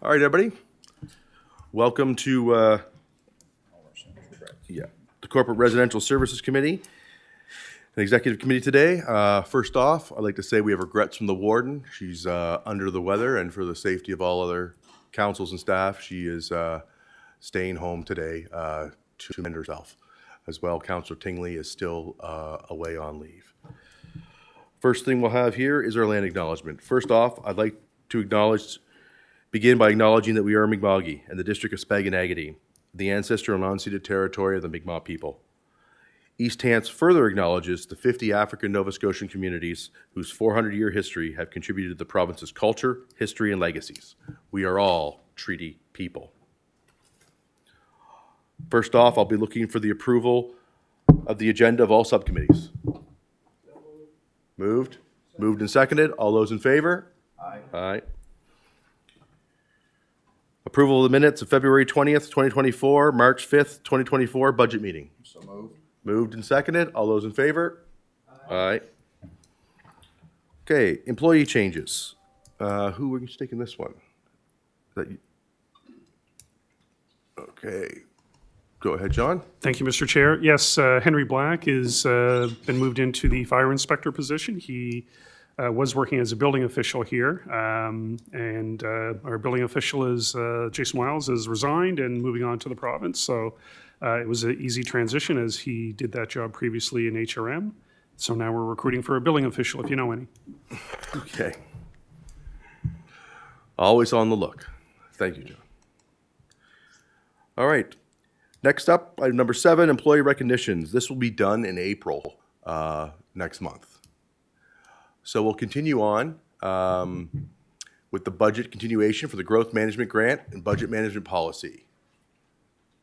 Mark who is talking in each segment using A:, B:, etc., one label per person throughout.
A: All right, everybody. Welcome to the Corporate Residential Services Committee and Executive Committee today. First off, I'd like to say we have regrets from the warden. She's under the weather, and for the safety of all other councils and staff, she is staying home today to mend herself. As well, Councillor Tingley is still away on leave. First thing we'll have here is our land acknowledgement. First off, I'd like to begin by acknowledging that we are Mi'kma'ki and the district of Spaganagity, the ancestral and unceded territory of the Mi'kmaq people. East Hants further acknowledges the 50 African Nova Scotian communities whose 400-year history have contributed to the province's culture, history, and legacies. We are all treaty people. First off, I'll be looking for the approval of the agenda of all subcommittees. Moved and seconded. All those in favor? Aye. Aye. Approval of the minutes of February 20th, 2024, March 5th, 2024 budget meeting.
B: So moved.
A: Moved and seconded. All those in favor? Aye. Aye. Okay, employee changes. Who are you taking this one? Okay. Go ahead, John.
C: Thank you, Mr. Chair. Yes, Henry Black has been moved into the fire inspector position. He was working as a building official here, and our building official is Jason Wiles has resigned and moving on to the province. So it was an easy transition as he did that job previously in HRM. So now we're recruiting for a building official, if you know any.
A: Okay. Always on the look. Thank you, John. All right. Next up, item number 7, employee recognitions. This will be done in April next month. So we'll continue on with the budget continuation for the growth management grant and budget management policy.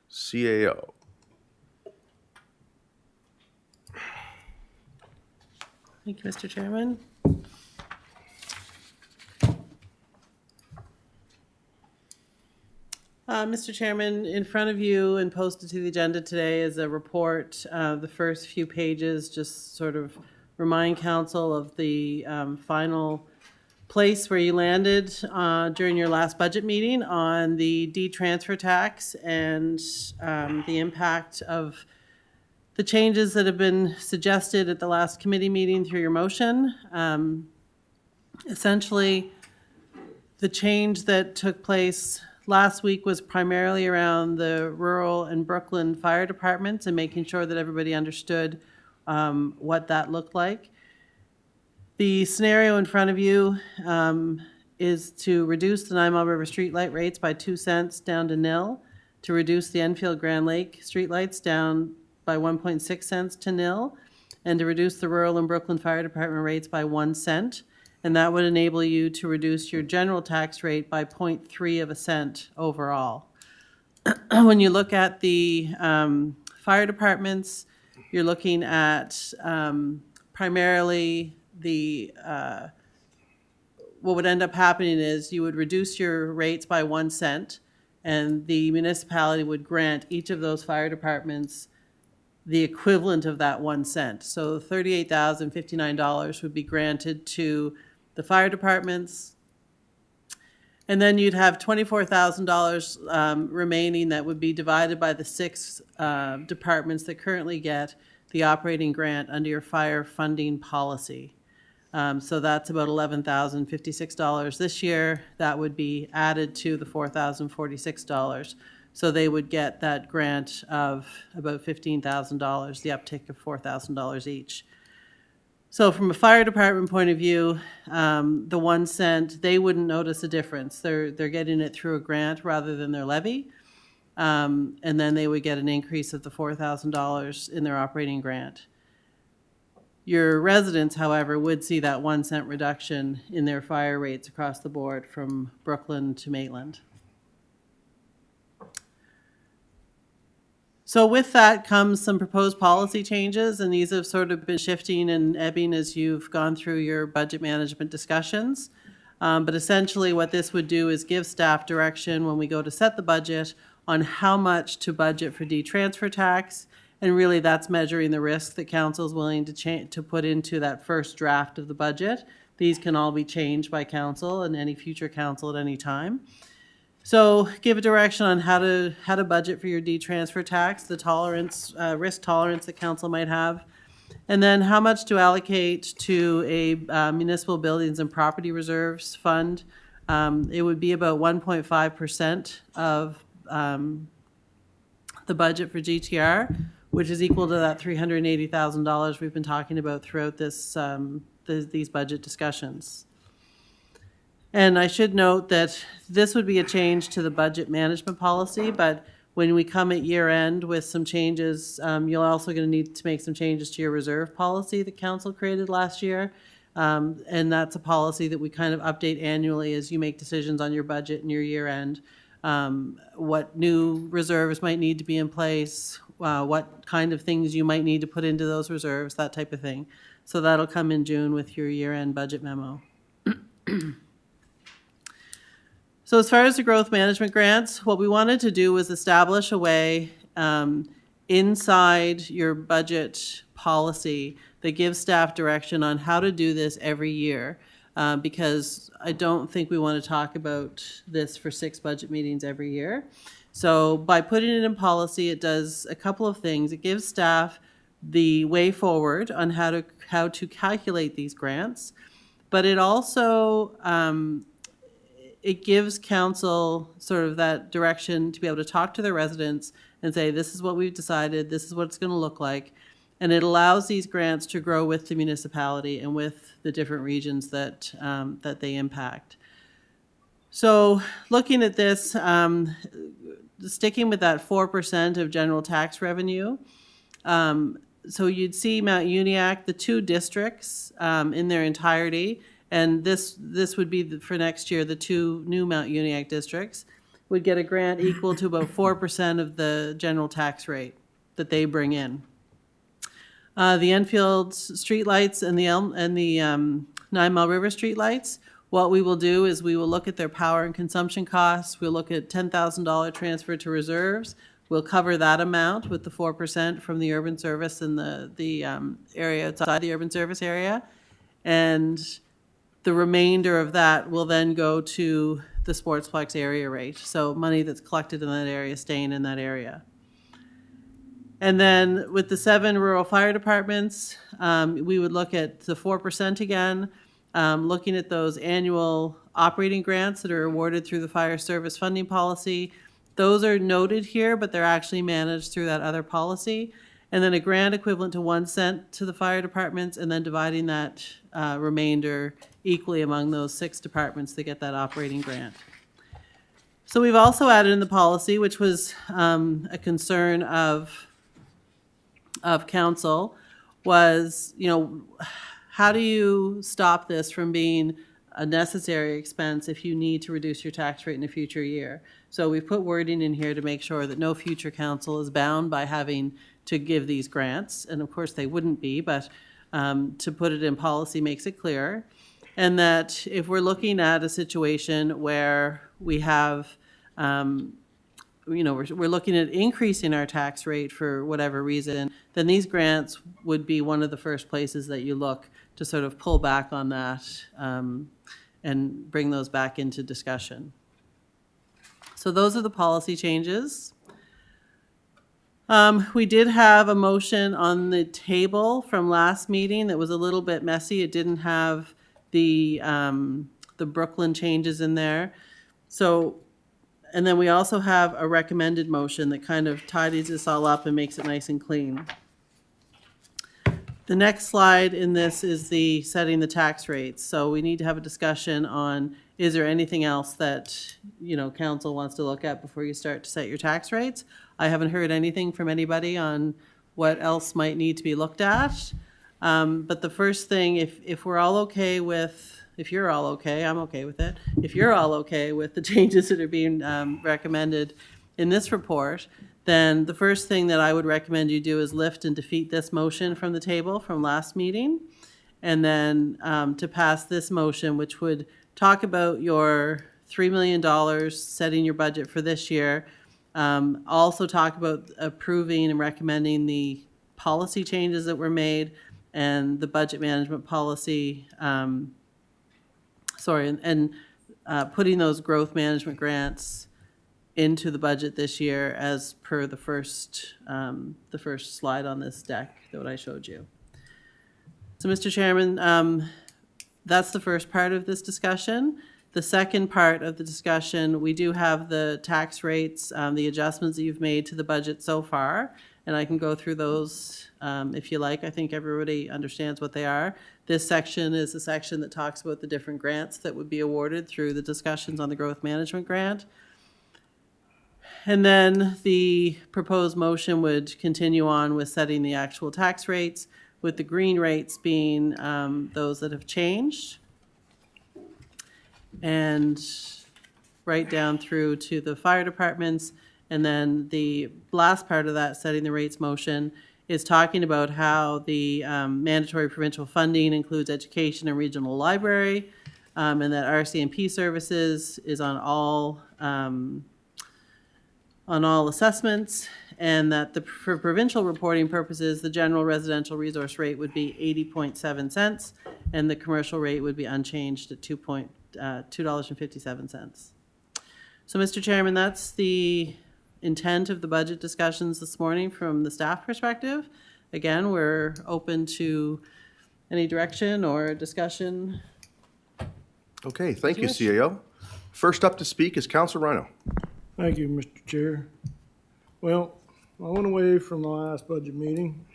A: CAO.
D: Thank you, Mr. Chairman. Mr. Chairman, in front of you and posted to the agenda today is a report. The first few pages just sort of remind council of the final place where you landed during your last budget meeting on the D-transfer tax and the impact of the changes that have been suggested at the last committee meeting through your motion. Essentially, the change that took place last week was primarily around the rural and Brooklyn fire departments and making sure that everybody understood what that looked like. The scenario in front of you is to reduce the 9 Mile River streetlight rates by 2 cents down to nil, to reduce the Enfield Grand Lake streetlights down by 1.6 cents to nil, and to reduce the rural and Brooklyn fire department rates by 1 cent. And that would enable you to reduce your general tax rate by 0.3 cents overall. When you look at the fire departments, you're looking at primarily the what would end up happening is you would reduce your rates by 1 cent, and the municipality would grant each of those fire departments the equivalent of that 1 cent. So $38,059 would be granted to the fire departments. And then you'd have $24,000 remaining that would be divided by the 6 departments that currently get the operating grant under your fire funding policy. So that's about $11,056 this year. That would be added to the $4,046. So they would get that grant of about $15,000, the uptick of $4,000 each. So from a fire department point of view, the 1 cent, they wouldn't notice a difference. They're getting it through a grant rather than their levy. And then they would get an increase of the $4,000 in their operating grant. Your residents, however, would see that 1 cent reduction in their fire rates across the board from Brooklyn to Maitland. So with that comes some proposed policy changes, and these have sort of been shifting and ebbing as you've gone through your budget management discussions. But essentially what this would do is give staff direction when we go to set the budget on how much to budget for D-transfer tax, and really that's measuring the risk that council is willing to put into that first draft of the budget. These can all be changed by council and any future council at any time. So give a direction on how to budget for your D-transfer tax, the tolerance, risk tolerance that council might have. And then how much to allocate to a municipal buildings and property reserves fund. It would be about 1.5% of the budget for GTR, which is equal to that $380,000 we've been talking about throughout these budget discussions. And I should note that this would be a change to the budget management policy, but when we come at year end with some changes, you're also going to need to make some changes to your reserve policy that council created last year. And that's a policy that we kind of update annually as you make decisions on your budget and your year end. What new reserves might need to be in place, what kind of things you might need to put into those reserves, that type of thing. So that'll come in June with your year end budget memo. So as far as the growth management grants, what we wanted to do was establish a way inside your budget policy that gives staff direction on how to do this every year. Because I don't think we want to talk about this for 6 budget meetings every year. So by putting it in policy, it does a couple of things. It gives staff the way forward on how to calculate these grants, but it also it gives council sort of that direction to be able to talk to their residents and say, this is what we've decided, this is what it's going to look like. And it allows these grants to grow with the municipality and with the different regions that, that they impact. So looking at this, sticking with that 4% of general tax revenue, so you'd see Mount Uniacke, the 2 districts in their entirety, and this would be for next year, the 2 new Mount Uniacke districts would get a grant equal to about 4% of the general tax rate that they bring in. The Enfield streetlights and the 9 Mile River streetlights, what we will do is we will look at their power and consumption costs. We'll look at $10,000 transfer to reserves. We'll cover that amount with the 4% from the urban service and the area outside the urban service area. And the remainder of that will then go to the Sportsplex area rate. So money that's collected in that area staying in that area. And then with the 7 rural fire departments, we would look at the 4% again, looking at those annual operating grants that are awarded through the fire service funding policy. Those are noted here, but they're actually managed through that other policy. And then a grant equivalent to 1 cent to the fire departments, and then dividing that remainder equally among those 6 departments that get that operating grant. So we've also added in the policy, which was a concern of council, was, you know, how do you stop this from being a necessary expense if you need to reduce your tax rate in a future year? So we've put wording in here to make sure that no future council is bound by having to give these grants, and of course they wouldn't be, but to put it in policy makes it clear. And that if we're looking at a situation where we have, you know, we're looking at increasing our tax rate for whatever reason, then these grants would be one of the first places that you look to sort of pull back on that and bring those back into discussion. So those are the policy changes. We did have a motion on the table from last meeting that was a little bit messy. It didn't have the Brooklyn changes in there. So, and then we also have a recommended motion that kind of tidies this all up and makes it nice and clean. The next slide in this is the setting the tax rates. So we need to have a discussion on, is there anything else that, you know, council wants to look at before you start to set your tax rates? I haven't heard anything from anybody on what else might need to be looked at. But the first thing, if we're all okay with, if you're all okay, I'm okay with it. If you're all okay with the changes that are being recommended in this report, then the first thing that I would recommend you do is lift and defeat this motion from the table from last meeting. And then to pass this motion, which would talk about your $3 million, setting your budget for this year. Also talk about approving and recommending the policy changes that were made and the budget management policy, and putting those growth management grants into the budget this year as per the first slide on this deck that I showed you. So, Mr. Chairman, that's the first part of this discussion. The second part of the discussion, we do have the tax rates, the adjustments that you've made to the budget so far, and I can go through those if you like. I think everybody understands what they are. This section is the section that talks about the different grants that would be awarded through the discussions on the growth management grant. And then the proposed motion would continue on with setting the actual tax rates, with the green rates being those that have changed. And right down through to the fire departments. And then the last part of that, setting the rates motion, is talking about how the mandatory provincial funding includes education and regional library, and that RCMP services is on all assessments, and that for provincial reporting purposes, the general residential resource rate would be 80.7 cents, and the commercial rate would be unchanged at $2.57. So, Mr. Chairman, that's the intent of the budget discussions this morning from the staff perspective. Again, we're open to any direction or discussion.
A: Okay, thank you, CAO. First up to speak is Councilor Rhino.
B: Thank you, Mr. Chair. Well, I went away from the last budget meeting.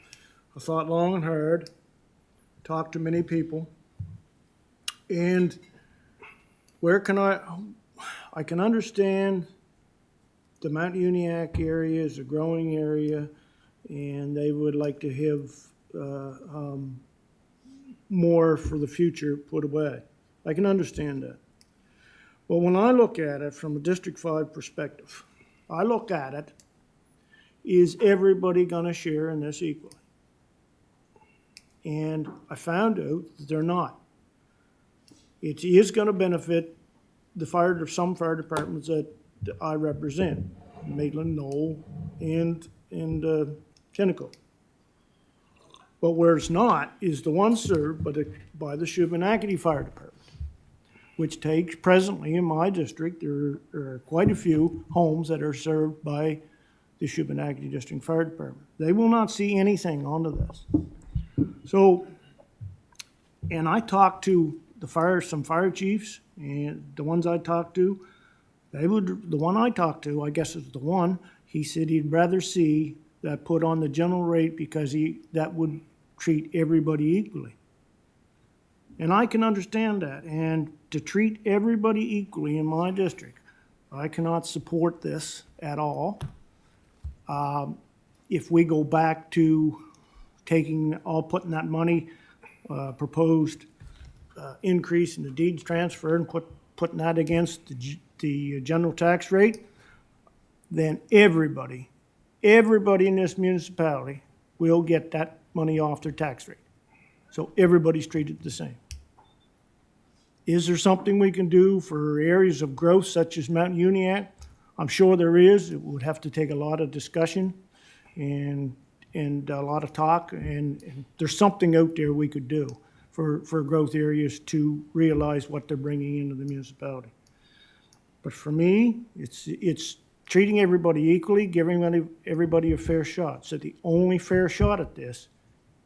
B: I thought long and hard, talked to many people, and where can I can understand the Mount Uniacke area is a growing area, and they would like to have more for the future put away. I can understand that. But when I look at it from a District 5 perspective, I look at it, is everybody gonna share in this equally? And I found out that they're not. It is gonna benefit some fire departments that I represent, Maitland, Knoll, and Tenneco. But where it's not is the one served by the Shubenacadie Fire Department, which takes presently in my district, there are quite a few homes that are served by the Shubenacadie District Fire Department. They will not see anything onto this. So, and I talked to some fire chiefs, and the ones I talked to, the one I talked to, I guess is the one, he said he'd rather see that put on the general rate because that would treat everybody equally. And I can understand that. And to treat everybody equally in my district, I cannot support this at all. If we go back to putting that money, proposed increase in the deeds transfer and putting that against the general tax rate, then everybody in this municipality will get that money off their tax rate. So everybody's treated the same. Is there something we can do for areas of growth such as Mount Uniacke? I'm sure there is. It would have to take a lot of discussion and a lot of talk, and there's something out there we could do for growth areas to realize what they're bringing into the municipality. But for me, it's treating everybody equally, giving everybody a fair shot. So the only fair shot at this,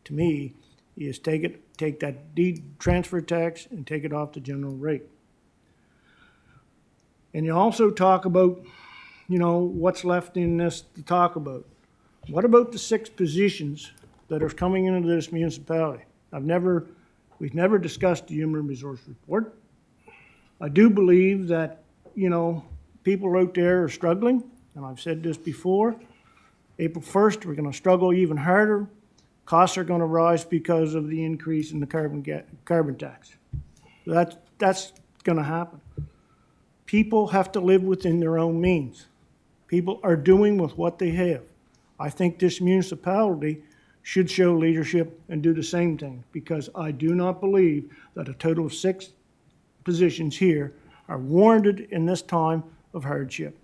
B: to me, is take that deed transfer tax and take it off the general rate. And you also talk about, what's left in this to talk about. What about the 6 positions that are coming into this municipality? We've never discussed the human resource report. I do believe that, people out there are struggling, and I've said this before. April 1st, we're going to struggle even harder. Costs are going to rise because of the increase in the carbon tax. That's going to happen. People have to live within their own means. People are doing with what they have. I think this municipality should show leadership and do the same thing, because I do not believe that a total of 6 positions here are warranted in this time of hardship.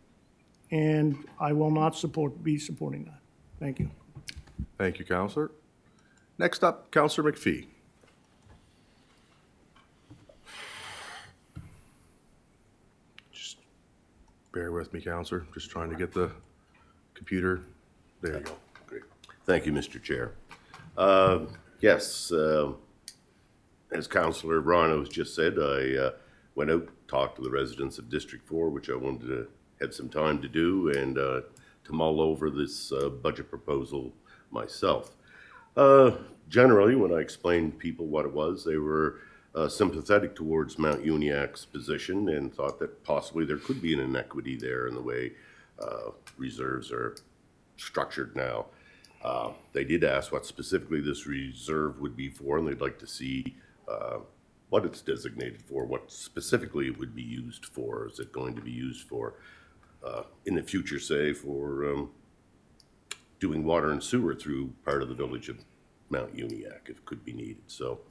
B: And I will not be supporting that. Thank you.
A: Thank you, Councillor. Next up, Councillor McPhee. Just Bear with me, Counselor. Just trying to get the computer. There you go.
E: Great. Thank you, Mr. Chair. Yes, as Councillor Rhino has just said, I went out, talked to the residents of District 4, which I wanted to have some time to do, and to mull over this budget proposal myself. Generally, when I explained to people what it was, they were sympathetic towards Mount Uniac's position and thought that possibly there could be an inequity there in the way reserves are structured now. They did ask what specifically this reserve would be for, and they'd like to see what it's designated for, what specifically it would be used for. Is it going to be used for, in the future, say, for doing water and sewer through part of the village of Mount Uniac, if it could be needed. So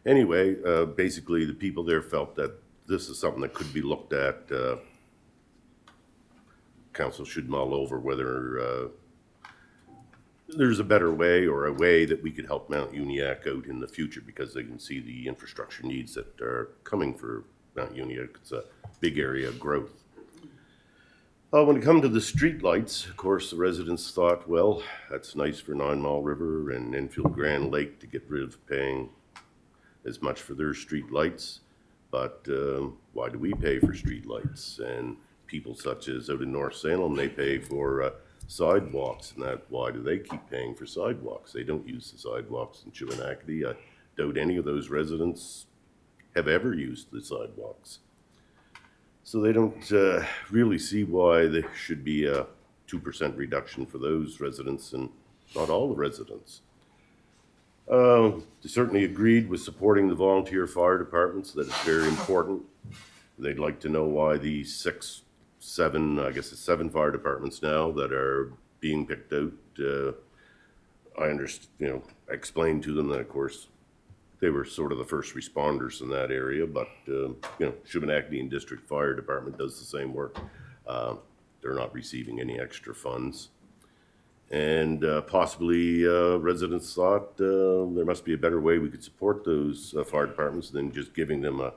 E: anyway, basically the people there felt that this is something that could be looked at. Council should mull over whether there's a better way or a way that we could help Mount Uniac out in the future, because they can see the infrastructure needs that are coming for Mount Uniac. It's a big area of growth. When it comes to the street lights, of course, the residents thought, well, that's nice for 9 Mile River and Enfield Grand Lake to get rid of paying as much for their street lights. But why do we pay for street lights? And people such as out in North Salem, they pay for sidewalks, and that why do they keep paying for sidewalks? They don't use the sidewalks in Shubenacadie. I doubt any of those residents have ever used the sidewalks. So they don't really see why there should be a 2% reduction for those residents and not all the residents. They certainly agreed with supporting the volunteer fire departments, that it's very important. They'd like to know why the 7 fire departments now that are being picked out. I understand, I explained to them that, of course, they were sort of the first responders in that area, but, Shubenacadie and District Fire Department does the same work. They're not receiving any extra funds. And possibly residents thought there must be a better way we could support those fire departments than just giving them a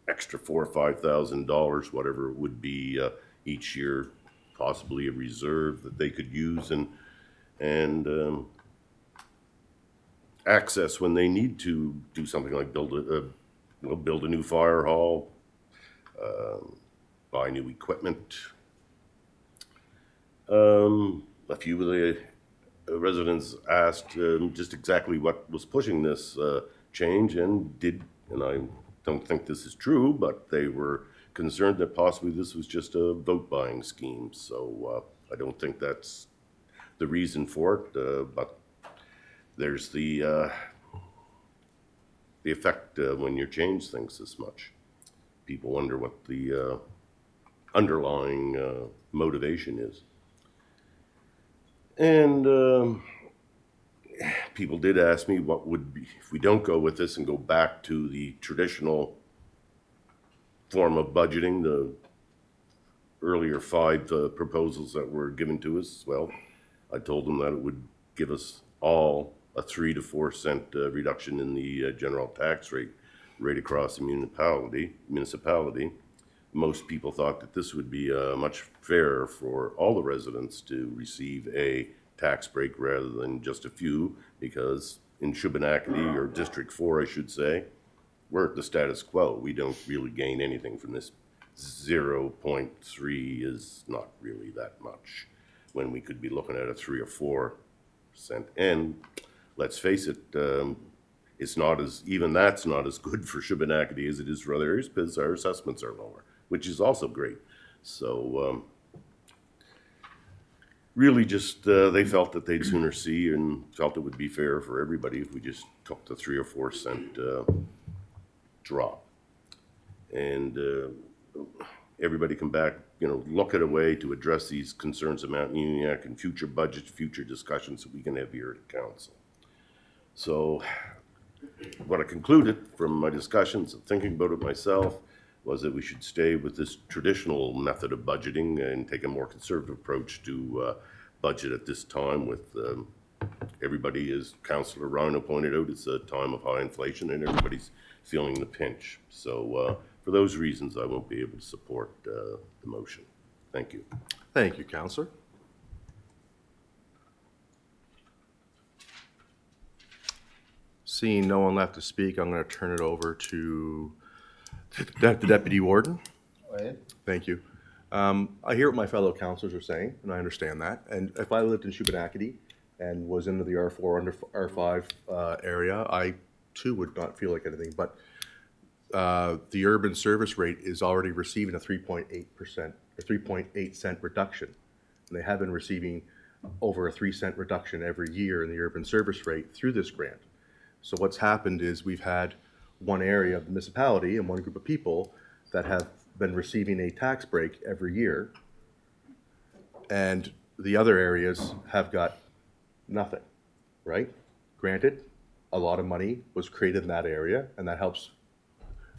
E: extra $4,000 or $5,000, whatever it would be each year, possibly a reserve that they could use and access when they need to do something like build a new fire hall, buy new equipment. A few of the residents asked just exactly what was pushing this change, and I don't think this is true, but they were concerned that possibly this was just a vote buying scheme. So I don't think that's the reason for it, but there's the effect when you change things this much. People wonder what the underlying motivation is. And people did ask me what would be, if we don't go with this and go back to the traditional form of budgeting, the earlier 5 proposals that were given to us. Well, I told them that it would give us all a 3 to 4 cent reduction in the general tax rate right across the municipality. Most people thought that this would be much fairer for all the residents to receive a tax break rather than just a few, because in Shubenacadie, or District 4, I should say, we're at the status quo. We don't really gain anything from this. 0.3 is not really that much, when we could be looking at a 3 or 4 cent. And let's face it, it's not as, even that's not as good for Shubenacadie as it is for other areas, because our assessments are lower, which is also great. So really just they felt that they'd sooner see, and felt it would be fair for everybody if we just took the 3 or 4 cent drop. And everybody come back, look at a way to address these concerns of Mount Uniacke in future budgets, future discussions that we can have here at council. So what I concluded from my discussions and thinking about it myself was that we should stay with this traditional method of budgeting and take a more conservative approach to budget at this time with everybody, as Councillor Rhino pointed out, it's a time of high inflation and everybody's feeling the pinch. So for those reasons, I won't be able to support the motion. Thank you.
A: Thank you, Counselor. Seeing no one left to speak, I'm going to turn it over to the Deputy Warden. Thank you. I hear what my fellow councilors are saying, and I understand that. And if I lived in Shubenacadie and was into the R4, under R5 area, I too would not feel like anything. But the urban service rate is already receiving a 3.8% or 3.8 cent reduction. And they have been receiving over a 3 cent reduction every year in the urban service rate through this grant. So what's happened is we've had one area of the municipality and one group of people that have been receiving a tax break every year, and the other areas have got nothing, right? Granted, a lot of money was created in that area, and that helps.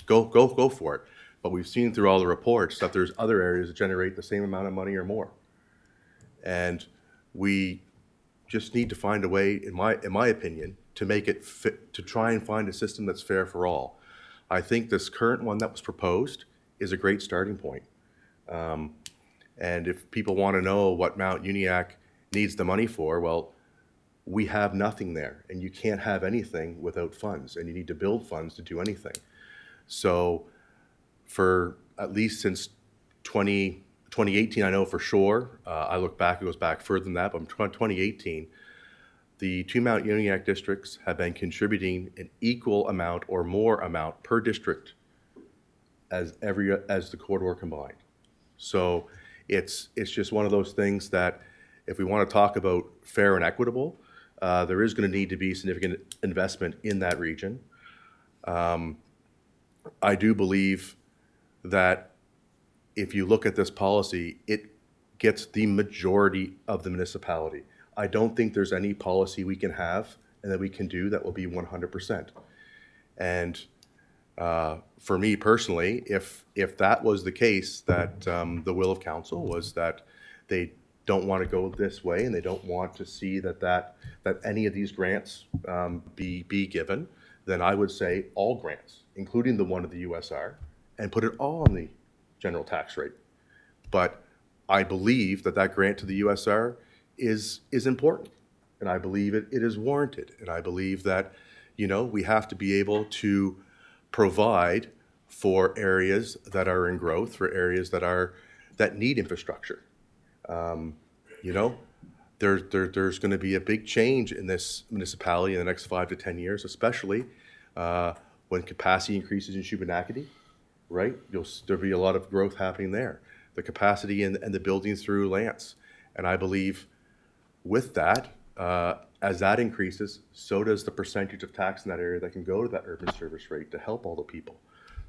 A: Go for it. But we've seen through all the reports that there's other areas that generate the same amount of money or more. And we just need to find a way, in my opinion, to make it fit, to try and find a system that's fair for all. I think this current one that was proposed is a great starting point. And if people want to know what Mount Uniacke needs the money for, well, we have nothing there, and you can't have anything without funds, and you need to build funds to do anything. So for at least since 2018, I know for sure, I look back, it goes back further than that, but in 2018, the two Mount Uniacke districts have been contributing an equal amount or more amount per district as the corridor combined. So it's just one of those things that if we want to talk about fair and equitable, there is going to need to be significant investment in that region. I do believe that if you look at this policy, it gets the majority of the municipality. I don't think there's any policy we can have and that we can do that will be 100%. And for me personally, if that was the case, that the will of council was that they don't want to go this way and they don't want to see that any of these grants be given, then I would say all grants, including the one of the USR, and put it all on the general tax rate. But I believe that grant to the USR is important, and I believe it is warranted, and I believe that, we have to be able to provide for areas that are in growth, for areas that need infrastructure. There's going to be a big change in this municipality in the next 5 to 10 years, especially when capacity increases in Shubenacadie, right? There'll be a lot of growth happening there. The capacity and the building through Lance. And I believe with that, as that increases, so does the percentage of tax in that area that can go to that urban service rate to help all the people.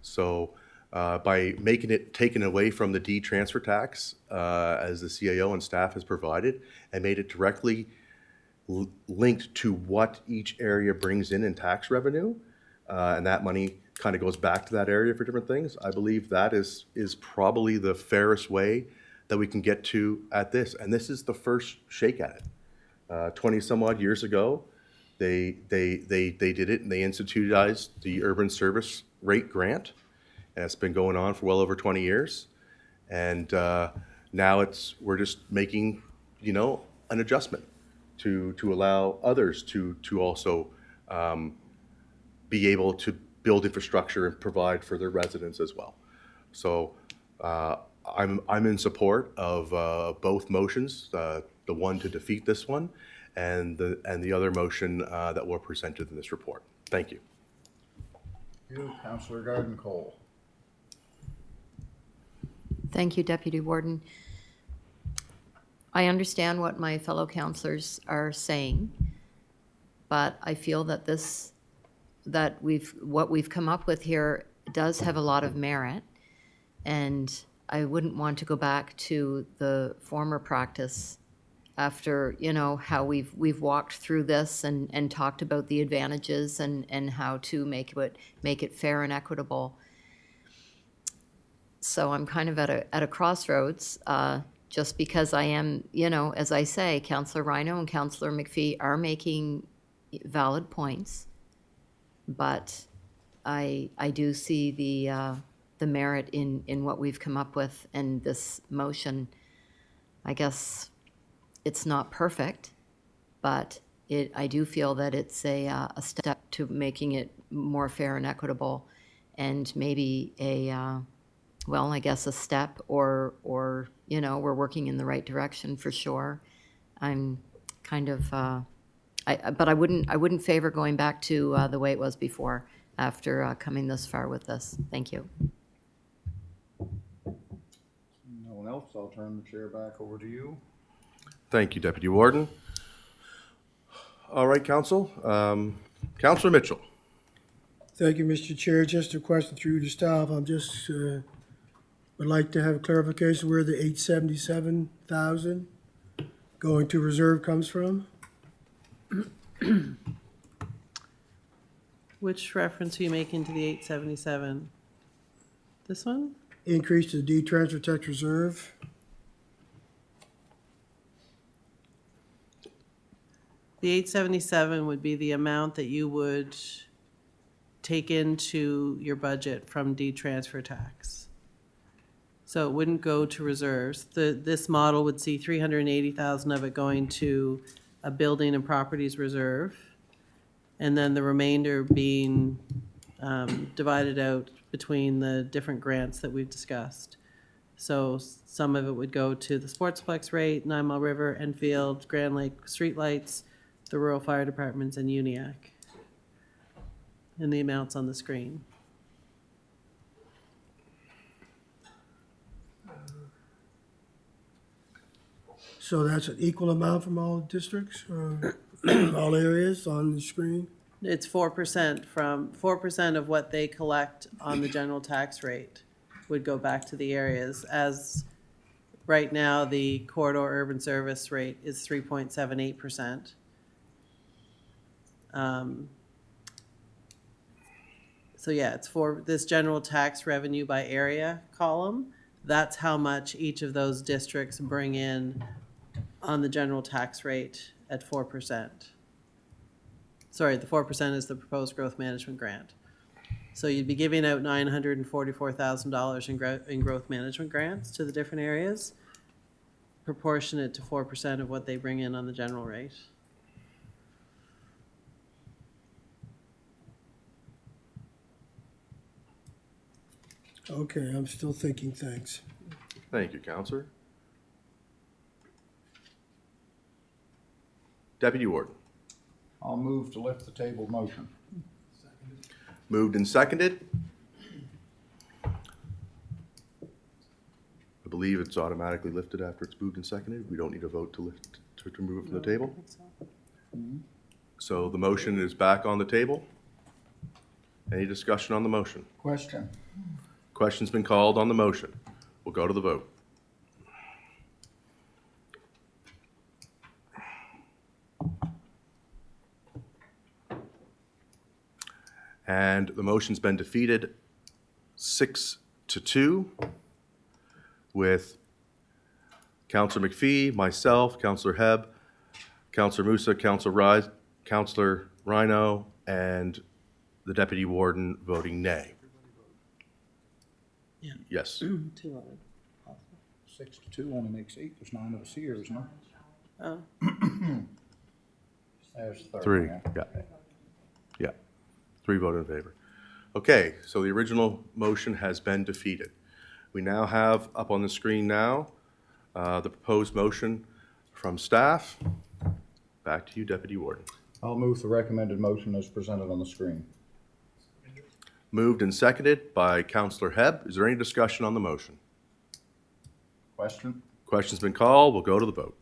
A: So by making it taken away from the D transfer tax, as the CAO and staff has provided, and made it directly linked to what each area brings in tax revenue, and that money kind of goes back to that area for different things, I believe that is probably the fairest way that we can get to at this. And this is the first shake at it. 20 some odd years ago, they did it, and they institutionalized the urban service rate grant. And it's been going on for well over 20 years. And now we're just making, an adjustment to allow others to also be able to build infrastructure and provide for their residents as well. So I'm in support of both motions, the one to defeat this one, and the other motion that were presented in this report. Thank you.
F: Thank you, Councillor Garden Cole.
G: Thank you, Deputy Warden. I understand what my fellow councillors are saying, but I feel that what we've come up with here does have a lot of merit, and I wouldn't want to go back to the former practice after, how we've walked through this and talked about the advantages and how to make it fair and equitable. So I'm kind of at a crossroads, just because I am, as I say, Councillor Rhino and Councillor McPhee are making valid points, but I do see the merit in what we've come up with, and this motion I guess it's not perfect, but I do feel that it's a step to making it more fair and equitable, and maybe well, I guess a step, or we're working in the right direction for sure. I'm kind of, but I wouldn't favor going back to the way it was before after coming this far with this. Thank you.
F: No one else, I'll turn the chair back over to you.
A: Thank you, Deputy Warden. All right, Council. Councillor Mitchell.
H: Thank you, Mr. Chair. Just a question through the staff. I'm just, would like to have clarification where the 877,000 going to reserve comes from.
D: Which reference are you making to the 877? This one?
H: Increase to the transfer tax reserve.
D: The 877 would be the amount that you would take into your budget from transfer tax. So it wouldn't go to reserves. This model would see 380,000 of it going to a building and properties reserve, and then the remainder being divided out between the different grants that we've discussed. So some of it would go to the Sportsplex rate, 9 Mile River, Enfield, Grand Lake streetlights, the rural fire departments, and UNIAC. And the amounts on the screen.
H: So that's an equal amount from all districts, or all areas on the screen?
D: It's 4% of what they collect on the general tax rate would go back to the areas. As right now, the corridor urban service rate is 3.78%. So yeah, it's for this general tax revenue by area column. That's how much each of those districts bring in on the general tax rate at 4%. Sorry, the 4% is the proposed growth management grant. So you'd be giving out $944,000 in growth management grants to the different areas, proportionate to 4% of what they bring in on the general rate.
H: Okay, I'm still thinking, thanks.
A: Thank you, Councillor. Deputy Warden.
F: I'll move to lift the table motion.
A: Moved and seconded. I believe it's automatically lifted after it's moved and seconded. We don't need a vote to lift, to remove it from the table. So the motion is back on the table. Any discussion on the motion?
F: Question.
A: Question's been called on the motion. We'll go to the vote. And the motion's been defeated 6-2 with Councillor McPhee, myself, Councillor Hebb, Councillor Musa, Councillor Rhino, and the Deputy Warden voting nay.
D: Yeah.
A: Yes.
D: 2-11.
F: 6-2 only makes 8. There's 9 of us here, isn't there?
D: Oh.
F: There's 30.
A: 3, yeah. Yeah. 3 voted in favor. Okay, so the original motion has been defeated. We now have up on the screen now the proposed motion from staff. Back to you, Deputy Warden.
F: I'll move the recommended motion as presented on the screen.
A: Moved and seconded by Councillor Hebb. Is there any discussion on the motion?
F: Question.
A: Question's been called. We'll go to the vote.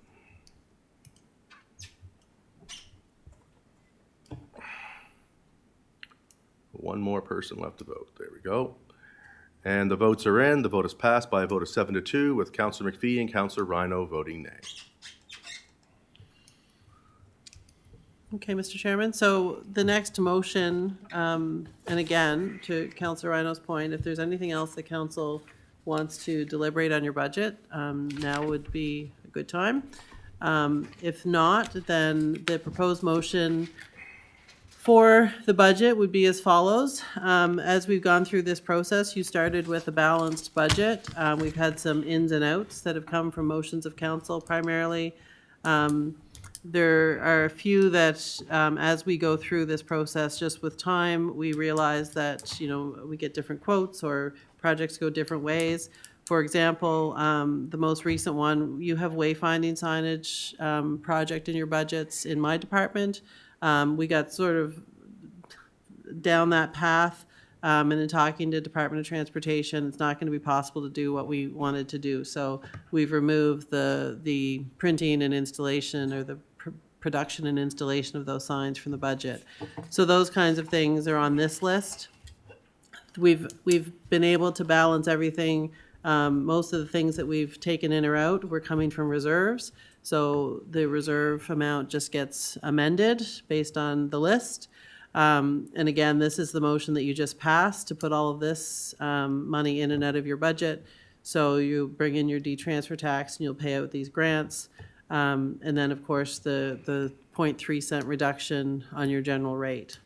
A: One more person left to vote. There we go. And the votes are in. The vote is passed by a vote of 7-2 with Councillor McPhee and Councillor Rhino voting nay.
D: Okay, Mr. Chairman, so the next motion, and again, to Councillor Rhino's point, if there's anything else the council wants to deliberate on your budget, now would be a good time. If not, then the proposed motion for the budget would be as follows. As we've gone through this process, you started with a balanced budget. We've had some ins and outs that have come from motions of council primarily. There are a few that, as we go through this process, just with time, we realize that, we get different quotes or projects go different ways. For example, the most recent one, you have wayfinding signage project in your budgets in my department. We got sort of down that path, and in talking to Department of Transportation, it's not going to be possible to do what we wanted to do. So we've removed the printing and installation, or the production and installation of those signs from the budget. So those kinds of things are on this list. We've been able to balance everything. Most of the things that we've taken in or out were coming from reserves. So the reserve amount just gets amended based on the list. And again, this is the motion that you just passed to put all of this money in and out of your budget. So you bring in your D-transfer tax and you'll pay out these grants. And then, of course, the 0.3 cent reduction on your general rate.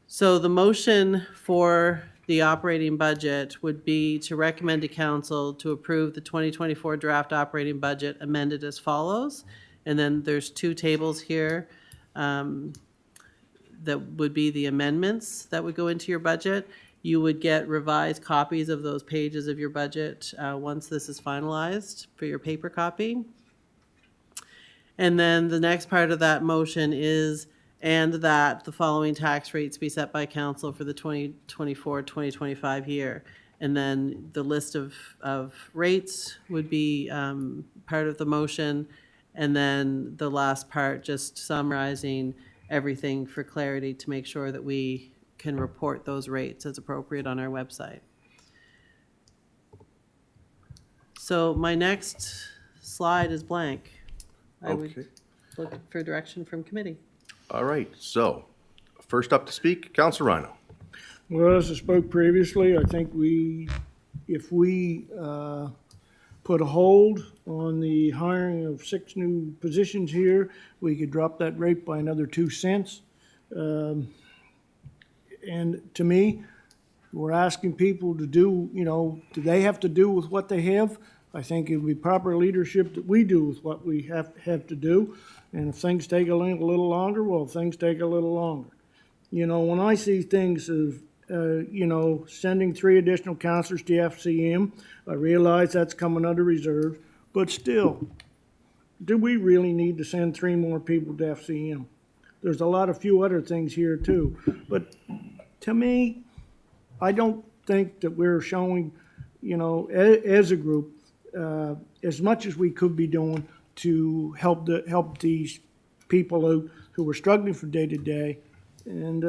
D: So the motion for the operating budget would be to recommend to council to approve the 2024 draft operating budget amended as follows. And then there's two tables here that would be the amendments that would go into your budget. You would get revised copies of those pages of your budget once this is finalized for your paper copy. And then the next part of that motion is, and that the following tax rates be set by council for the 2024-2025 year. And then the list of rates would be part of the motion. And then the last part, just summarizing everything for clarity to make sure that we can report those rates as appropriate on our website. So my next slide is blank. I
A: Okay.
D: would look for direction from committee.
A: All right, so first up to speak, Councilor Rhino.
B: Well, as I spoke previously, I think if we put a hold on the hiring of 6 new positions here, we could drop that rate by another 2 cents. And to me, we're asking people to do, do they have to do with what they have? I think it would be proper leadership that we do with what we have to do. And if things take a little longer, well, things take a little longer. When I see things of, sending 3 additional counselors to FCM, I realize that's coming under reserve, but still, do we really need to send 3 more people to FCM? There's a few other things here too, but to me, I don't think that we're showing, as a group, as much as we could be doing to help these people out who are struggling from day to day. And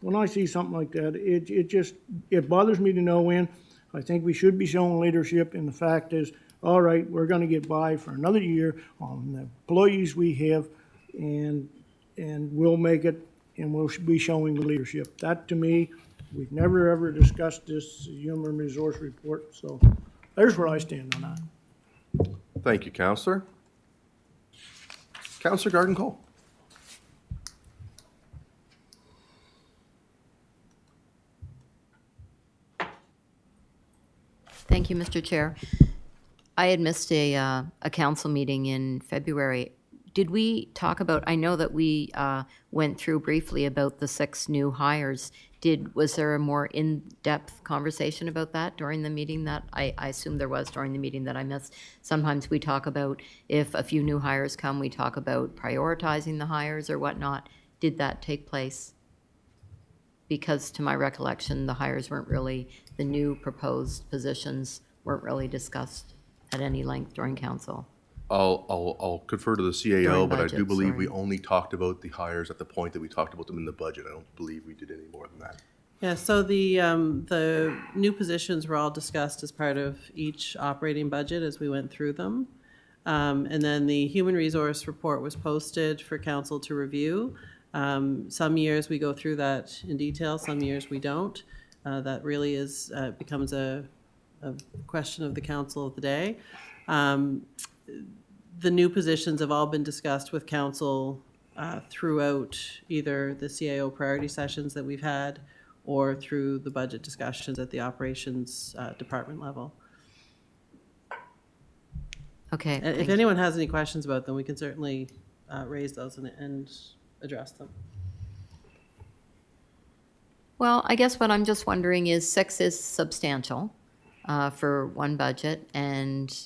B: when I see something like that, it bothers me to no end. I think we should be showing leadership, and the fact is, all right, we're going to get by for another year on the employees we have, and we'll make it, and we'll be showing the leadership. That, to me, we've never ever discussed this human resource report, so there's where I stand on that.
A: Thank you, Councilor. Councilor Garden Cole.
G: Thank you, Mr. Chair. I had missed a council meeting in February. Did we talk about, I know that we went through briefly about the 6 new hires. Was there a more in-depth conversation about that during the meeting that, I assume there was during the meeting that I missed? Sometimes we talk about, if a few new hires come, we talk about prioritizing the hires or whatnot. Did that take place? Because to my recollection, the hires weren't really, the new proposed positions weren't really discussed at any length during council.
A: I'll confer to the CAO,
G: During
A: but I do
G: budget,
A: believe we
G: sorry.
A: only talked about the hires at the point that we talked about them in the budget. I don't believe we did any more than that.
D: Yeah, so the new positions were all discussed as part of each operating budget as we went through them. And then the human resource report was posted for council to review. Some years we go through that in detail, some years we don't. That really becomes a question of the council of the day. The new positions have all been discussed with council throughout either the CAO priority sessions that we've had or through the budget discussions at the operations department level.
G: Okay.
D: And
G: thank
D: if
G: you.
D: anyone has any questions about them, we can certainly raise those and address them.
G: Well, I guess what I'm just wondering is 6 is substantial for one budget. And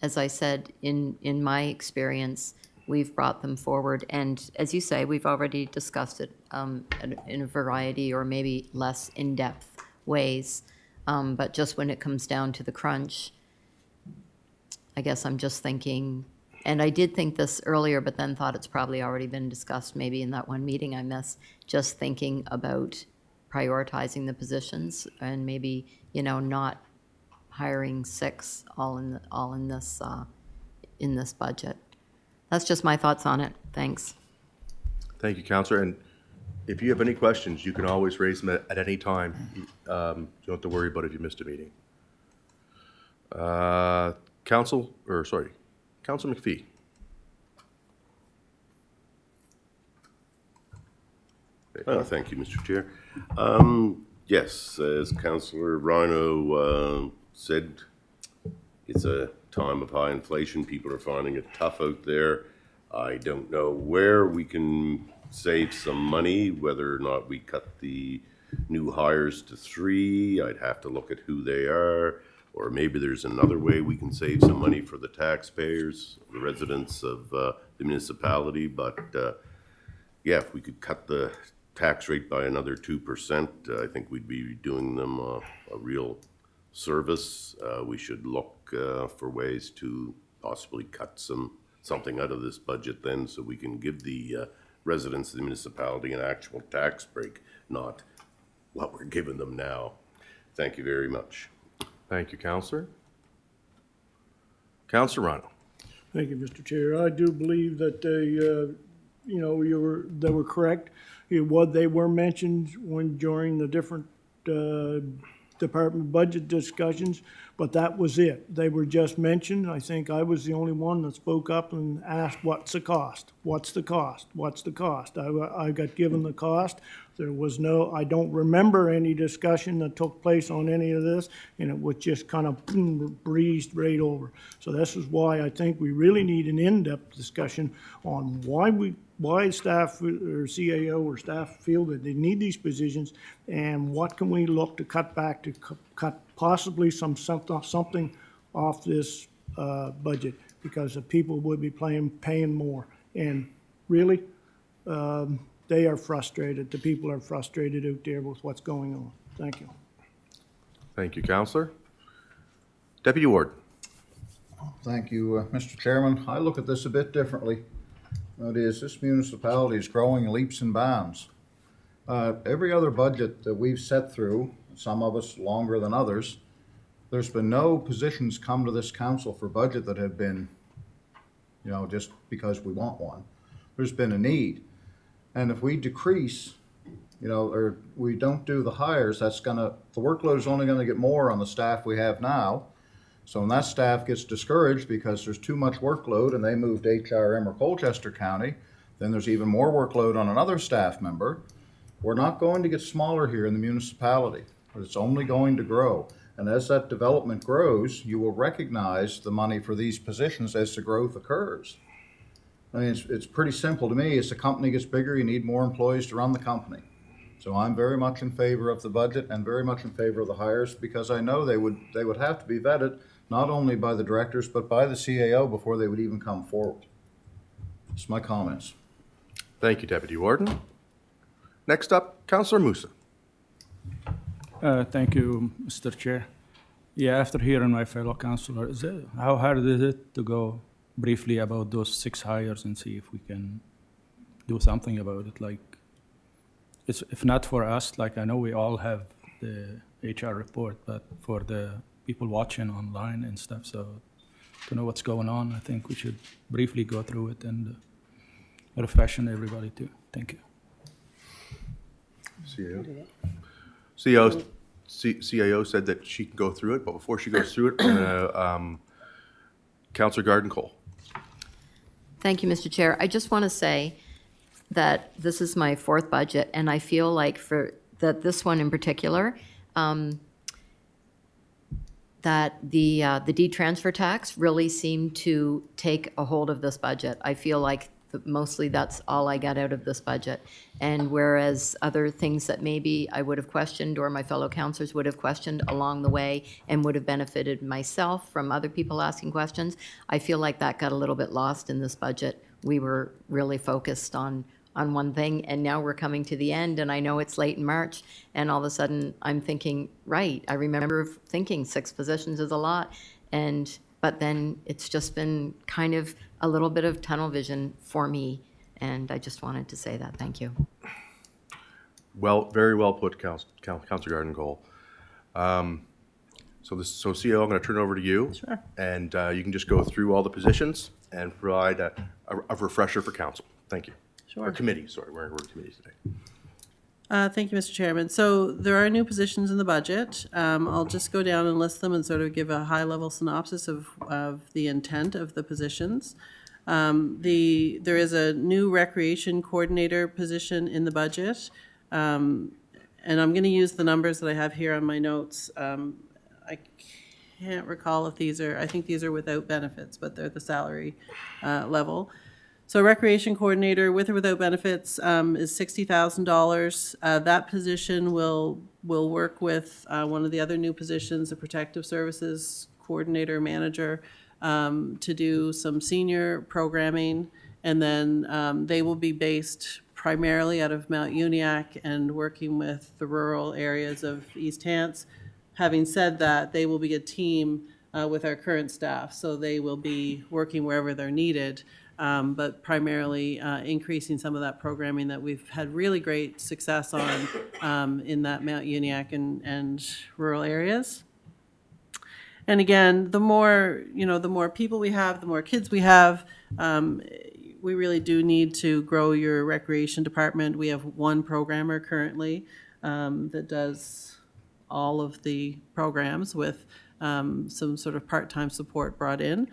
G: as I said, in my experience, we've brought them forward. And as you say, we've already discussed it in a variety or maybe less in-depth ways. But just when it comes down to the crunch, I guess I'm just thinking, and I did think this earlier, but then thought it's probably already been discussed maybe in that one meeting I missed, just thinking about prioritizing the positions and maybe, not hiring 6 all in this budget. That's just my thoughts on it. Thanks.
A: Thank you, Counselor. And if you have any questions, you can always raise them at any time. You don't have to worry about if you missed a meeting. Council McPhee.
E: Thank you, Mr. Chair. Yes, as Councillor Rhino said, it's a time of high inflation. People are finding it tough out there. I don't know where we can save some money, whether or not we cut the new hires to 3. I'd have to look at who they are, or maybe there's another way we can save some money for the taxpayers, the residents of the municipality. But yeah, if we could cut the tax rate by another 2%, I think we'd be doing them a real service. We should look for ways to possibly cut something out of this budget then, so we can give the residents of the municipality an actual tax break, not what we're giving them now. Thank you very much.
A: Thank you, Counselor. Counselor Rhino.
B: Thank you, Mr. Chair. I do believe that they were correct. They were mentioned during the different department budget discussions, but that was it. They were just mentioned. I think I was the only one that spoke up and asked, what's the cost? What's the cost? What's the cost? I got given the cost. There was I don't remember any discussion that took place on any of this, and it was just kind of breezed right over. So this is why I think we really need an in-depth discussion on why staff or CAO or staff feel that they need these positions, and what can we look to cut back to cut possibly something off this budget, because the people would be paying more. And really, they are frustrated. The people are frustrated out there with what's going on. Thank you.
A: Thank you, Counselor. Deputy Warden.
F: Thank you, Mr. Chairman. I look at this a bit differently. That is, this municipality is growing leaps and bounds. Every other budget that we've set through, some of us longer than others, there's been no positions come to this council for budget that have been, just because we want one. There's been a need. And if we decrease, or we don't do the hires, the workload is only gonna get more on the staff we have now. So when that staff gets discouraged because there's too much workload and they moved HRM or Colchester County, then there's even more workload on another staff member. We're not going to get smaller here in the municipality, but it's only going to grow. And as that development grows, you will recognize the money for these positions as the growth occurs. I mean, it's pretty simple to me. As the company gets bigger, you need more employees to run the company. So I'm very much in favor of the budget and very much in favor of the hires, because I know they would have to be vetted not only by the directors but by the CAO before they would even come forward. That's my comments.
A: Thank you, Deputy Warden. Next up, Councillor Musa.
I: Thank you, Mr. Chair. Yeah, after hearing my fellow councillors, how hard is it to go briefly about those 6 hires and see if we can do something about it? Like, if not for us, like I know we all have the HR report, but for the people watching online and stuff, so to know what's going on, I think we should briefly go through it and refreshen everybody too. Thank you.
A: CAO said that she can go through it, but before she goes through it, I'm gonna, Councillor Garden Cole.
G: Thank you, Mr. Chair. I just want to say, that this is my fourth budget, and I feel like that this one in particular, that the de-transfer tax really seemed to take a hold of this budget. I feel like mostly that's all I got out of this budget. And whereas other things that maybe I would have questioned or my fellow councillors would have questioned along the way and would have benefited myself from other people asking questions, I feel like that got a little bit lost in this budget. We were really focused on one thing, and now we're coming to the end, and I know it's late in March, and all of a sudden I'm thinking, right, I remember thinking 6 positions is a lot, but then it's just been kind of a little bit of tunnel vision for me, and I just wanted to say that. Thank you.
A: Well, very well put, Councilor Garden Cole. So CO, I'm going to turn it over to you.
D: Sure.
A: And you can just go through all the positions and provide a refresher for council. Thank you.
D: Sure.
A: Or committee, sorry, we're in committee today.
D: Thank you, Mr. Chairman. So there are new positions in the budget. I'll just go down and list them and sort of give a high-level synopsis of the intent of the positions. There is a new recreation coordinator position in the budget. And I'm going to use the numbers that I have here on my notes. I can't recall if I think these are without benefits, but they're the salary level. So recreation coordinator, with or without benefits, is $60,000. That position will work with one of the other new positions, the protective services coordinator manager, to do some senior programming. And then they will be based primarily out of Mount Uniacke and working with the rural areas of East Hants. Having said that, they will be a team with our current staff, so they will be working wherever they're needed. But primarily increasing some of that programming that we've had really great success on in that Mount Uniacke and rural areas. And again, the more people we have, the more kids we have, we really do need to grow your recreation department. We have one programmer currently that does all of the programs with some sort of part-time support brought in.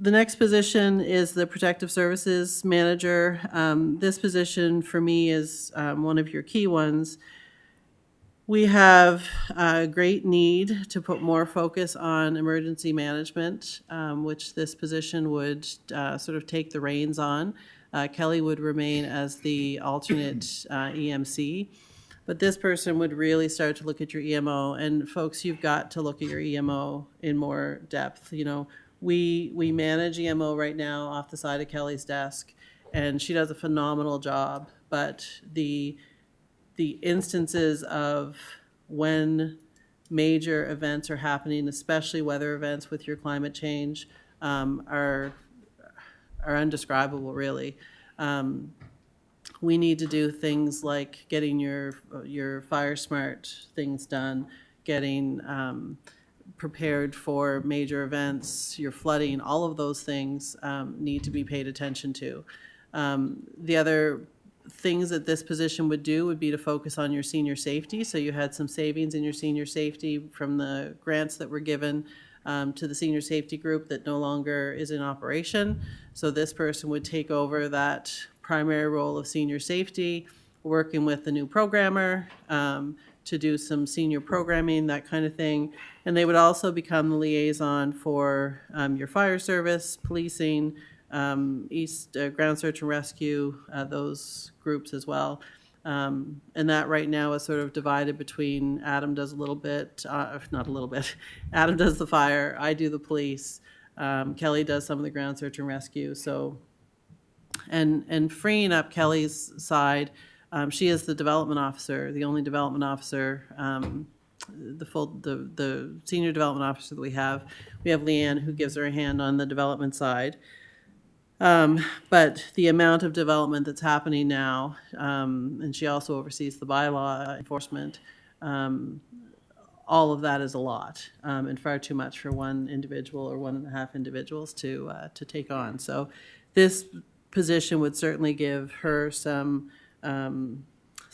D: The next position is the Protective Services Manager. This position for me is one of your key ones. We have a great need to put more focus on emergency management, which this position would sort of take the reins on. Kelly would remain as the alternate EMC, but this person would really start to look at your EMO. And folks, you've got to look at your EMO in more depth. We manage EMO right now off the side of Kelly's desk, and she does a phenomenal job. But the instances of when major events are happening, especially weather events with your climate change, are undescribable, really. We need to do things like getting your fire smart things done, getting prepared for major events, your flooding, all of those things need to be paid attention to. The other things that this position would do would be to focus on your senior safety. So you had some savings in your senior safety from the grants that were given to the senior safety group that no longer is in operation. So this person would take over that primary role of senior safety, working with the new programmer to do some senior programming, that kind of thing. And they would also become the liaison for your fire service, policing, East Ground Search and Rescue, those groups as well. And that right now is sort of divided between Adam does a little bit, not a little bit, Adam does the fire, I do the police, Kelly does some of the Ground Search and Rescue. So, and freeing up Kelly's side, she is the development officer, the only development officer, the senior development officer that we have. We have Leanne, who gives her a hand on the development side. But the amount of development that's happening now, and she also oversees the bylaw enforcement, all of that is a lot, and far too much for one individual or 1.5 individuals to take on. So this position would certainly give her some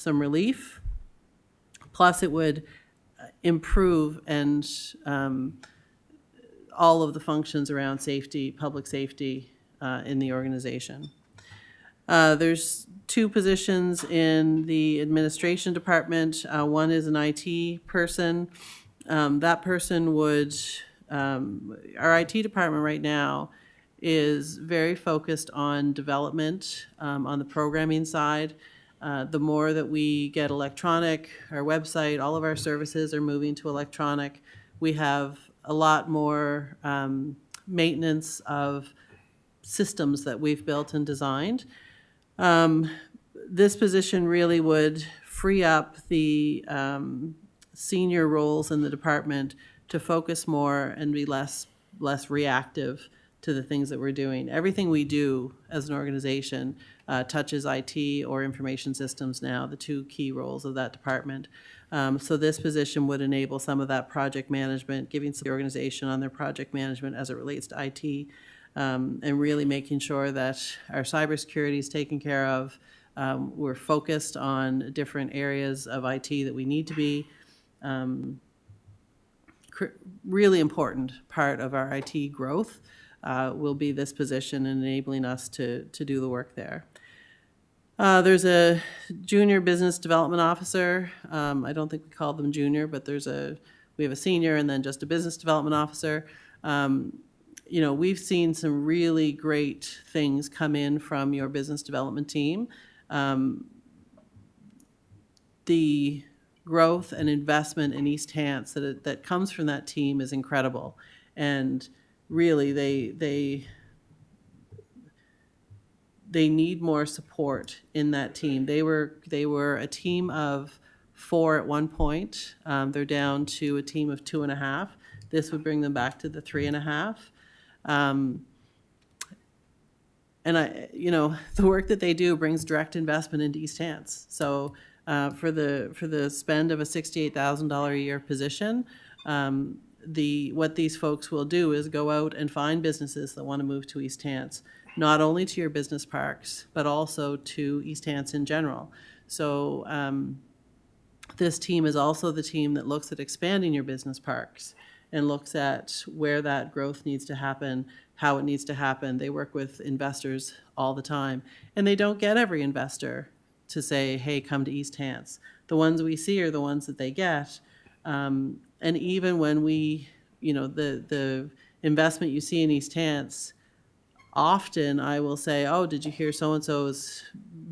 D: relief. Plus, it would improve and all of the functions around safety, public safety in the organization. There's two positions in the administration department. One is an IT person. That person would, our IT department right now is very focused on development, on the programming side. The more that we get electronic, our website, all of our services are moving to electronic. We have a lot more maintenance of systems that we've built and designed. This position really would free up the senior roles in the department to focus more and be less reactive to the things that we're doing. Everything we do as an organization touches IT or information systems now, the two key roles of that department. So this position would enable some of that project management, giving the organization on their project management as it relates to IT, and really making sure that our cybersecurity is taken care of. We're focused on different areas of IT that we need to be. Really important part of our IT growth will be this position and enabling us to do the work there. There's a junior business development officer. I don't think we call them junior, but we have a senior and then just a business development officer. You know, we've seen some really great things come in from your business development team. The growth and investment in East Hants that comes from that team is incredible. And really, they need more support in that team. They were a team of 4 at one point. They're down to a team of 2.5. This would bring them back to the 3.5. And the work that they do brings direct investment into East Hants. So for the spend of a $68,000 a year position, what these folks will do is go out and find businesses that want to move to East Hants, not only to your business parks, but also to East Hants in general. So this team is also the team that looks at expanding your business parks and looks at where that growth needs to happen, how it needs to happen. They work with investors all the time, and they don't get every investor to say, hey, come to East Hants. The ones we see are the ones that they get. And even when the investment you see in East Hants, often I will say, oh, did you hear so-and-so is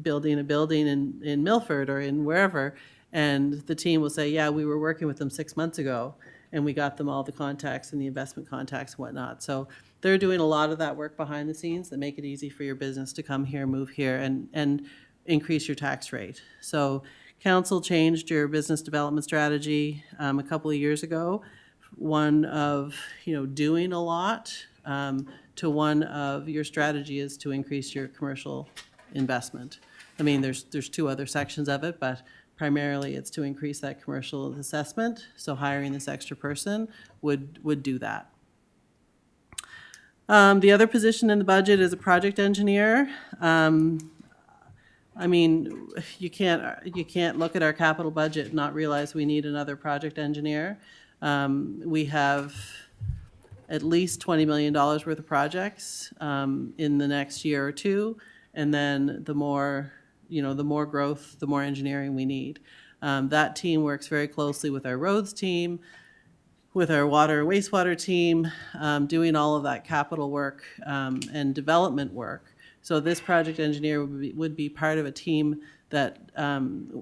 D: building a building in Milford or in wherever? And the team will say, yeah, we were working with them 6 months ago, and we got them all the contacts and the investment contacts and whatnot. So they're doing a lot of that work behind the scenes that make it easy for your business to come here, move here, and increase your tax rate. So council changed your business development strategy a couple of years ago, one of doing a lot to one of your strategy is to increase your commercial investment. I mean, there's 2 other sections of it, but primarily it's to increase that commercial assessment. So hiring this extra person would do that. The other position in the budget is a project engineer. I mean, you can't look at our capital budget and not realize we need another project engineer. We have at least $20 million worth of projects in the next year or 2, and then the more growth, the more engineering we need. That team works very closely with our roads team, with our water and wastewater team, doing all of that capital work and development work. So this project engineer would be part of a team that,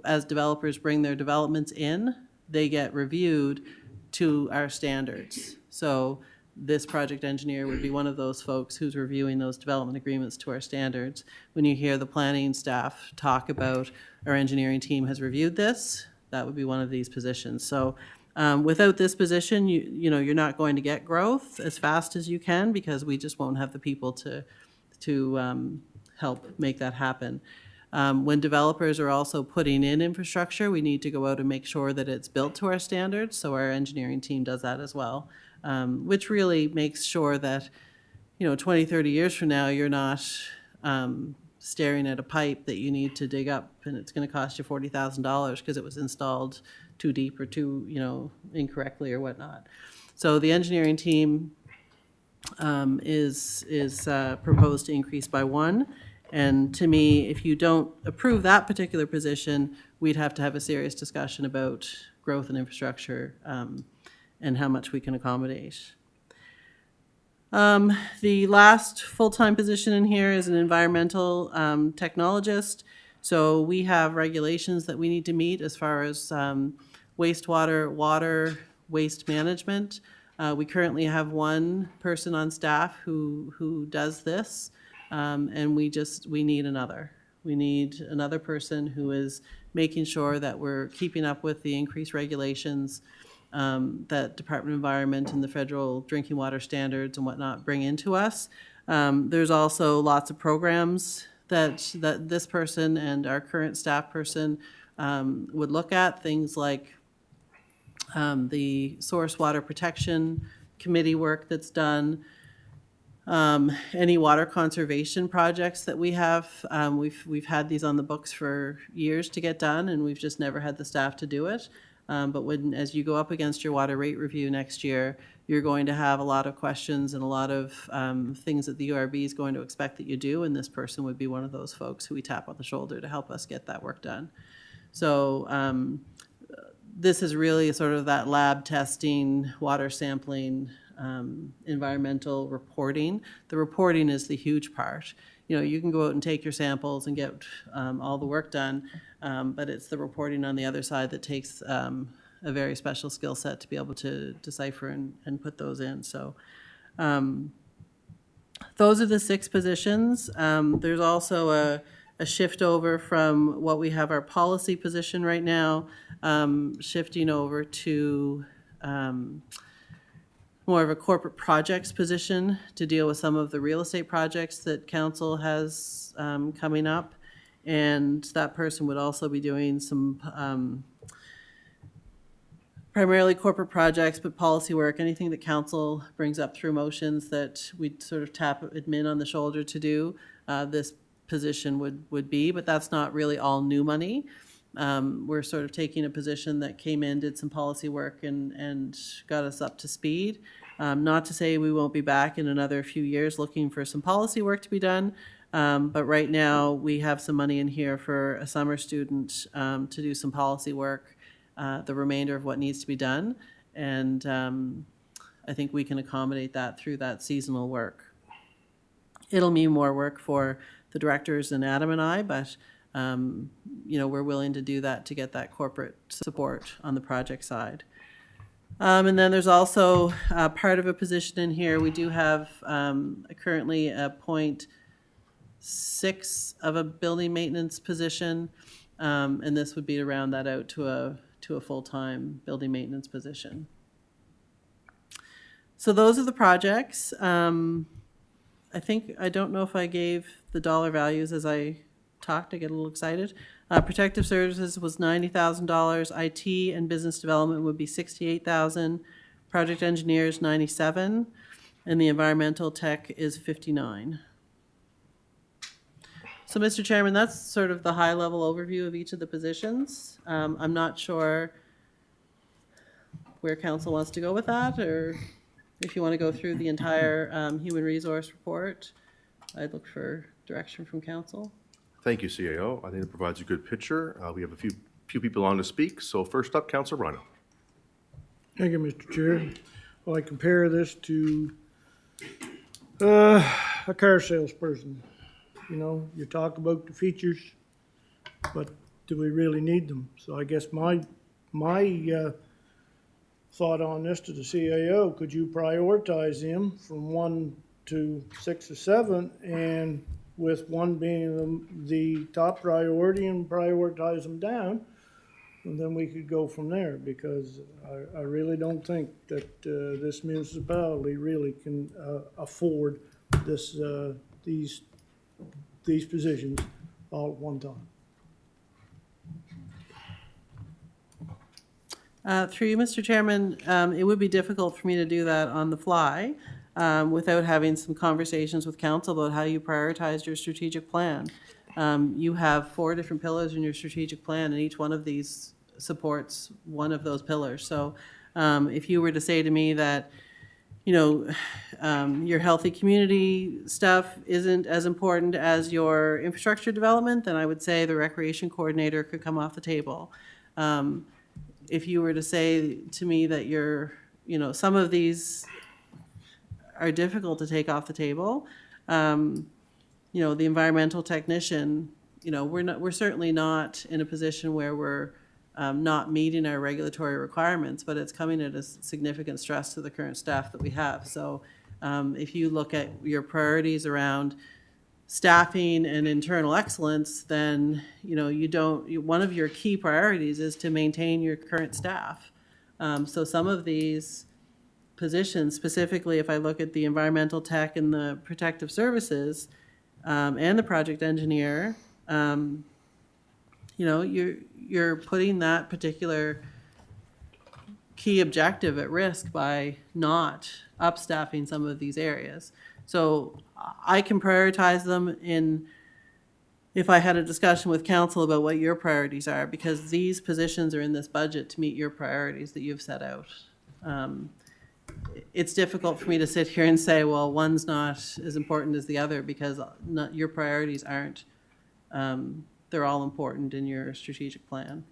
D: as developers bring their developments in, they get reviewed to our standards. So this project engineer would be one of those folks who's reviewing those development agreements to our standards. When you hear the planning staff talk about our engineering team has reviewed this, that would be one of these positions. So without this position, you're not going to get growth as fast as you can because we just won't have the people to help make that happen. When developers are also putting in infrastructure, we need to go out and make sure that it's built to our standards, so our engineering team does that as well, which really makes sure that 20, 30 years from now, you're not staring at a pipe that you need to dig up and it's going to cost you $40,000 because it was installed too deep or too incorrectly or whatnot. So the engineering team is proposed to increase by 1, And to me, if you don't approve that particular position, we'd have to have a serious discussion about growth and infrastructure and how much we can accommodate. The last full-time position in here is an environmental technologist. So we have regulations that we need to meet as far as wastewater, water, waste management. We currently have one person on staff who does this, and we need another. We need another person who is making sure that we're keeping up with the increased regulations that Department of Environment and the federal drinking water standards and whatnot bring into us. There's also lots of programs that this person and our current staff person would look at, things like the Source Water Protection Committee work that's done, any water conservation projects that we have. We've had these on the books for years to get done, and we've just never had the staff to do it. But as you go up against your water rate review next year, you're going to have a lot of questions and a lot of things that the URB is going to expect that you do, and this person would be one of those folks who we tap on the shoulder to help us get that work done. So this is really sort of that lab testing, water sampling, environmental reporting. The reporting is the huge part. You know, you can go out and take your samples and get all the work done, but it's the reporting on the other side that takes a very special skill set to be able to decipher and put those in. So those are the 6 positions. There's also a shift over from what we have our policy position right now, shifting over to more of a corporate projects position to deal with some of the real estate projects that council has coming up. And that person would also be doing some primarily corporate projects, but policy work, anything that council brings up through motions that we'd sort of tap admin on the shoulder to do, this position would be, but that's not really all new money. We're sort of taking a position that came in, did some policy work and got us up to speed. Not to say we won't be back in another few years looking for some policy work to be done, but right now we have some money in here for a summer student to do some policy work, the remainder of what needs to be done. And I think we can accommodate that through that seasonal work. It'll mean more work for the directors and Adam and I, but you know, we're willing to do that to get that corporate support on the project side. And then there's also part of a position in here. We do have currently a 0.6 of a building maintenance position, and this would be to round that out to a full-time building maintenance position. So those are the projects. I don't know if I gave the dollar values as I talked. I get a little excited. Protective services was $90,000. IT and business development would be $68,000. Project engineers $97,000, and the environmental tech is $59,000. So, Mr. Chairman, that's sort of the high-level overview of each of the positions. I'm not sure where council wants to go with that, or if you want to go through the entire human resource report. I'd look for direction from council.
A: Thank you, CAO. I think it provides a good picture. We have a few people on to speak. So first up, Councilor Rhino.
B: Thank you, Mr. Chair. Well, I compare this to a car salesperson. You know, you talk about the features, but do we really need them? So I guess my thought on this to the CAO, could you prioritize them from 1 to 6 or 7, and with 1 being the top priority, and prioritize them down, and then we could go from there, because I really don't think that this municipality really can afford these positions all at one time.
D: Through you, Mr. Chairman, it would be difficult for me to do that on the fly without having some conversations with council about how you prioritized your strategic plan. You have 4 different pillars in your strategic plan, and each one of these supports one of those pillars. So if you were to say to me that you know, your healthy community stuff isn't as important as your infrastructure development, then I would say the recreation coordinator could come off the table. If you were to say to me that some of these are difficult to take off the table, the environmental technician, we're certainly not in a position where we're not meeting our regulatory requirements, but it's coming at a significant stress to the current staff that we have. So if you look at your priorities around staffing and internal excellence, then, one of your key priorities is to maintain your current staff. So some of these positions, specifically if I look at the environmental tech and the protective services, and the project engineer, you're putting that particular key objective at risk by not upstaffing some of these areas. So I can prioritize them if I had a discussion with council about what your priorities are, because these positions are in this budget to meet your priorities that you've set out. It's difficult for me to sit here and say, well, one's not as important as the other, because your priorities aren't, they're all important in your strategic plan.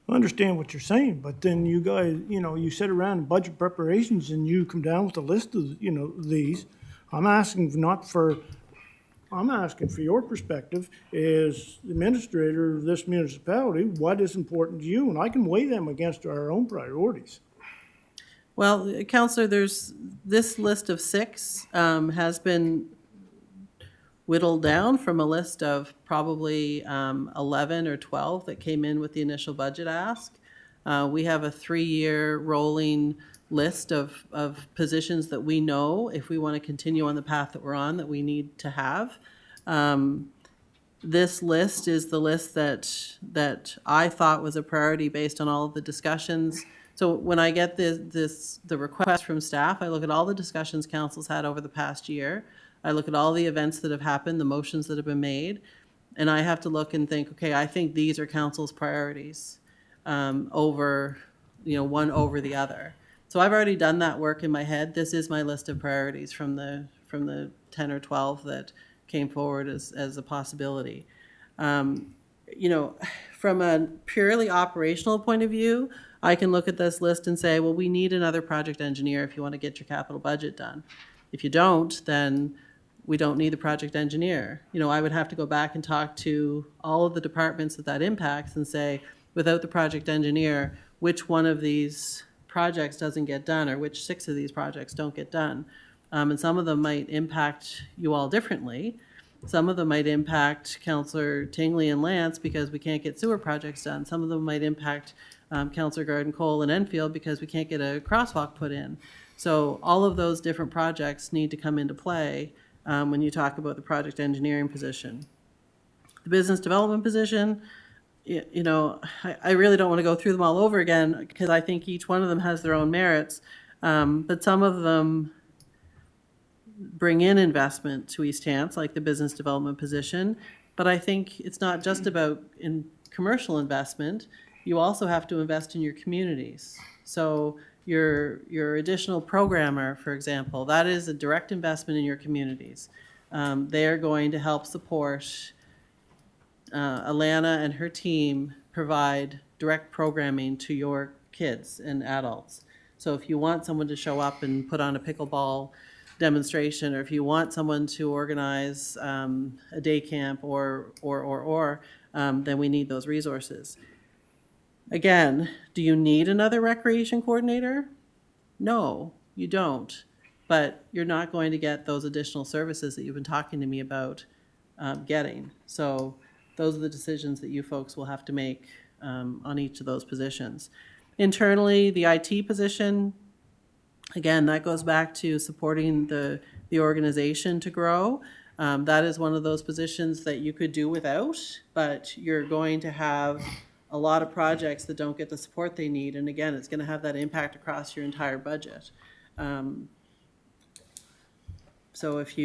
B: I understand what you're saying, but then you guys, you sit around in budget preparations and you come down with a list of, these. I'm asking for your perspective as administrator of this municipality, what is important to you? And I can weigh them against our own priorities.
D: Well, Councillor, this list of 6 has been whittled down from a list of probably 11 or 12 that came in with the initial budget ask. We have a 3-year rolling list of positions that we know, if we want to continue on the path that we're on, that we need to have. This list is the list that I thought was a priority based on all of the discussions. So when I get the request from staff, I look at all the discussions council's had over the past year. I look at all the events that have happened, the motions that have been made, and I have to look and think, okay, I think these are council's priorities over, one over the other. So I've already done that work in my head. This is my list of priorities from the 10 or 12 that came forward as a possibility. From a purely operational point of view, I can look at this list and say, well, we need another project engineer if you want to get your capital budget done. If you don't, then we don't need the project engineer. I would have to go back and talk to all of the departments that impacts and say, without the project engineer, which one of these projects doesn't get done, or which 6 of these projects don't get done. And some of them might impact you all differently. Some of them might impact Councillor Tingley and Lance because we can't get sewer projects done. Some of them might impact Councillor Garden Cole and Enfield because we can't get a crosswalk put in. So all of those different projects need to come into play when you talk about the project engineering position. The business development position, I really don't want to go through them all over again because I think each one of them has their own merits, but some of them bring in investment to East Hants, like the business development position. But I think it's not just about in commercial investment. You also have to invest in your communities. So your additional programmer, for example, that is a direct investment in your communities. They are going to help support Alana and her team provide direct programming to your kids and adults. So if you want someone to show up and put on a pickleball demonstration, or if you want someone to organize a day camp or then we need those resources. Again, do you need another recreation coordinator? No, you don't. But you're not going to get those additional services that you've been talking to me about getting. So those are the decisions that you folks will have to make on each of those positions. Internally, the IT position, again, that goes back to supporting the organization to grow. That is one of those positions that you could do without, but you're going to have a lot of projects that don't get the support they need. And again, it's going to have that impact across your entire budget. So if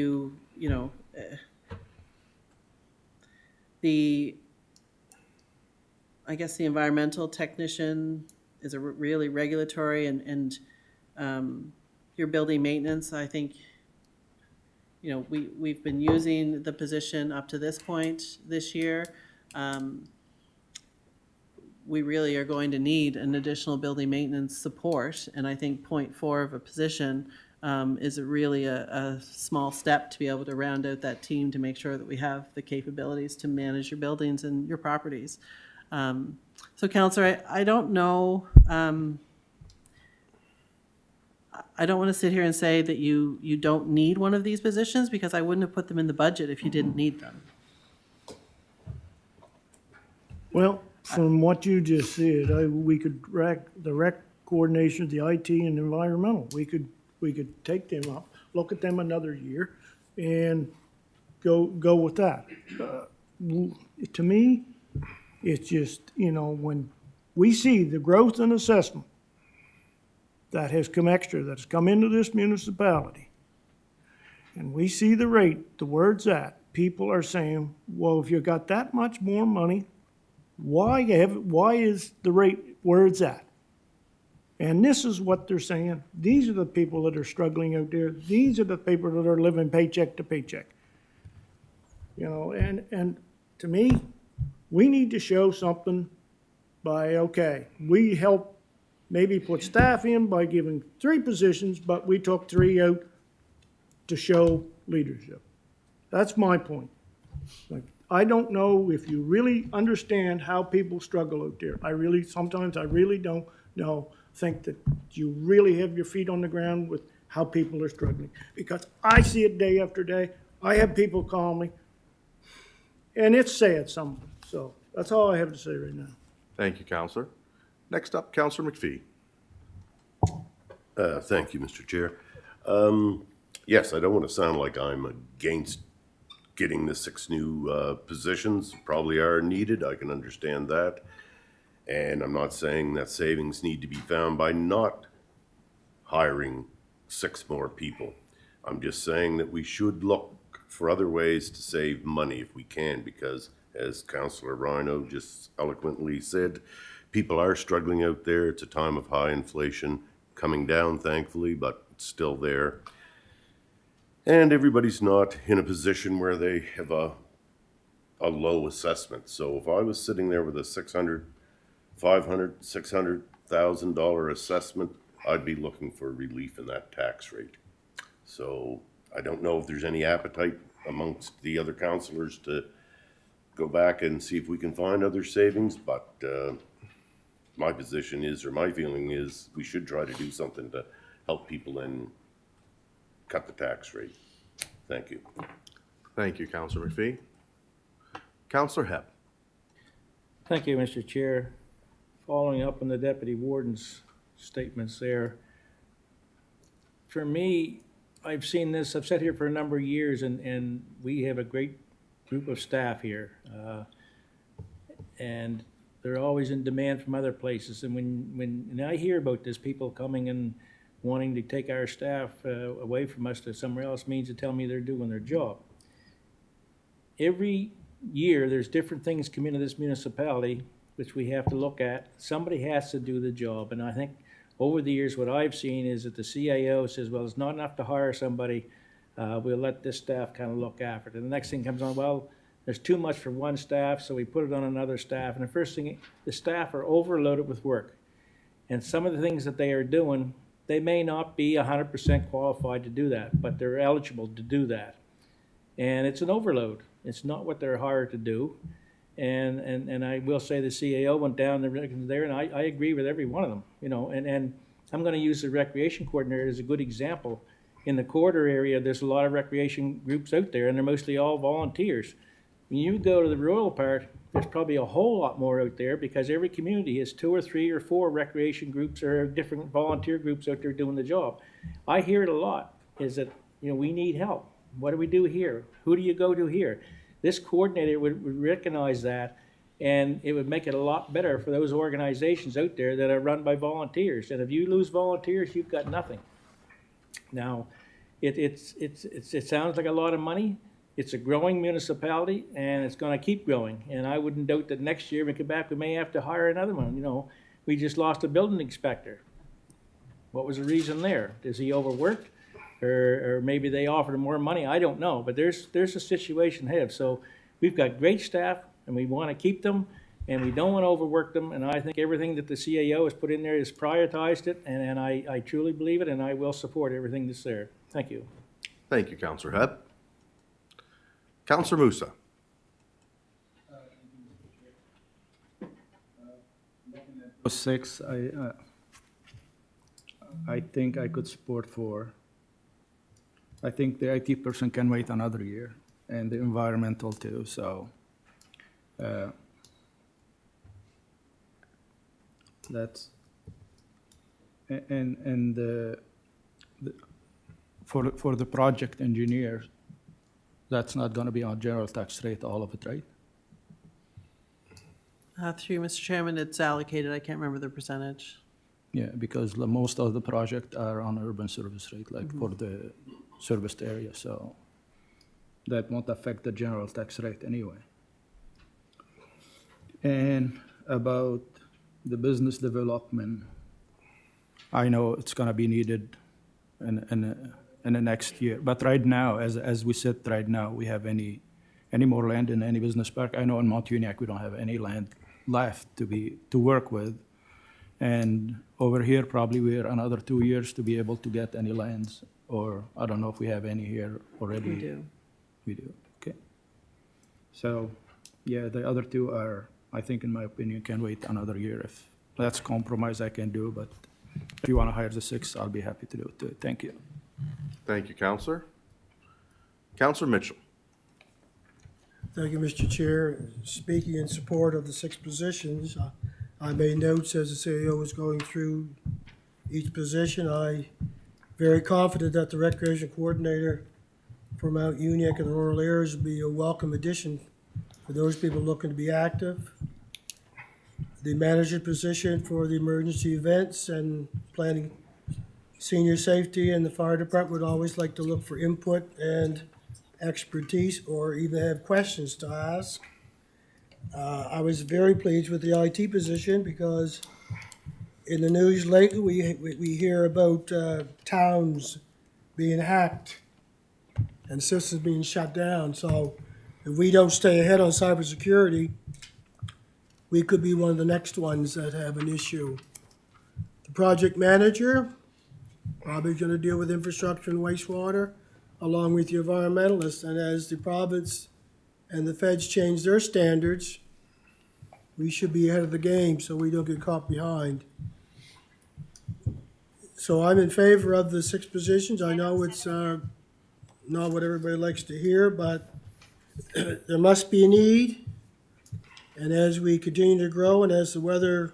D: I guess the environmental technician is a really regulatory and your building maintenance, I think, you know, we've been using the position up to this point this year. We really are going to need an additional building maintenance support, and I think 0.4 of a position is really a small step to be able to round out that team to make sure that we have the capabilities to manage your buildings and your properties. So Councillor, I don't know, I don't want to sit here and say that you don't need one of these positions, because I wouldn't have put them in the budget if you didn't need them.
B: Well, from what you just said, we could the rec coordination, the IT and environmental, we could take them up, look at them another year and go with that. To me, it's just, you know, when we see the growth and assessment that has come extra, that's come into this municipality, and we see the rate, the where it's at, people are saying, well, if you've got that much more money, why is the rate where it's at? And this is what they're saying. These are the people that are struggling out there. These are the people that are living paycheck to paycheck. You know, and to me, we need to show something by, okay, we help maybe put staff in by giving 3 positions, but we took 3 out to show leadership. That's my point. Like, I don't know if you really understand how people struggle out there. Sometimes I really don't think that you really have your feet on the ground with how people are struggling. Because I see it day after day. I have people call me, and it's sad, some of them. So that's all I have to say right now.
A: Thank you, Counselor. Next up, Counselor McPhee.
E: Thank you, Mr. Chair. Yes, I don't want to sound like I'm against getting the 6 new positions. Probably are needed. I can understand that. And I'm not saying that savings need to be found by not hiring 6 more people. I'm just saying that we should look for other ways to save money if we can, because as Councillor Rhino just eloquently said, people are struggling out there. It's a time of high inflation, coming down thankfully, but it's still there. And everybody's not in a position where they have a low assessment. So if I was sitting there with a $600,000, $500,000, $600,000 assessment, I'd be looking for relief in that tax rate. So I don't know if there's any appetite amongst the other councillors to go back and see if we can find other savings, but my position is, or my feeling is, we should try to do something to help people and cut the tax rate. Thank you.
A: Thank you, Counselor McPhee. Counselor Hepp.
I: Thank you, Mr. Chair. Following up on the Deputy Warden's statements there, for me, I've seen this, I've sat here for a number of years, and we have a great group of staff here. And they're always in demand from other places. And when I hear about this, people coming and wanting to take our staff away from us to somewhere else, means to tell me they're doing their job. Every year, there's different things come into this municipality which we have to look at. Somebody has to do the job. And I think over the years, what I've seen is that the CAO says, well, it's not enough to hire somebody. We'll let this staff kind of look after it. And the next thing comes on, well, there's too much for one staff, so we put it on another staff. And the first thing, the staff are overloaded with work. And some of the things that they are doing, they may not be 100% qualified to do that, but they're eligible to do that. And it's an overload. It's not what they're hired to do. And I will say the CAO went down there, and I agree with every one of them, you know, and I'm going to use the recreation coordinator as a good example. In the corridor area, there's a lot of recreation groups out there, and they're mostly all volunteers. When you go to the rural part, there's probably a whole lot more out there, because every community has 2 or 3 or 4 recreation groups or different volunteer groups out there doing the job. I hear it a lot, is that, you know, we need help. What do we do here? Who do you go to here? This coordinator would recognize that, and it would make it a lot better for those organizations out there that are run by volunteers. And if you lose volunteers, you've got nothing. Now, it sounds like a lot of money. It's a growing municipality, and it's going to keep growing. And I wouldn't doubt that next year when we come back, we may have to hire another one. You know, we just lost a building inspector.
J: What was the reason there? Is he overworked? Or maybe they offered him more money, I don't know, but there's a situation ahead. So we've got great staff, and we want to keep them, and we don't want to overwork them, and I think everything that the CAO has put in there is prioritized it, and I truly believe it, and I will support everything that's there. Thank you.
A: Thank you, Counselor Hebb. Counselor Musa.
I: Six, I think I could support 4. I think the IT person can wait another year, and the environmental too, so. That's, and for the project engineer, that's not gonna be on general tax rate, all of it, right?
D: Through you, Mr. Chairman, it's allocated. I can't remember the percentage.
I: Yeah, because most of the project are on urban service rate, like for the serviced area, so that won't affect the general tax rate anyway. And about the business development, I know it's gonna be needed in the next year, but right now, as we sit right now, we have any more land in any business park? I know in Mount Uniac, we don't have any land left to work with. And over here, probably we're another 2 years to be able to get any lands, or I don't know if we have any here already.
D: We do.
I: We do, okay. So, yeah, the other 2 are, I think, in my opinion, can wait another year. If that's compromise, I can do, but if you want to hire the 6, I'll be happy to do it too. Thank you.
A: Thank you, Counselor. Counselor Mitchell.
H: Thank you, Mr. Chair. Speaking in support of the 6 positions, I made notes as the CAO was going through each position. I'm very confident that the recreation coordinator for Mount Uniac and the rural areas will be a welcome addition for those people looking to be active. The manager position for the emergency events and planning senior safety and the fire department would always like to look for input and expertise or even have questions to ask. I was very pleased with the IT position because in the news lately, we hear about towns being hacked and systems being shut down. So if we don't stay ahead on cybersecurity, we could be one of the next ones that have an issue. The project manager, probably going to deal with infrastructure and wastewater, along with the environmentalists. And as the province and the feds change their standards, we should be ahead of the game so we don't get caught behind. So I'm in favor of the 6 positions. I know it's not what everybody likes to hear, but there must be a need. And as we continue to grow and as the weather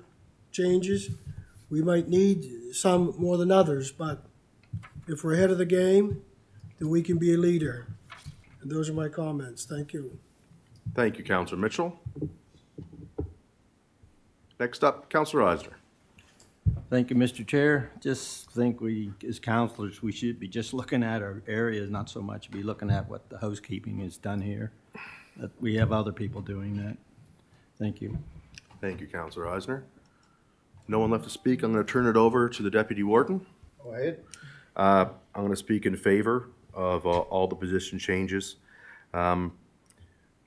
H: changes, we might need some more than others. But if we're ahead of the game, then we can be a leader. And those are my comments. Thank you.
A: Thank you, Counselor Mitchell. Next up, Counselor Eisner.
K: Thank you, Mr. Chair. Just think we, as councilors, we should be just looking at our areas, not so much be looking at what the housekeeping is done here. But we have other people doing that. Thank you.
A: Thank you, Counselor Eisner. No one left to speak. I'm going to turn it over to the Deputy Warden.
F: Go ahead.
A: I'm going to speak in favor of all the position changes.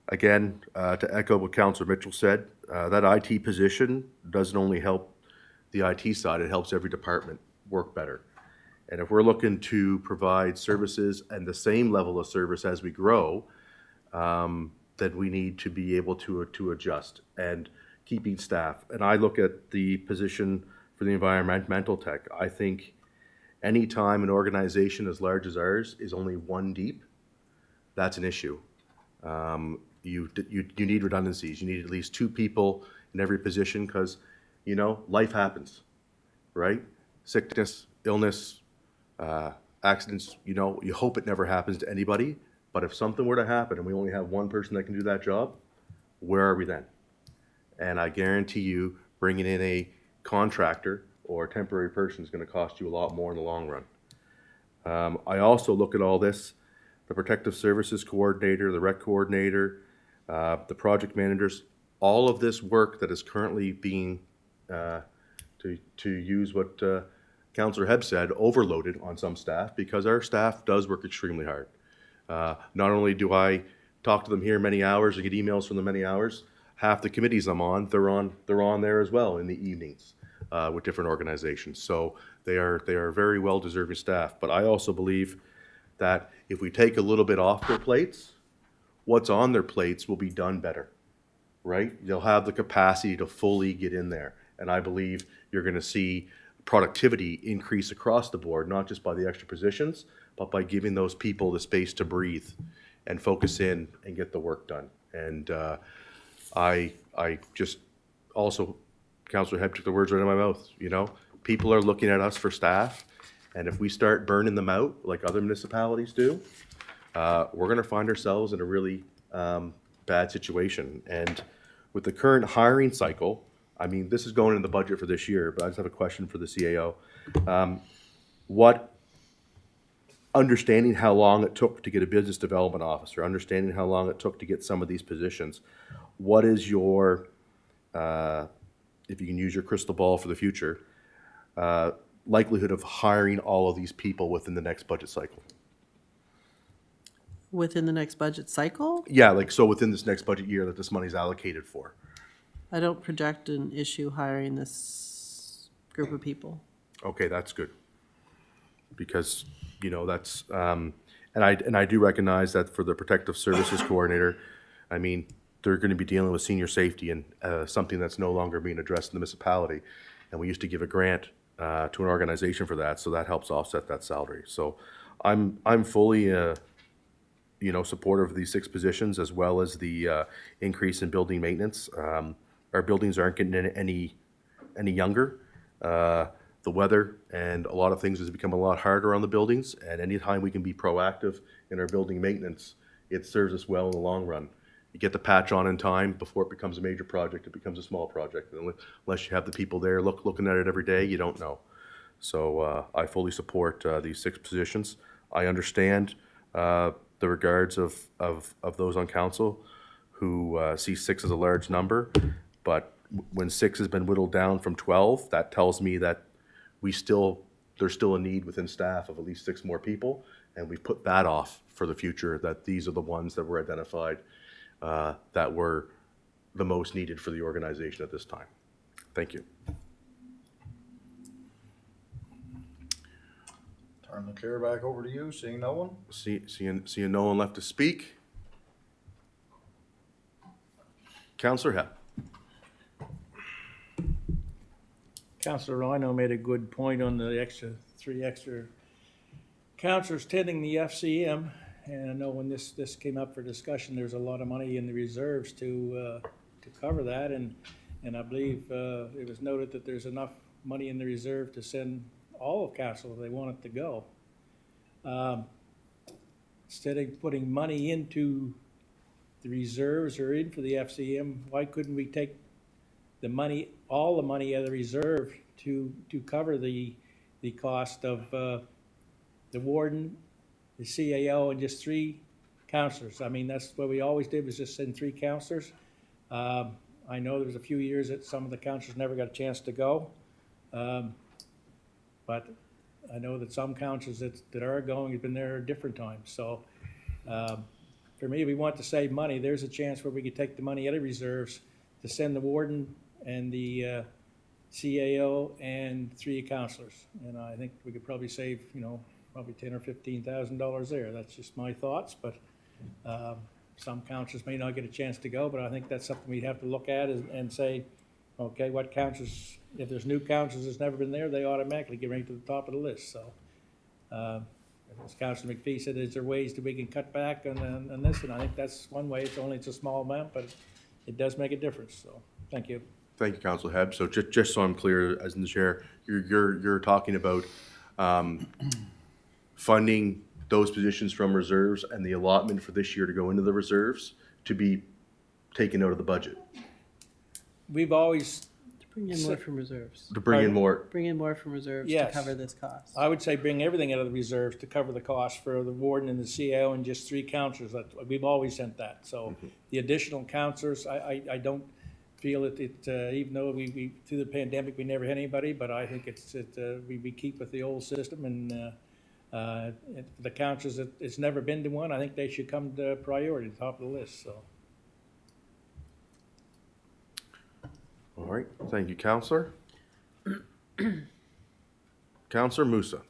A: Again, to echo what Counselor Mitchell said, that IT position doesn't only help the IT side, it helps every department work better. And if we're looking to provide services and the same level of service as we grow, then we need to be able to adjust and keeping staff. And I look at the position for the environmental tech. I think anytime an organization as large as ours is only 1 deep, that's an issue. You need redundancies. You need at least 2 people in every position because, you know, life happens, right? Sickness, illness, accidents, you know, you hope it never happens to anybody. But if something were to happen and we only have 1 person that can do that job, where are we then? And I guarantee you, bringing in a contractor or a temporary person is going to cost you a lot more in the long run. I also look at all this, the protective services coordinator, the rec coordinator, the project managers, all of this work that is currently being, to use what Councillor Hebb said, overloaded on some staff because our staff does work extremely hard. Not only do I talk to them here many hours or get emails from them many hours, half the committees I'm on, they're on there as well in the evenings with different organizations. So they are very well-deserving staff. But I also believe that if we take a little bit off their plates, what's on their plates will be done better, right? They'll have the capacity to fully get in there. And I believe you're going to see productivity increase across the board, not just by the extra positions, but by giving those people the space to breathe and focus in and get the work done. And I just also, Councillor Hebb took the words right out of my mouth, you know? People are looking at us for staff, and if we start burning them out like other municipalities do, we're gonna find ourselves in a really bad situation. And with the current hiring cycle, I mean, this is going in the budget for this year, but I just have a question for the CAO. Understanding how long it took to get a business development officer, understanding how long it took to get some of these positions, what is your, if you can use your crystal ball for the future, likelihood of hiring all of these people within the next budget cycle?
D: Within the next budget cycle,
A: Yeah, like, so within this next budget year that this money's allocated for.
D: I don't project an issue hiring this group of people.
A: Okay, that's good. Because, you know, that's, and I do recognize that for the Protective Services Coordinator, I mean, they're gonna be dealing with senior safety and, something that's no longer being addressed in the municipality. And we used to give a grant, to an organization for that, so that helps offset that salary. So I'm fully, you know, supportive of these 6 positions as well as the, increase in building maintenance. Our buildings aren't getting any younger. The weather and a lot of things has become a lot harder on the buildings, and anytime we can be proactive in our building maintenance, it serves us well in the long run. You get the patch on in time before it becomes a major project, it becomes a small project. And unless you have the people there looking at it every day, you don't know. So I fully support these 6 positions. I understand the regards of those on council who see 6 as a large number, but when 6 has been whittled down from 12, that tells me that there's still a need within staff of at least 6 more people, and we've put that off for the future, that these are the ones that were identified that were the most needed for the organization at this time. Thank you.
F: Turn the chair back over to you, seeing no one?
A: Seeing no one left to speak. Councillor Hepp.
J: Councillor Rhino made a good point on the three extra councillors tending the FCM. And I know when this came up for discussion, there's a lot of money in the reserves to cover that. And I believe it was noted that there's enough money in the reserve to send all of council if they want it to go. Instead of putting money into the reserves or in for the FCM, why couldn't we take the money, all the money out of the reserve to cover the cost of the warden, the CAO, and just 3 councillors? I mean, that's what we always did, was just send 3 councillors. I know there was a few years that some of the councillors never got a chance to go. But I know that some councillors that are going have been there at different times. So for me, if we want to save money, there's a chance where we could take the money out of reserves to send the warden and the CAO and 3 councillors. And I think we could probably save, you know, probably $10,000 or $15,000 there. That's just my thoughts, but some councillors may not get a chance to go, but I think that's something we'd have to look at and say, okay, what councillors, if there's new councillors that's never been there, they automatically get right to the top of the list. So as Councillor McPhee said, is there ways that we can cut back on this? And I think that's one way. It's a small amount, but it does make a difference. So thank you.
A: Thank you, Councillor Hebb. So just so I'm clear, as in the chair, you're talking about funding those positions from reserves and the allotment for this year to go into the reserves to be taken out of the budget,
J: We've always,
D: To bring in more from reserves.
A: to bring in more.
D: Bring in more from reserves to
J: Yes.
D: cover this cost.
J: I would say bring everything out of the reserves to cover the cost for the warden and the CAO and just 3 councillors. We've always sent that. So the additional councillors, I don't feel that even though we, through the pandemic, we never had anybody, but I think we keep with the old system and, for the councils that it's never been to one, I think they should come to priority, top of the list, so.
A: All right, thank you, Counselor. Counselor Musa.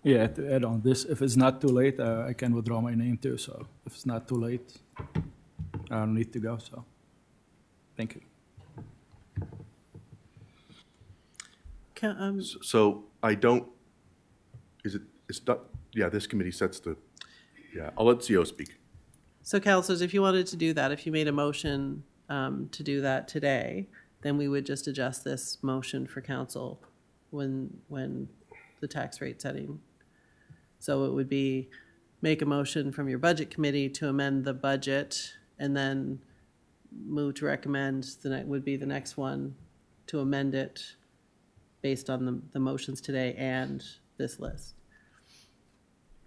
I: Yeah, to add on this, if it's not too late, I can withdraw my name too, so if it's not too late, I don't need to go, so, thank you.
A: So I don't, it's not, yeah, this committee sets the, yeah, I'll let CO speak.
D: So councilors, if you wanted to do that, if you made a motion to do that today, then we would just adjust this motion for council when the tax rate setting. So it would be, make a motion from your budget committee to amend the budget, and then move to recommend, would be the next one, to amend it based on the motions today and this list.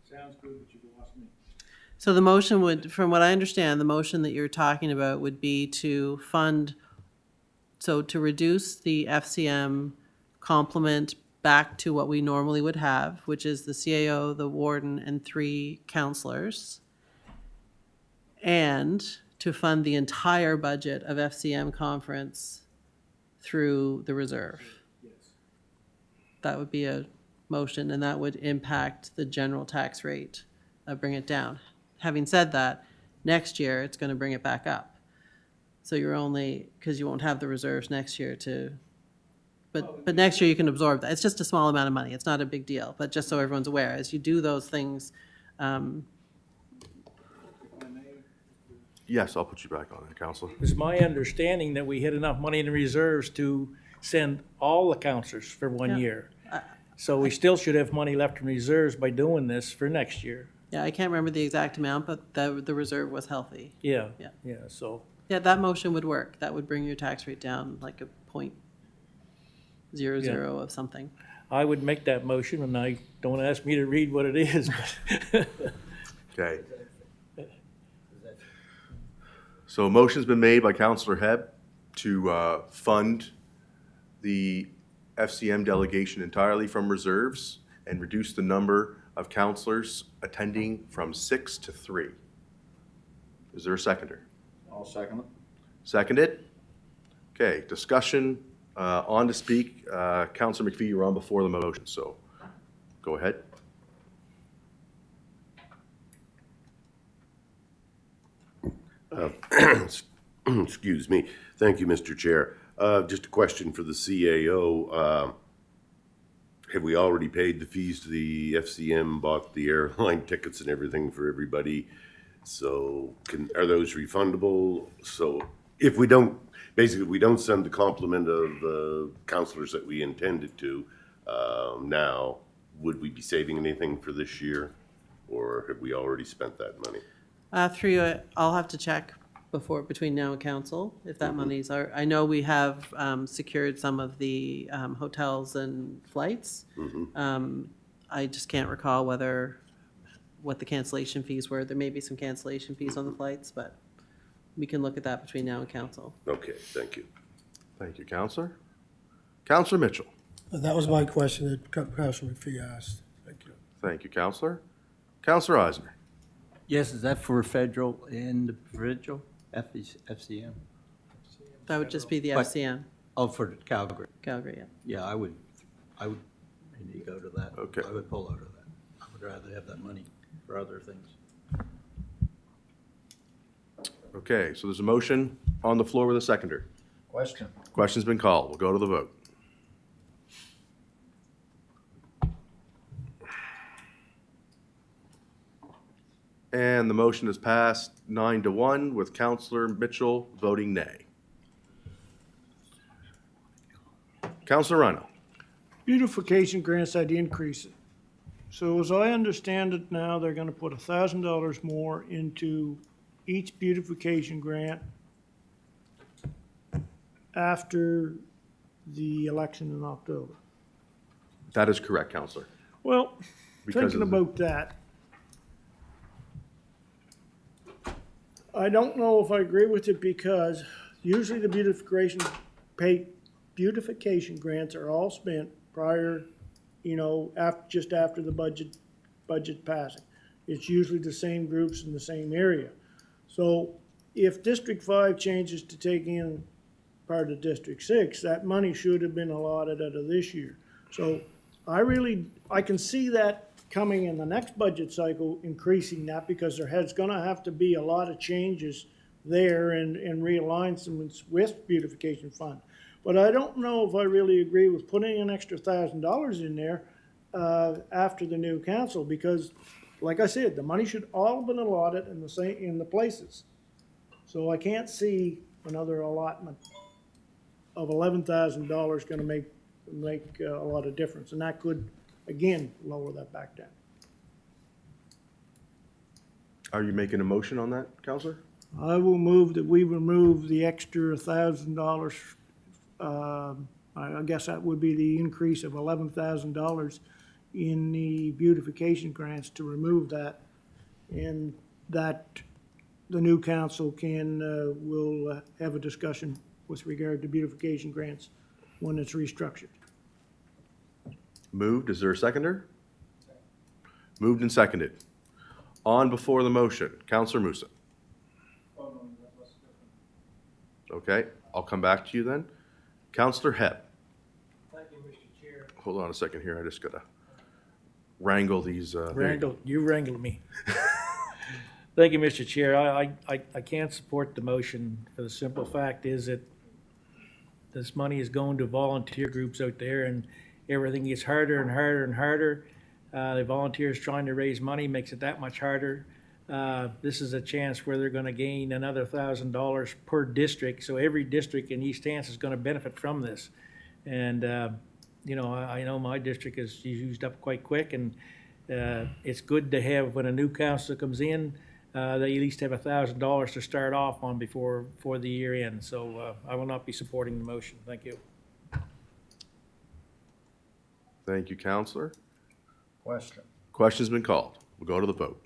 J: Sounds good, but you've lost me.
D: So the motion would, from what I understand, the motion that you're talking about would be to fund, so to reduce the FCM complement back to what we normally would have, which is the CAO, the warden, and 3 counselors, and to fund the entire budget of FCM conference through the reserve. That would be a motion, and that would impact the general tax rate, bring it down. Having said that, next year, it's going to bring it back up. So you're only, because you won't have the reserves next year to, but next year you can absorb that. It's just a small amount of money. It's not a big deal, but just so everyone's aware, as you do those things,
A: Yes, I'll put you back on it, Counselor.
J: It's my understanding that we had enough money in the reserves to send all the counselors for 1
D: Yeah.
J: year. So we still should have money left in reserves by doing this for next year.
D: yeah, I can't remember the exact amount, but the reserve was healthy.
J: Yeah,
D: Yeah.
J: yeah, so.
D: Yeah, that motion would work. That would bring your tax rate down like a 0.00 of something.
J: I would make that motion, and don't ask me to read what it is, but
A: Okay. So a motion's been made by Counselor Hebb to fund the FCM delegation entirely from reserves and reduce the number of counselors attending from 6 to 3. Is there a seconder?
F: I'll second it.
A: Seconded? Okay, discussion, on to speak. Counselor McPhee, you're on before the motion, so go ahead.
E: Excuse me. Thank you, Mr. Chair. Just a question for the CAO. Have we already paid the fees to the FCM, bought the airline tickets and everything for everybody? So are those refundable? So if we don't, basically, if we don't send the complement of counselors that we intended to now, would we be saving anything for this year? Or have we already spent that money?
D: I'll have to check between now and council, if that money's, I know we have secured some of the hotels and flights. I just can't recall what the cancellation fees were. There may be some cancellation fees on the flights, but we can look at that between now and council.
E: Okay, thank you.
A: Thank you, Counselor. Counselor Mitchell.
H: That was my question that Councilor McPhee asked. Thank you.
A: Thank you, Counselor. Counselor Eisner.
K: Yes, is that for federal and provincial, FCM?
D: That would just be the
K: But-
D: FCM,
K: Oh, for Calgary.
D: Calgary, yeah.
K: Yeah, I would maybe go to that.
A: Okay.
K: I would pull out of that. I would rather have that money for other things.
A: Okay, so there's a motion on the floor with a seconder.
F: Question.
A: Question's been called. We'll go to the vote. And the motion is passed 9-1 with Counselor Mitchell voting nay. Counselor Rhino.
B: Beautification grants, I'd increase it. So as I understand it now, they're gonna put $1,000 more into each beautification grant after the election in October.
A: That is correct, Counselor.
B: Well,
A: Because
B: thinking
A: of the-
B: about that, I don't know if I agree with it because usually the beautification grants are all spent prior, just after the budget passing. It's usually the same groups in the same area. So if District 5 changes to take in part of District 6, that money should have been allotted out of this year. So I can see that coming in the next budget cycle, increasing that, because there's gonna have to be a lot of changes there and realignments with beautification fund. But I don't know if I really agree with putting an extra $1,000 in there after the new council, because like I said, the money should all have been allotted in the places. So I can't see another allotment of $11,000 gonna make a lot of difference, and that could, again, lower that back down.
A: Are you making a motion on that, Counselor?
B: I will move that we remove the extra $1,000. I guess that would be the increase of $11,000 in the beautification grants, to remove that, and that the new council will have a discussion with regard to beautification grants when it's restructured.
A: Moved. Is there a seconder? Moved and seconded. On before the motion, Counselor Musa. Okay, I'll come back to you then. Counselor Hebb.
J: Thank you, Mr. Chair.
A: Hold on a second here. I just gotta wrangle these.
J: You wrangled me. Thank you, Mr. Chair. I can't support the motion for the simple fact is that this money is going to volunteer groups out there, and everything gets harder and harder and harder. The volunteers trying to raise money makes it that much harder. This is a chance where they're gonna gain another $1,000 per district, so every district in East Hants is gonna benefit from this. And, I know my district is used up quite quick, and it's good to have, when a new council comes in, they at least have $1,000 to start off on before the year ends. So I will not be supporting the motion. Thank you.
A: Thank you, Counselor.
F: Question.
A: Question's been called. We'll go to the vote.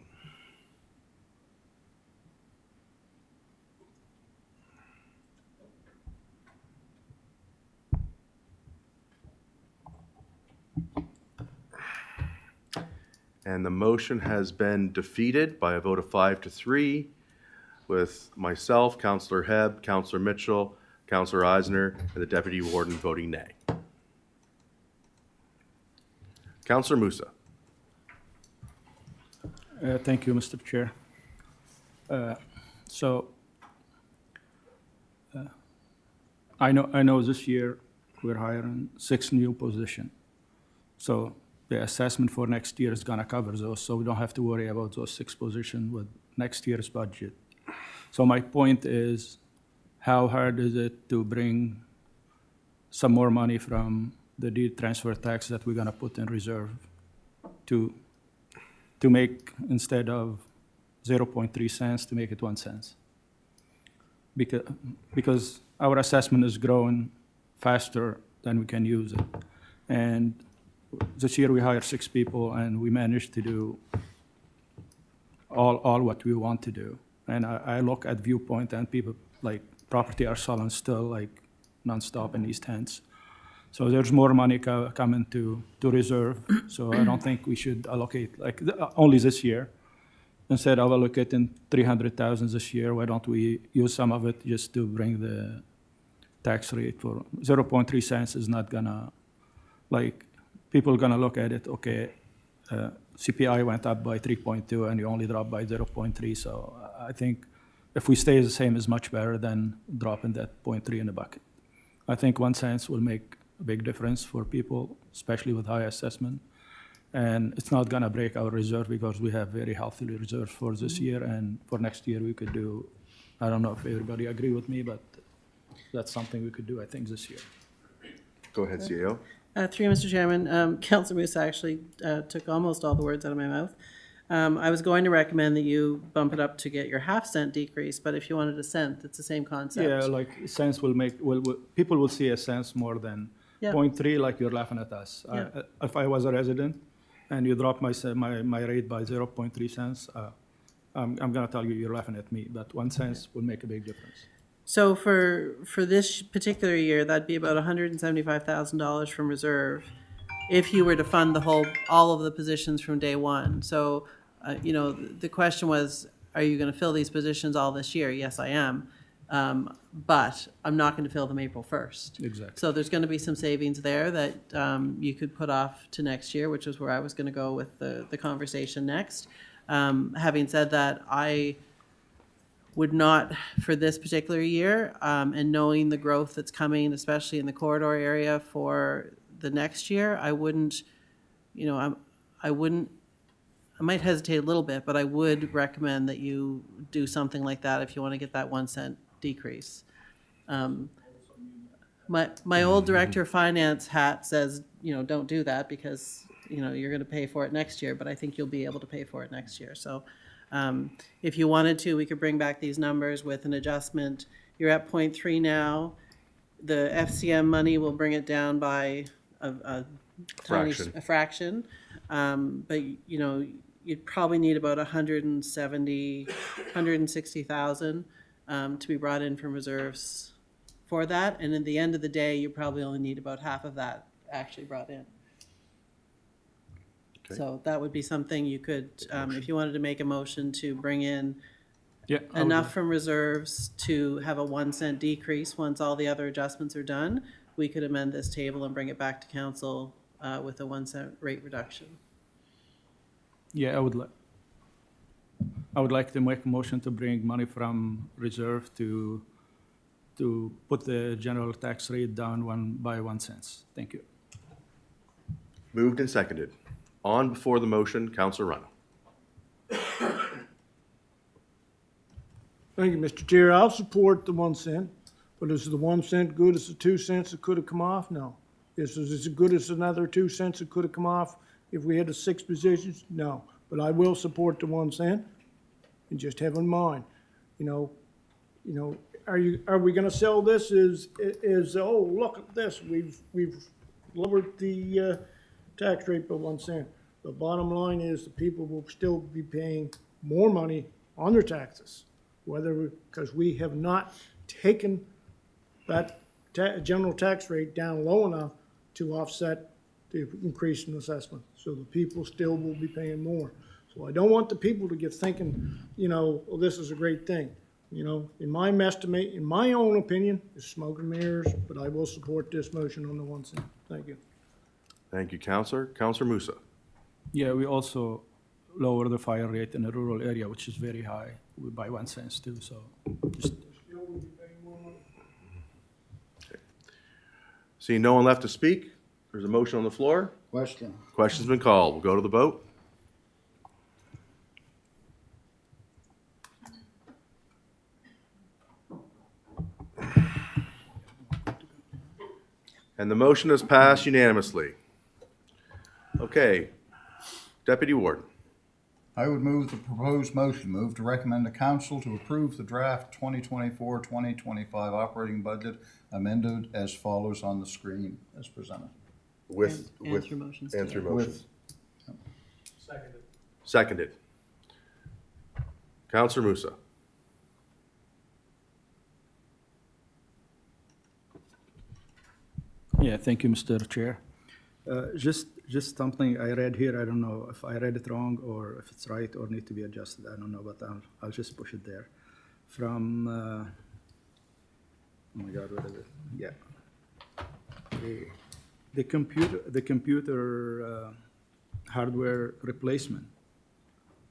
A: And the motion has been defeated by a vote of 5-3, with myself, Counselor Hebb, Counselor Mitchell, Counselor Eisner, and the Deputy Warden voting nay. Counselor Musa.
I: Thank you, Mr. Chair. I know this year we're hiring 6 new positions. So the assessment for next year is gonna cover those, so we don't have to worry about those 6 positions with next year's budget. So my point is, how hard is it to bring some more money from the deed transfer tax that we're gonna put in reserve to make, instead of 0.3 cents, to make it 1 cent? Because our assessment is growing faster than we can use it. And this year we hired 6 people, and we managed to do all what we want to do. And I look at Viewpoint, and people, like, property are selling still, like, nonstop in East Hants. So there's more money coming to reserve. So I don't think we should allocate, like, only this year. Instead of allocating $300,000 this year, why don't we use some of it just to bring the tax rate for 0.3 cents is not gonna, like, people are gonna look at it, okay, CPI went up by 3.2 and you only dropped by 0.3. So I think if we stay the same is much better than dropping that 0.3 in the bucket. I think 1 cent will make a big difference for people, especially with high assessment. And it's not gonna break our reserve because we have very healthy reserves for this year, and for next year we could do, I don't know if everybody agree with me, but that's something we could do, I think, this year.
A: Go ahead, CAO.
D: Through you, Mr. Chairman, Councilor Musa actually took almost all the words out of my mouth. I was going to recommend that you bump it up to get your half-cent decrease, but if you wanted a cent, it's the same concept.
I: Yeah, like cents will make, people will see a cents more than
D: Yeah.
I: 0.3, like you're laughing at us.
D: Yeah.
I: If I was a resident and you drop my rate by 0.3 cents, I'm gonna tell you, you're laughing at me, but 1 cent will make a big difference.
D: So for this particular year, that'd be about $175,000 from reserve if you were to fund all of the positions from day one. So, you know, the question was, are you gonna fill these positions all this year? Yes, I am. But I'm not gonna fill them April 1st.
I: Exactly.
D: So there's gonna be some savings there that you could put off to next year, which is where I was gonna go with the conversation next. Having said that, I would not, for this particular year, and knowing the growth that's coming, especially in the corridor area for the next year, I wouldn't, you know, I might hesitate a little bit, but I would recommend that you do something like that if you want to get that 1 cent decrease. My old director of finance hat says, you know, don't do that because, you know, you're going to pay for it next year, but I think you'll be able to pay for it next year. So if you wanted to, we could bring back these numbers with an adjustment. You're at 0.3 now. The FCM money will bring it down by a fraction. But, you know, you'd probably need about 160,000 to be brought in from reserves for that. And at the end of the day, you probably only need about half of that actually brought in.
A: Okay.
D: So that would be something you could, if you wanted to make a motion to bring in
I: Yeah. I would
D: enough from reserves to have a 1 cent decrease once all the other adjustments are done, we could amend this table and bring it back to council with a 1 cent rate reduction.
I: Yeah, I would like to make a motion to bring money from reserve to put the general tax rate down by 1 cent. Thank you.
A: Moved and seconded. On before the motion, Counselor Rhino.
B: Thank you, Mr. Chair. I'll support the 1 cent, but is the 1 cent good as the 2 cents that could have come off? No. Is it as good as another 2 cents that could have come off if we had the 6 positions? No. But I will support the 1 cent. And just have in mind, you know, are we gonna sell this as, oh, look at this, we've lowered the tax rate by 1 cent. The bottom line is the people will still be paying more money on their taxes, because we have not taken that general tax rate down low enough to offset the increase in assessment. So the people still will be paying more. So I don't want the people to get thinking, you know, well, this is a great thing. You know, in my estimate, in my own opinion, it's smoke and mirrors, but I will support this motion on the 1 cent. Thank you.
A: Thank you, Counselor. Counselor Musa.
I: Yeah, we also lower the fire rate in the rural area, which is very high, by 1 cent too, so just
A: Seeing no one left to speak, there's a motion on the floor.
F: Question.
A: Question's been called. We'll go to the vote. And the motion is passed unanimously. Okay, Deputy Warden.
F: I would move the proposed motion, move to recommend to council to approve the draft 2024-2025 operating budget amended as follows on the screen as presented.
D: And through motions.
A: And through
D: together.
A: motions. Seconded. Counselor Musa.
I: Yeah, thank you, Mr. Chair. Just something I read here, I don't know if I read it wrong or if it's right or need to be adjusted, I don't know, but I'll just push it there. From, oh my God, what is it? Yeah. The computer hardware replacement,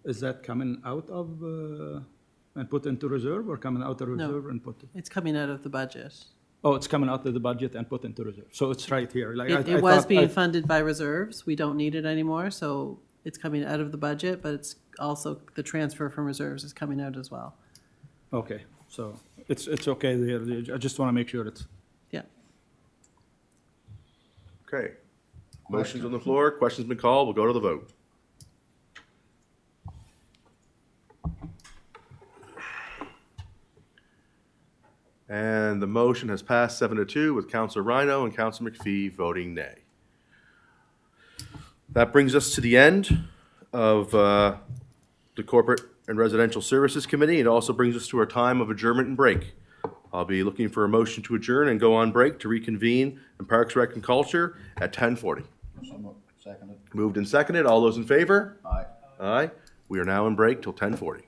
I: is that coming out of, and put into reserve or coming out of
D: No.
I: reserve and put?
D: It's coming out of the budget.
I: Oh, it's coming out of the budget and put into reserve. So it's right here. Like I
D: It was
I: thought
D: being funded by reserves. We don't need it anymore, so it's coming out of the budget, but it's also, the transfer from reserves is coming out as well.
I: Okay, so it's okay there. I just want to make sure it's,
D: Yeah.
A: Okay. Motion's on the floor. Question's been called. We'll go to the vote. And the motion has passed 7-2 with Counselor Rhino and Counselor McPhee voting nay. That brings us to the end of the corporate and Residential Services Committee. It also brings us to our time of adjournment and break. I'll be looking for a motion to adjourn and go on break to reconvene in Parks, Rec, and Culture at 10:40.
F: Somewhat seconded.
A: Moved and seconded. All those in favor?
F: Aye.
A: Aye. We are now in break till 10:40.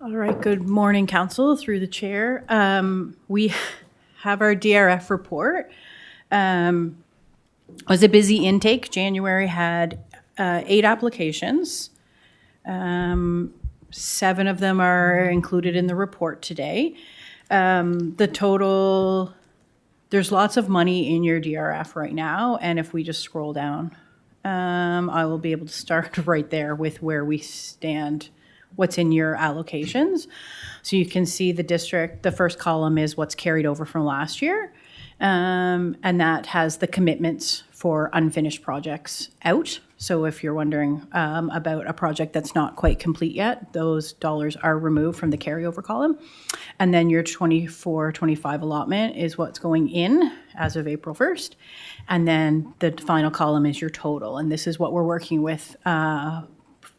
L: All right, good morning, council, through the chair. We have our DRF report. It was a busy intake. January had 8 applications. 7 of them are included in the report today. The total, there's lots of money in your DRF right now, and if we just scroll down, I will be able to start right there with where we stand, what's in your allocations. So you can see the district, the first column is what's carried over from last year. And that has the commitments for unfinished projects out. So if you're wondering about a project that's not quite complete yet, those dollars are removed from the carryover column. And then your 24-25 allotment is what's going in as of April 1st. And then the final column is your total. And this is what we're working with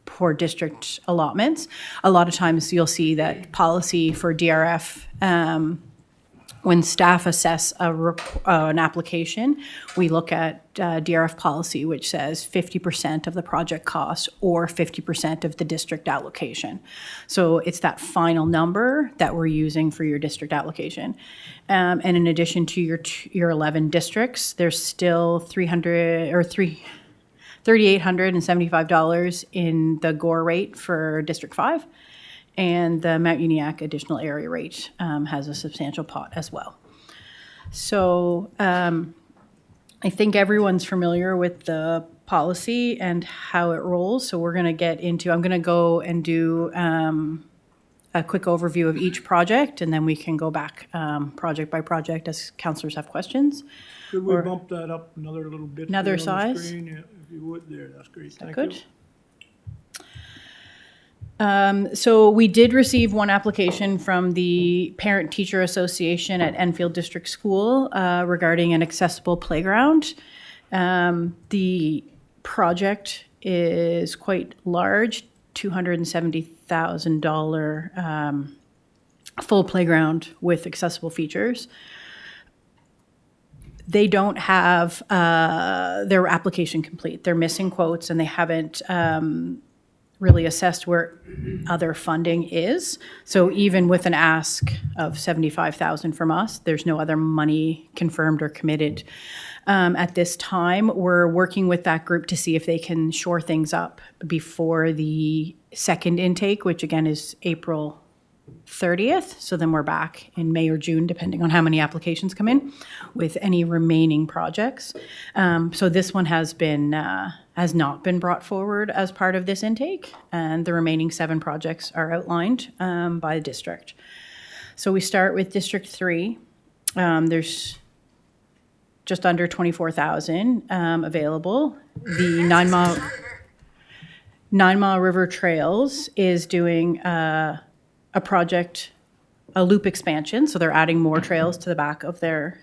L: for district allotments. A lot of times you'll see that policy for DRF, when staff assess an application, we look at DRF policy, which says 50% of the project cost or 50% of the district allocation. So it's that final number that we're using for your district allocation. And in addition to your 11 districts, there's still $3,875 in the GOR rate for District 5. And the Mount Uniacke additional area rate has a substantial pot as well. So I think everyone's familiar with the policy and how it rolls. So we're going to get into, I'm going to go and do a quick overview of each project, and then we can go back project by project as councillors have questions.
B: Could we
L: Or-
B: bump that up another little bit?
L: Another
B: there on the
L: size?
B: screen? Yeah, if you would there, that's great.
L: Is that
B: Thank
L: good?
B: you.
L: So we did receive one application from the Parent Teacher Association at Enfield District School regarding an accessible playground. The project is quite large, $270,000 full playground with accessible features. They don't have their application complete. They're missing quotes and they haven't really assessed where other funding is. So even with an ask of $75,000 from us, there's no other money confirmed or committed. At this time, we're working with that group to see if they can shore things up before the second intake, which again is April 30th. So then we're back in May or June, depending on how many applications come in, with any remaining projects. So this one has not been brought forward as part of this intake, and the remaining 7 projects are outlined by the district. So we start with District 3. There's just under 24,000 available. The 9 Mile River Trails is doing a project, a loop expansion, so they're adding more trails to the back of their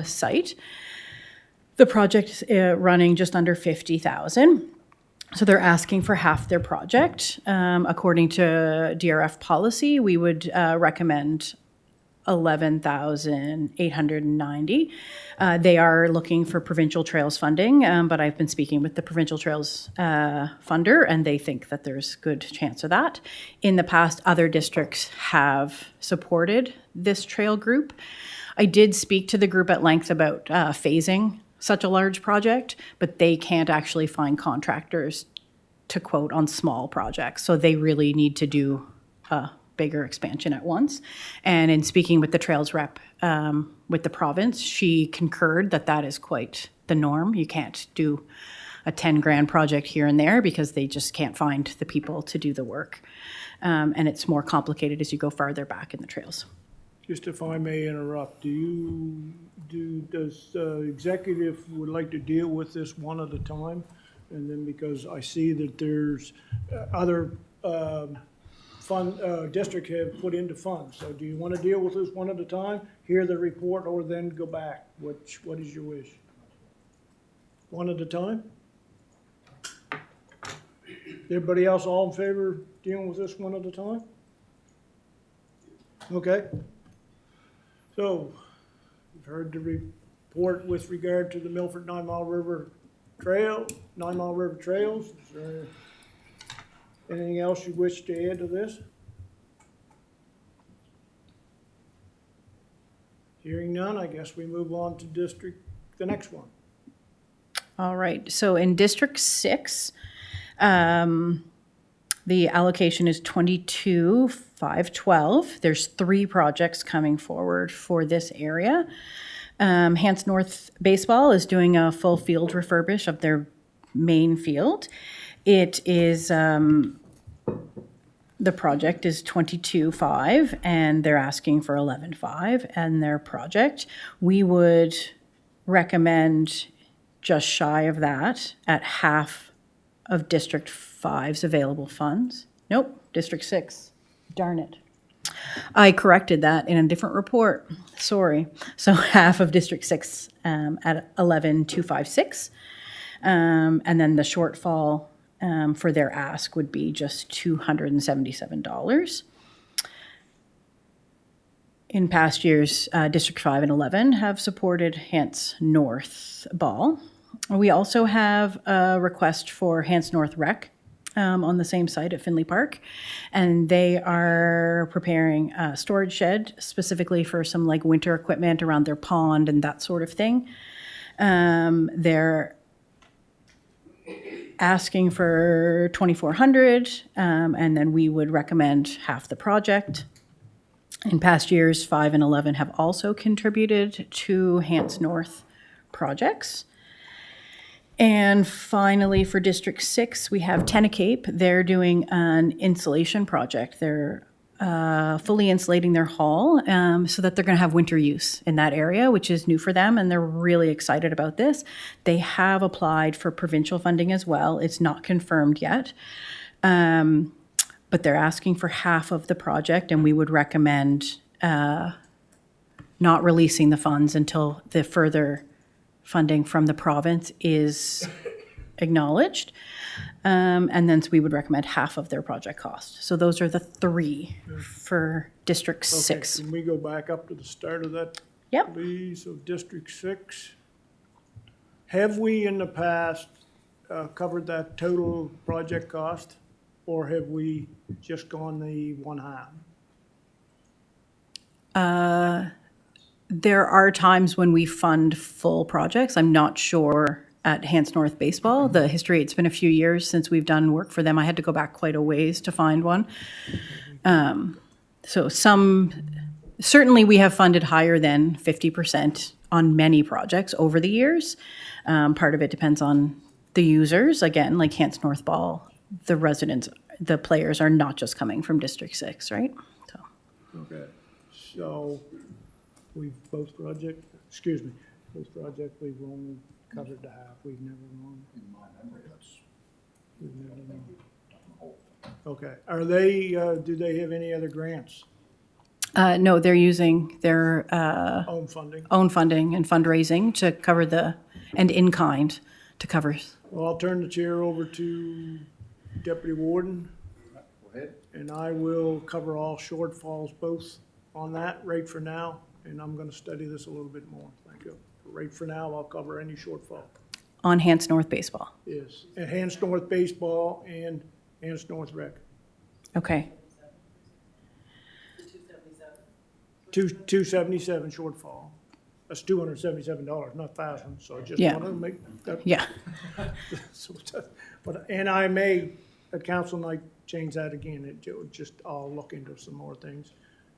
L: site. The project is running just under 50,000. So they're asking for half their project. According to DRF policy, we would recommend 11,890. They are looking for provincial trails funding, but I've been speaking with the provincial trails funder, and they think that there's good chance of that. In the past, other districts have supported this trail group. I did speak to the group at length about phasing such a large project, but they can't actually find contractors to quote on small projects. So they really need to do a bigger expansion at once. And in speaking with the trails rep with the province, she concurred that that is quite the norm. You can't do a 10 grand project here and there because they just can't find the people to do the work. And it's more complicated as you go farther back in the trails.
B: Just if I may interrupt, does executive would like to deal with this one at a time? And then because I see that there's other district have put into funds. So do you want to deal with this one at a time, hear the report, or then go back? What is your wish? One at a time? Everybody else all in favor of dealing with this one at a time? Okay. So, you've heard the report with regard to the Milford 9 Mile River Trails. Is there anything else you wish to add to this? Hearing none, I guess we move on to the next one.
L: All right, so in District 6, the allocation is 22,512. There's 3 projects coming forward for this area. Hants North Baseball is doing a full field refurbish of their main field. It is, the project is 22.5, and they're asking for 11.5, and their project, we would recommend just shy of that at half of District 5's available funds. Nope, District 6. Darn it. I corrected that in a different report. Sorry. So half of District 6 at 11,256. And then the shortfall for their ask would be just $277. In past years, District 5 and 11 have supported Hants North Ball. We also have a request for Hants North Rec on the same site at Finley Park, and they are preparing a storage shed specifically for some like winter equipment around their pond and that sort of thing. They're asking for $2,400, and then we would recommend half the project. In past years, 5 and 11 have also contributed to Hants North projects. And finally, for District 6, we have Tennecape. They're doing an insulation project. They're fully insulating their hall so that they're going to have winter use in that area, which is new for them, and they're really excited about this. They have applied for provincial funding as well. It's not confirmed yet, but they're asking for half of the project, and we would recommend not releasing the funds until the further funding from the province is acknowledged. And then we would recommend half of their project cost. So those are the 3 for District 6.
B: Okay, can we go back up to the start of that?
L: Yep.
B: Please, so District 6. Have we in the past covered that total project cost? Or have we just gone the one half?
L: There are times when we fund full projects. I'm not sure at Hants North Baseball. The history, it's been a few years since we've done work for them. I had to go back quite a ways to find one. So certainly we have funded higher than 50% on many projects over the years. Part of it depends on the users. Again, like Hants North Ball, the residents, the players are not just coming from District 6, right? So.
B: Okay, so we've both projects we've only covered the half. We've never gone.
F: In my memory, that's.
B: We've never gone. Okay, are they, do they have any other grants?
L: No, they're using their
B: Own funding?
L: own funding and fundraising to cover and in-kind to cover.
B: Well, I'll turn the chair over to Deputy Warden.
F: Go ahead.
B: And I will cover all shortfalls both on that right for now, and I'm gonna study this a little bit more. Thank you. Right for now, I'll cover any shortfall.
L: On Hants North Baseball.
B: Yes, and Hants North Baseball and Hants North Rec.
L: Okay.
B: 277 shortfall. That's $277, not thousand, so I just
L: Yeah.
B: wanna make that.
L: Yeah.
B: But, and I may, at council night, change that again. I'll look into some more things.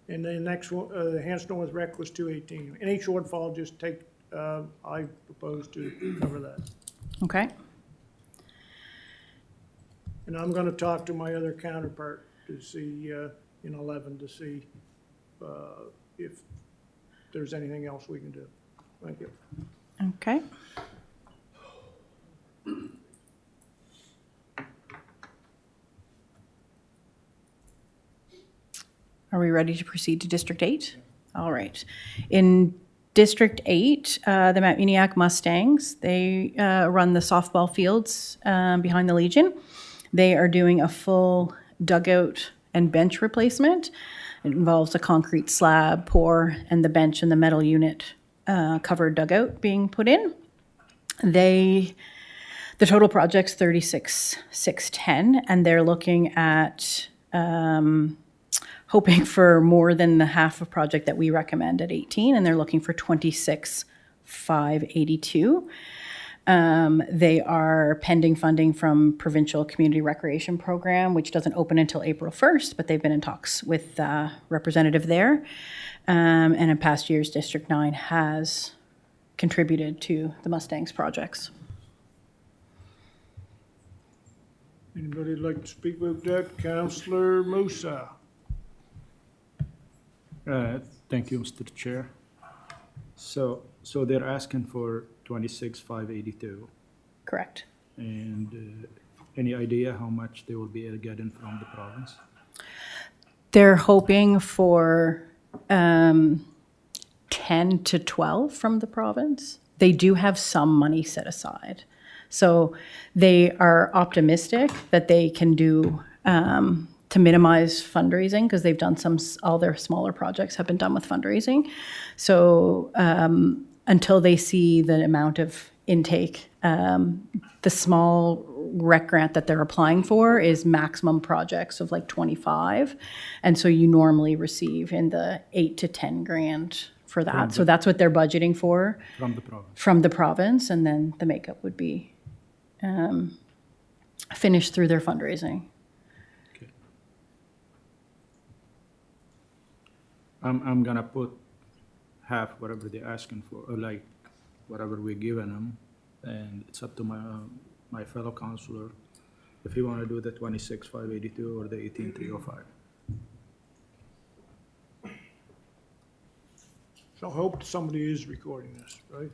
B: And the next one, the Hants North Rec was 218. Any shortfall, just take, I propose to cover that.
L: Okay.
B: And I'm gonna talk to my other counterpart to see, in 11, to see, if there's anything else we can do. Thank you.
L: Okay. Are we ready to proceed to District 8? All right. In District 8, the Mount Uniacke Mustangs, they run the softball fields behind the Legion. They are doing a full dugout and bench replacement. It involves a concrete slab pour and the bench and the metal unit covered dugout being put in. The total project's $36,610, and they're looking at hoping for more than the half of project that we recommend at 18, and they're looking for 26,582. They are pending funding from Provincial Community Recreation Program, which doesn't open until April 1st, but they've been in talks with representative there. And in past years, District 9 has contributed to the Mustangs projects.
B: Anybody like to speak about that? Councillor Musa.
I: Thank you, Mr. Chair. So they're asking for 26,582,
L: Correct.
I: and any idea how much they will be getting from the province?
L: They're hoping for 10 to 12 from the province. They do have some money set aside. So they are optimistic that they can do to minimize fundraising, because they've done all their smaller projects have been done with fundraising. So until they see the amount of intake, the small rec grant that they're applying for is maximum projects of like 25. And so you normally receive in the 8 to 10 grand for that. So that's what they're budgeting for
I: From the province.
L: from the province, and then the makeup would be finished through their fundraising.
I: Okay. I'm gonna put half whatever they're asking for, or like whatever we're giving them, and it's up to my fellow councillor if he want to do the 26,582 or the 18,305.
B: So I hope somebody is recording this, right?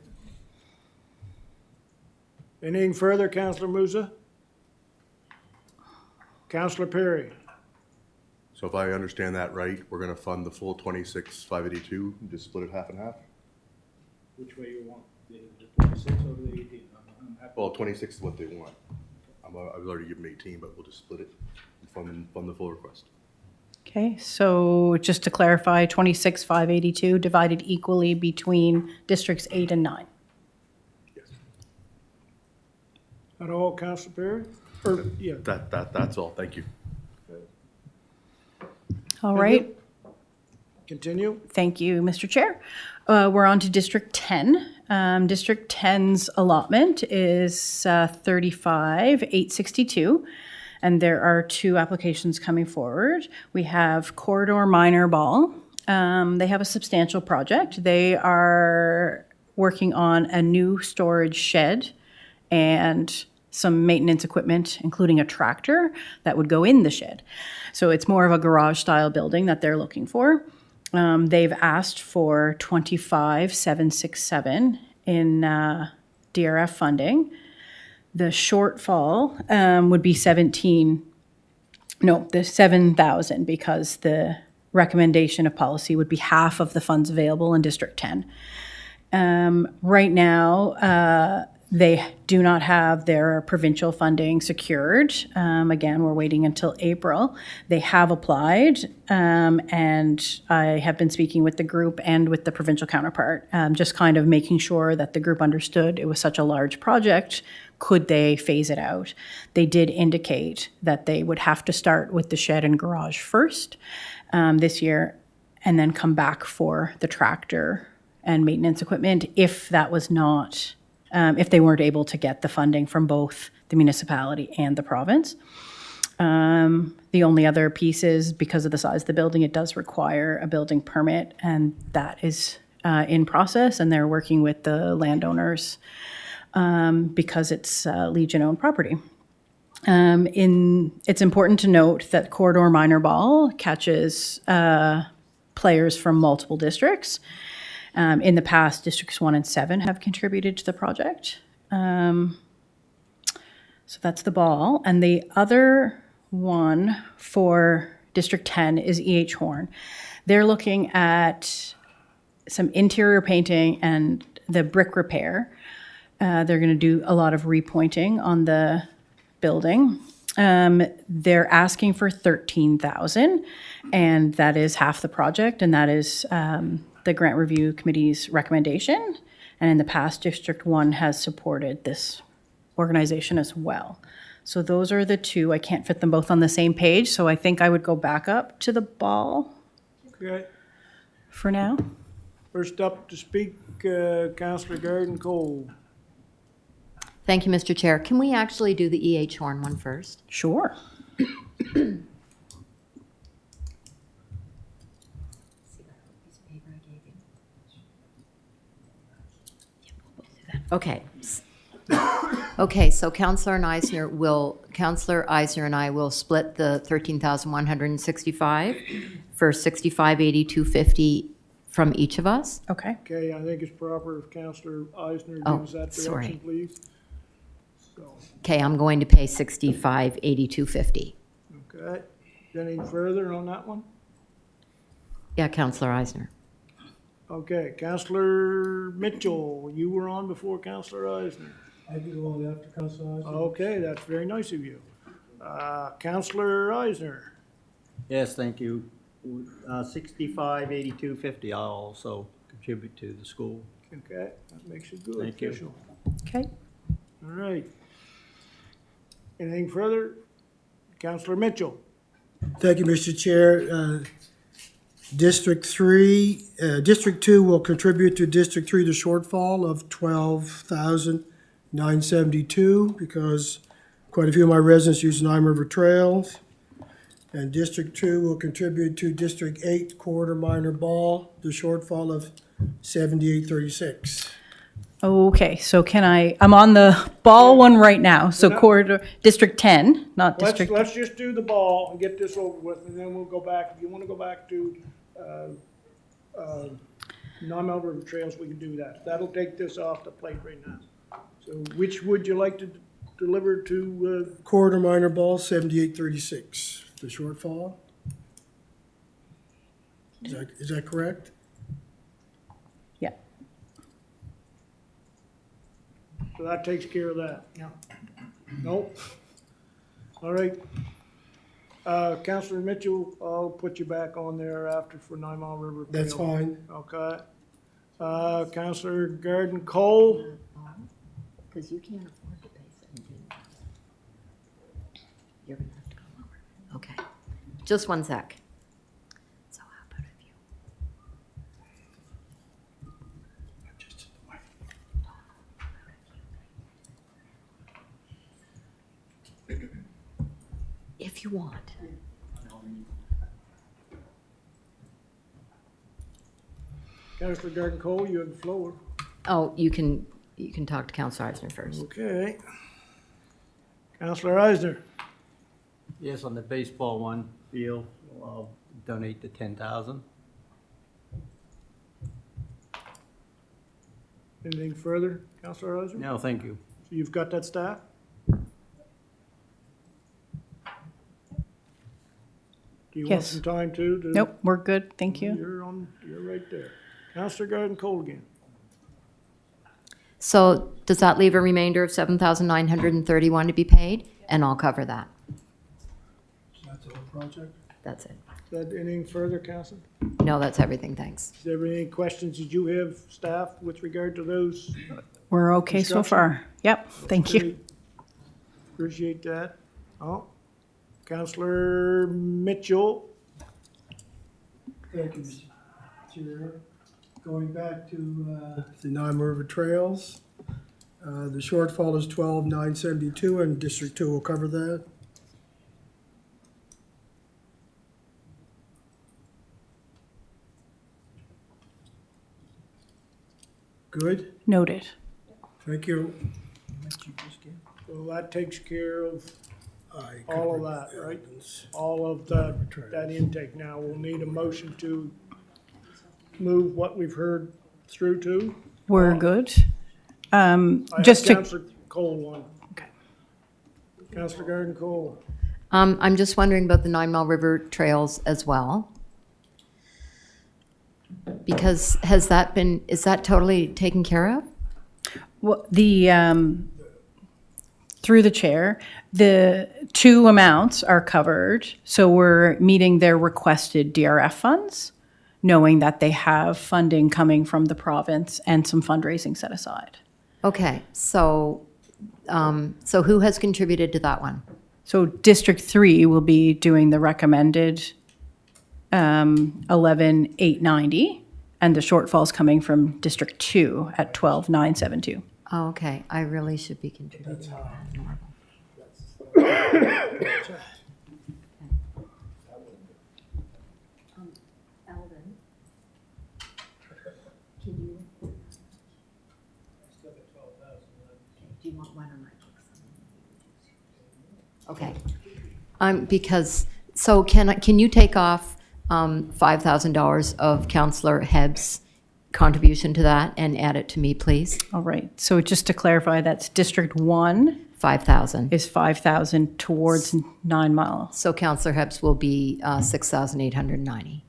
B: Anything further, Councillor Musa? Councillor Perry?
A: So if I understand that right, we're gonna fund the full 26,582, and just split it half and half?
I: Which way you want, the 26 or the 18? I'm happy.
A: Well, 26 is what they want. I've already given them 18, but we'll just split it and fund the full request.
L: Okay, so just to clarify, 26,582 divided equally between districts 8 and 9.
A: Yes.
B: That all, Councillor Perry? Or, yeah.
A: That's all, thank you.
L: All right.
B: Continue.
L: Thank you, Mr. Chair. We're on to District 10. District 10's allotment is 35,862, and there are 2 applications coming forward. We have Corridor Minor Ball. They have a substantial project. They are working on a new storage shed and some maintenance equipment, including a tractor that would go in the shed. So it's more of a garage-style building that they're looking for. They've asked for 25,767 in DRF funding. The shortfall would be 7,000, because the recommendation of policy would be half of the funds available in District 10. Right now, they do not have their provincial funding secured. Again, we're waiting until April. They have applied, and I have been speaking with the group and with the provincial counterpart, just kind of making sure that the group understood it was such a large project. Could they phase it out? They did indicate that they would have to start with the shed and garage first this year, and then come back for the tractor and maintenance equipment if that was not if they weren't able to get the funding from both the municipality and the province. The only other piece is, because of the size of the building, it does require a building permit, and that is in process, and they're working with the landowners because it's Legion-owned property. It's important to note that Corridor Minor Ball catches players from multiple districts. In the past, Districts 1 and 7 have contributed to the project. So that's the ball. And the other one for District 10 is E.H. Horn. They're looking at some interior painting and the brick repair. They're going to do a lot of repointing on the building. They're asking for 13,000, and that is half the project, and that is the Grant Review Committee's recommendation. And in the past, District 1 has supported this organization as well. So those are the two. I can't fit them both on the same page, so I think I would go back up to the ball
B: Okay.
L: for now.
B: First up to speak, Councillor Garden Cole.
G: Thank you, Mr. Chair. Can we actually do the E.H. Horn one first?
L: Sure.
G: Okay. Okay, so Counselor Eisner and I will split the 13,165 for 658250 from each of us.
L: Okay.
B: Okay, I think it's proper if Councillor Eisner
G: Oh,
B: gives that
G: sorry.
B: direction, please. So,
G: Okay, I'm going to pay 658250.
B: okay. Anything further on that one?
G: Yeah, Counselor Eisner.
B: Okay, Councillor Mitchell, you were on before Councillor Eisner.
H: I can go on after Council Eisner.
B: Okay, that's very nice of you. Councillor Eisner.
K: Yes, thank you. 658250, I'll also contribute to the school.
B: Okay, that makes it good.
K: Thank you.
B: official.
L: Okay.
B: All right. Anything further? Councillor Mitchell.
H: Thank you, Mr. Chair. District 2 will contribute to District 3 the shortfall of $12,972 because quite a few of my residents use Nine River Trails. And District 2 will contribute to District 8 quarter minor ball, the shortfall of $78.36.
L: Okay, so I'm on the ball one right now, so District 10, not District.
B: Let's just do the ball and get this over with, and then we'll go back. If you want to go back to non-Mel River Trails, we can do that. That'll take this off the plate right now. So which would you like to deliver to,
H: Quarter minor ball, $78.36, the shortfall. Is that correct?
L: Yeah.
B: so that takes care of that? Yeah. Nope. All right. Councillor Mitchell, I'll put you back on there after for 9 Mile River.
H: That's
B: Trail.
H: fine.
B: Okay. Councillor Garden Cole.
G: Because you can't afford to pay 17,000. You're gonna have to go lower. Okay, just one sec. So how about if you? If you want.
B: Councillor Garden Cole, you have the floor.
G: Oh, you can talk to Councilor Eisner first.
B: Okay. Councillor Eisner.
K: Yes, on the baseball one, field, I'll donate the 10,000.
B: Anything further, Councillor Eisner?
K: No, thank you.
B: So you've got that staff? Do you want
L: Yes.
B: some time too? to-
L: Nope, we're good, thank you.
B: You're right there. Councillor Garden Cole again.
G: So does that leave a remainder of 7,931 to be paid? And I'll cover that.
H: That's the whole project?
G: That's it.
B: Is that anything further, Councillor?
G: No, that's everything, thanks.
B: Is there any questions that you have, staff, with regard to those?
L: We're okay so
B: Construction.
L: far. Yep, thank you.
B: Okay. Appreciate that. Oh, Councillor Mitchell.
H: Thank you, Mr. Chair. Going back to the Nine River Trails, the shortfall is $12,972, and District 2 will cover that. Good,
L: Noted.
H: thank you.
B: So that takes care of
H: I
B: all of
H: covered
B: that, right?
H: evidence.
B: All of that intake. Now, we'll need a motion to move what we've heard through to.
L: We're good.
B: I have
L: Just to,
B: Councillor Cole one.
L: Okay.
B: Councillor Garden Cole.
G: I'm just wondering about the 9 Mile River Trails as well. Because is that totally taken care of?
L: well, through the chair, the two amounts are covered, so we're meeting their requested DRF funds, knowing that they have funding coming from the province and some fundraising set aside.
G: Okay, so So who has contributed to that one?
L: So District 3 will be doing the recommended 11,890, and the shortfall's coming from District 2 at 12,972.
G: Oh, okay, I really should be contributing. Eldon, can you? Do you want one or not? Okay. Because, so can you take off $5,000 of Counselor Hebb's contribution to that and add it to me, please?
L: All right, so just to clarify, that's District 1
G: 5,000.
L: is 5,000 towards 9 Mile.
G: So Counselor Hebb's will be 6,890.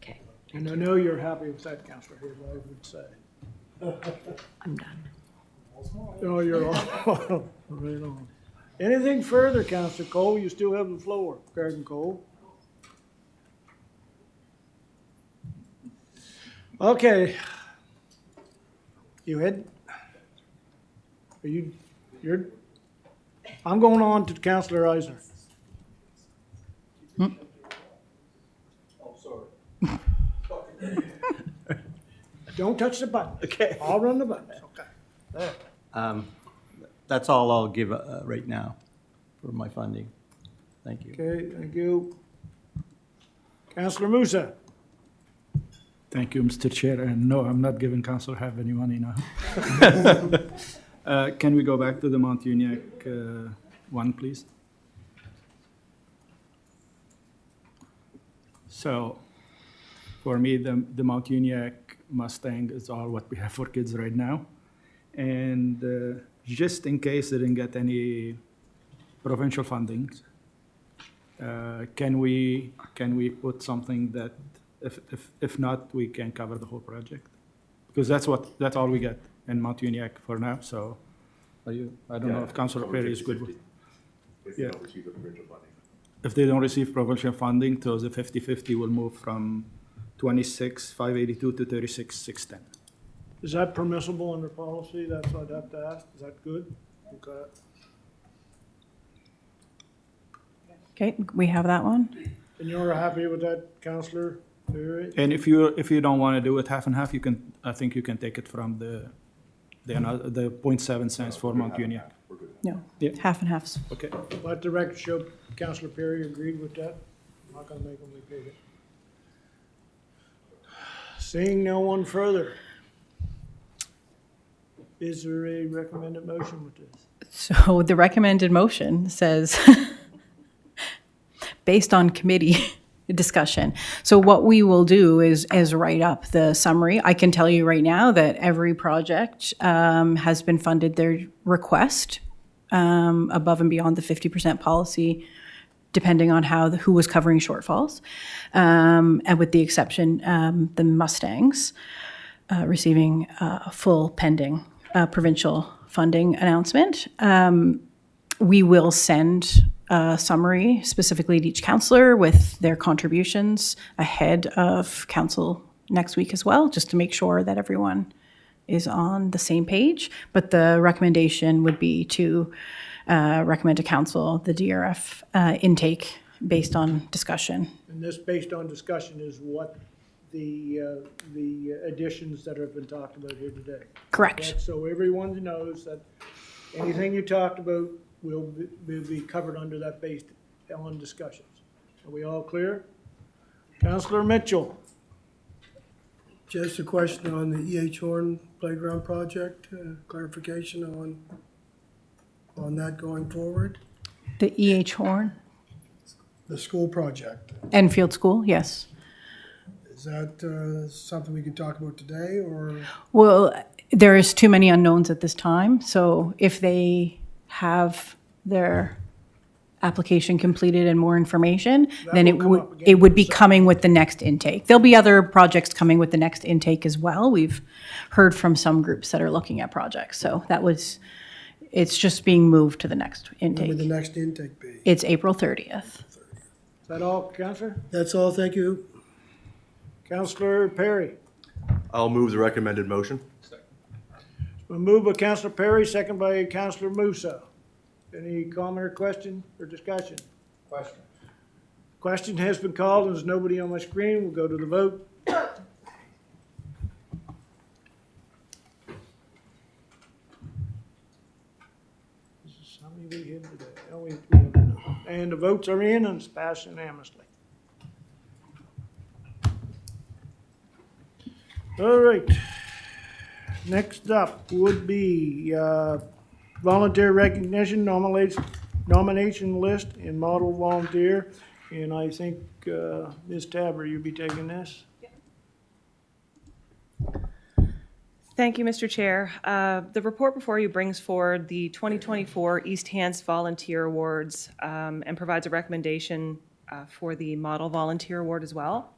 G: Okay,
B: And I know you're happy with that, Councillor Hibb, I would say.
G: I'm done.
B: No, you're all, right on. Anything further, Councillor Cole? You still have the floor, Garden Cole. Okay. You had, you're, I'm going on to Councillor Eisner. Don't touch the button.
K: Okay.
B: I'll run the button. Okay. There.
K: That's all I'll give right now for my funding. Thank you.
B: Okay, thank you. Councillor Musa.
I: Thank you, Mr. Chair, and no, I'm not giving Council have any money now. Can we go back to the Mount Uniac one, please? So, for me, the Mount Uniac Mustang is all what we have for kids right now. And just in case they didn't get any provincial funding, can we put something that if not, we can cover the whole project? Because that's all we get in Mount Uniac for now, so I don't know if Councilor Perry is good with.
A: If they don't receive the provincial funding.
I: If they don't receive provincial funding, so the 50/50 will move from 26,582 to 36,610.
B: Is that permissible under policy? That's what I'd have to ask. Is that good? Okay.
L: Okay, we have that one.
B: And you're happy with that, Councillor Perry?
I: And if you don't want to do it half and half, I think you can take it from the 0.7 cents for Mount Uniac.
L: No,
I: Yeah.
L: half and halves.
I: Okay.
B: Let the record show Councillor Perry agreed with that. I'm not gonna make him repeat it. Seeing no one further. Is there a recommended motion with this?
L: So the recommended motion says, based on committee discussion. So what we will do is write up the summary. I can tell you right now that every project has been funded their request above and beyond the 50% policy, depending on who was covering shortfalls. And with the exception, the Mustangs receiving full pending provincial funding announcement. We will send a summary specifically to each councillor with their contributions ahead of council next week as well, just to make sure that everyone is on the same page. But the recommendation would be to recommend to council the DRF intake based on discussion.
B: And this, based on discussion, is what the additions that have been talked about here today.
L: Correct.
B: So everyone knows that anything you talked about will be covered under that based on discussions. Are we all clear? Councillor Mitchell.
H: Just a question on the E.H. Horn Playground project, clarification on that going forward?
L: The E.H. Horn,
H: The school project,
L: Enfield School, yes.
H: is that something we can talk about today, or?
L: Well, there is too many unknowns at this time, so if they have their application completed and more information, then
B: will come up again
L: it would be
B: in a
L: coming with the next intake. There'll be other projects coming with the next intake as well. We've heard from some groups that are looking at projects, so it's just being moved to the next
H: When would the
L: intake.
H: next intake be?
L: It's April 30th.
B: Is that all, Councillor?
H: That's all, thank you.
B: Councillor Perry.
A: I'll move the recommended motion.
B: It's A move by Councillor Perry, second by Councillor Musa. Any comment or question or discussion?
F: Question.
B: Question has been called, and there's nobody on my screen. We'll go to the vote. This is how many we had today? Oh, we have none. And the votes are in and it's passed unanimously. All right. Next up would be volunteer recognition nomination list and model volunteer. And I think, Ms. Tabor, you'll be taking this?
M: Thank you, Mr. Chair. The report before you brings forward the 2024 East Hants Volunteer Awards and provides a recommendation for the Model Volunteer Award as well.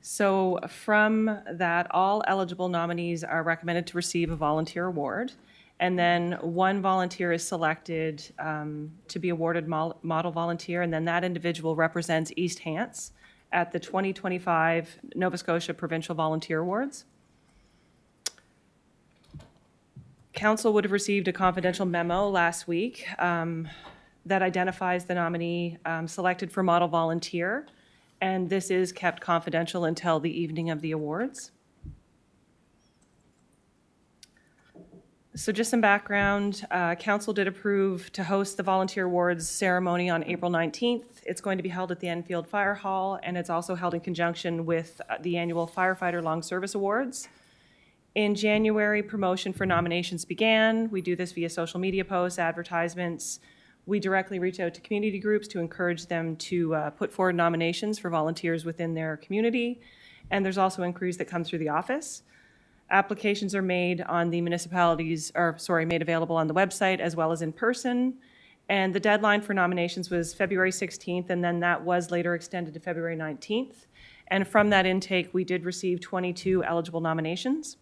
M: So from that, all eligible nominees are recommended to receive a volunteer award. And then one volunteer is selected to be awarded Model Volunteer, and then that individual represents East Hants at the 2025 Nova Scotia Provincial Volunteer Awards. Council would have received a confidential memo last week that identifies the nominee selected for Model Volunteer, and this is kept confidential until the evening of the awards. So just some background, Council did approve to host the Volunteer Awards ceremony on April 19th. It's going to be held at the Enfield Fire Hall, and it's also held in conjunction with the annual Firefighter Long Service Awards. In January, promotion for nominations began. We do this via social media posts, advertisements. We directly reach out to community groups to encourage them to put forward nominations for volunteers within their community. And there's also inquiries that come through the office. Applications are made on the made available on the website as well as in person. And the deadline for nominations was February 16th, and then that was later extended to February 19th. And from that intake, we did receive 22 eligible nominations.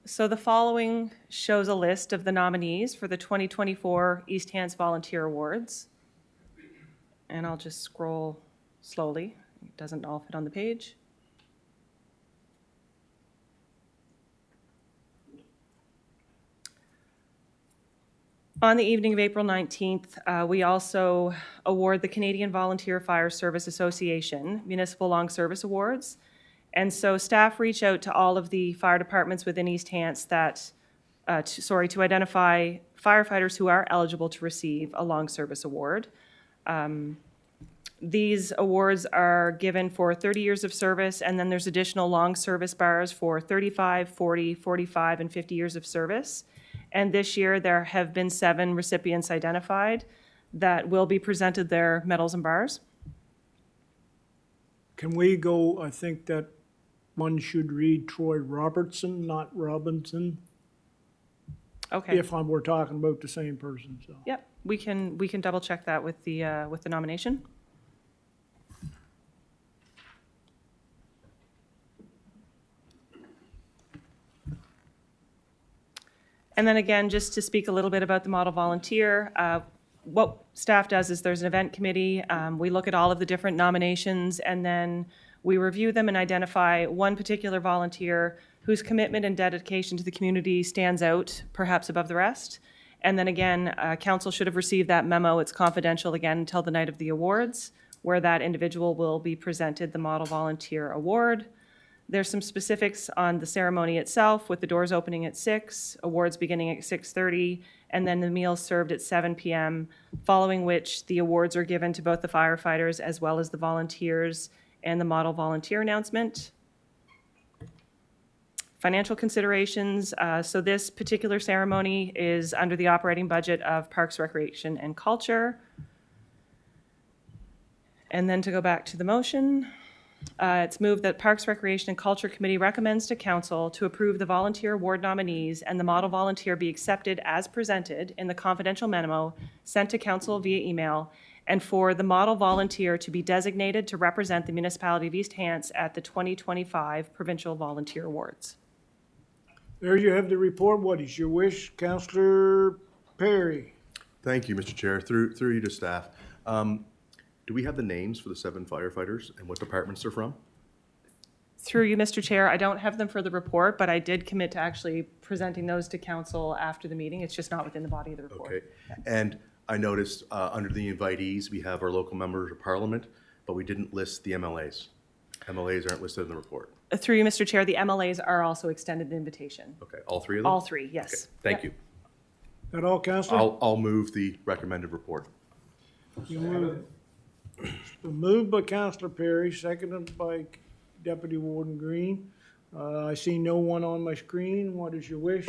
M: So the following shows a list of the nominees for the 2024 East Hants Volunteer Awards. And I'll just scroll slowly. It doesn't all fit on the page. On the evening of April 19th, we also award the Canadian Volunteer Fire Service Association Municipal Long Service Awards. And so staff reach out to all of the fire departments within East Hants to identify firefighters who are eligible to receive a long service award. These awards are given for 30 years of service, and then there's additional long service bars for 35, 40, 45, and 50 years of service. And this year, there have been 7 recipients identified that will be presented their medals and bars.
B: Can we go, I think that one should read Troy Robertson, not Robinson,
M: Okay.
B: if we're talking about the same person, so.
M: Yep, we can double check that with the nomination. And then again, just to speak a little bit about the Model Volunteer, what staff does is there's an event committee. We look at all of the different nominations, and then we review them and identify one particular volunteer whose commitment and dedication to the community stands out, perhaps above the rest. And then again, council should have received that memo. It's confidential again until the night of the awards, where that individual will be presented the Model Volunteer Award. There's some specifics on the ceremony itself, with the doors opening at 6, awards beginning at 6:30, and then the meals served at 7 p.m., following which the awards are given to both the firefighters as well as the volunteers and the Model Volunteer announcement. Financial considerations. So this particular ceremony is under the operating budget of Parks, Recreation, and Culture. And then to go back to the motion. It's moved that Parks, Recreation, and Culture Committee recommends to Council to approve the volunteer award nominees and the model volunteer be accepted as presented in the confidential memo sent to Council via email, and for the model volunteer to be designated to represent the municipality of East Hants at the 2025 Provincial Volunteer Awards.
B: There you have the report. What is your wish, Councillor Perry?
A: Thank you, Mr. Chair. Through you to staff. Do we have the names for the 7 firefighters and what departments they're from?
M: Through you, Mr. Chair, I don't have them for the report, but I did commit to actually presenting those to council after the meeting. It's just not within the body of the report.
A: Okay. And I noticed under the invitees, we have our local members of parliament, but we didn't list the MLAs. MLAs aren't listed in the report.
M: Through you, Mr. Chair, the MLAs are also extended an invitation.
A: Okay, all three of them?
M: All three, yes.
A: Okay, thank you.
B: That all, Counselor?
A: I'll move the recommended report.
B: You move. It's been moved by Counselor Perry, seconded by Deputy Warden Green. I see no one on my screen. What is your wish?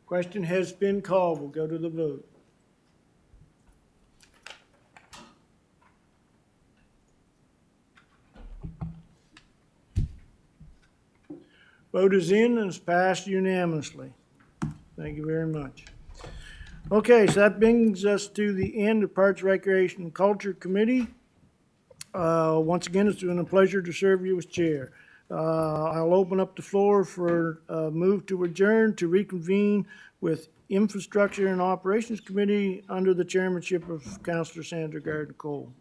B: Question has been called. We'll go to the vote. Vote is in and it's passed unanimously. Thank you very much. Okay, so that brings us to the end of Parks, Recreation, and Culture Committee. Once again, it's been a pleasure to serve you as chair. I'll open up the floor for a move to adjourn to reconvene with Infrastructure and Operations Committee under the chairmanship of Councillor Sandra Gardner-Cole.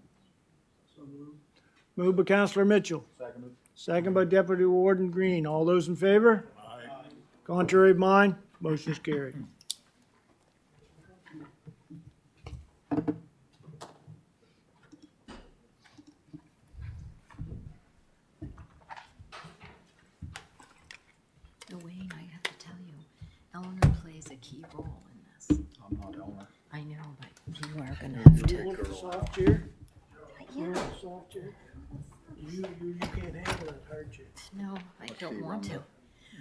B: Moved by Councillor Mitchell. Second by Deputy Warden Green. All those in favor? Aye. Contrary of mine, motion is carried.
G: Wayne, I have to tell you, Eleanor plays a key role in this.
F: I'm not Eleanor.
G: I know, but you are gonna have
B: You
G: to.
B: want the soft chair? You
G: Yeah,
B: want the soft chair? You can't handle that hard chair.
G: no, I don't want to.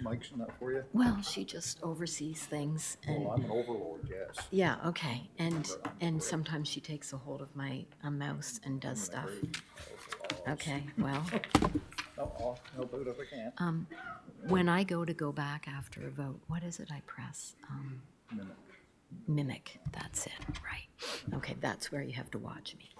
F: Mike's in that for you?
G: Well, she just oversees things and,
F: Well, I'm an overlord, yes.
G: yeah, okay. And sometimes she takes a hold of my mouse and does stuff. Okay, well,
F: I'll help out if I can.
G: when I go back after a vote, what is it I press? Mimic, that's it, right. Okay, that's where you have to watch me.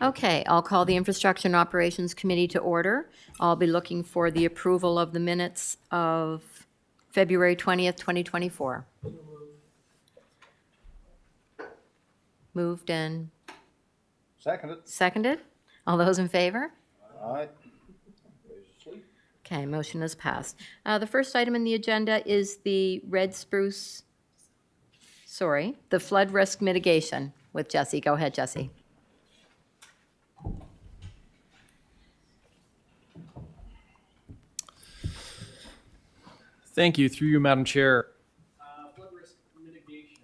G: Okay, I'll call the Infrastructure and Operations Committee to order. I'll be looking for the approval of the minutes of February 20th, 2024. Moved and
F: Seconded.
G: seconded? All those in favor?
F: Aye.
G: Okay, motion is passed. The first item in the agenda is the the flood risk mitigation with Jesse. Go ahead, Jesse.
N: Thank you. Through you, Madam Chair. Flood risk mitigation.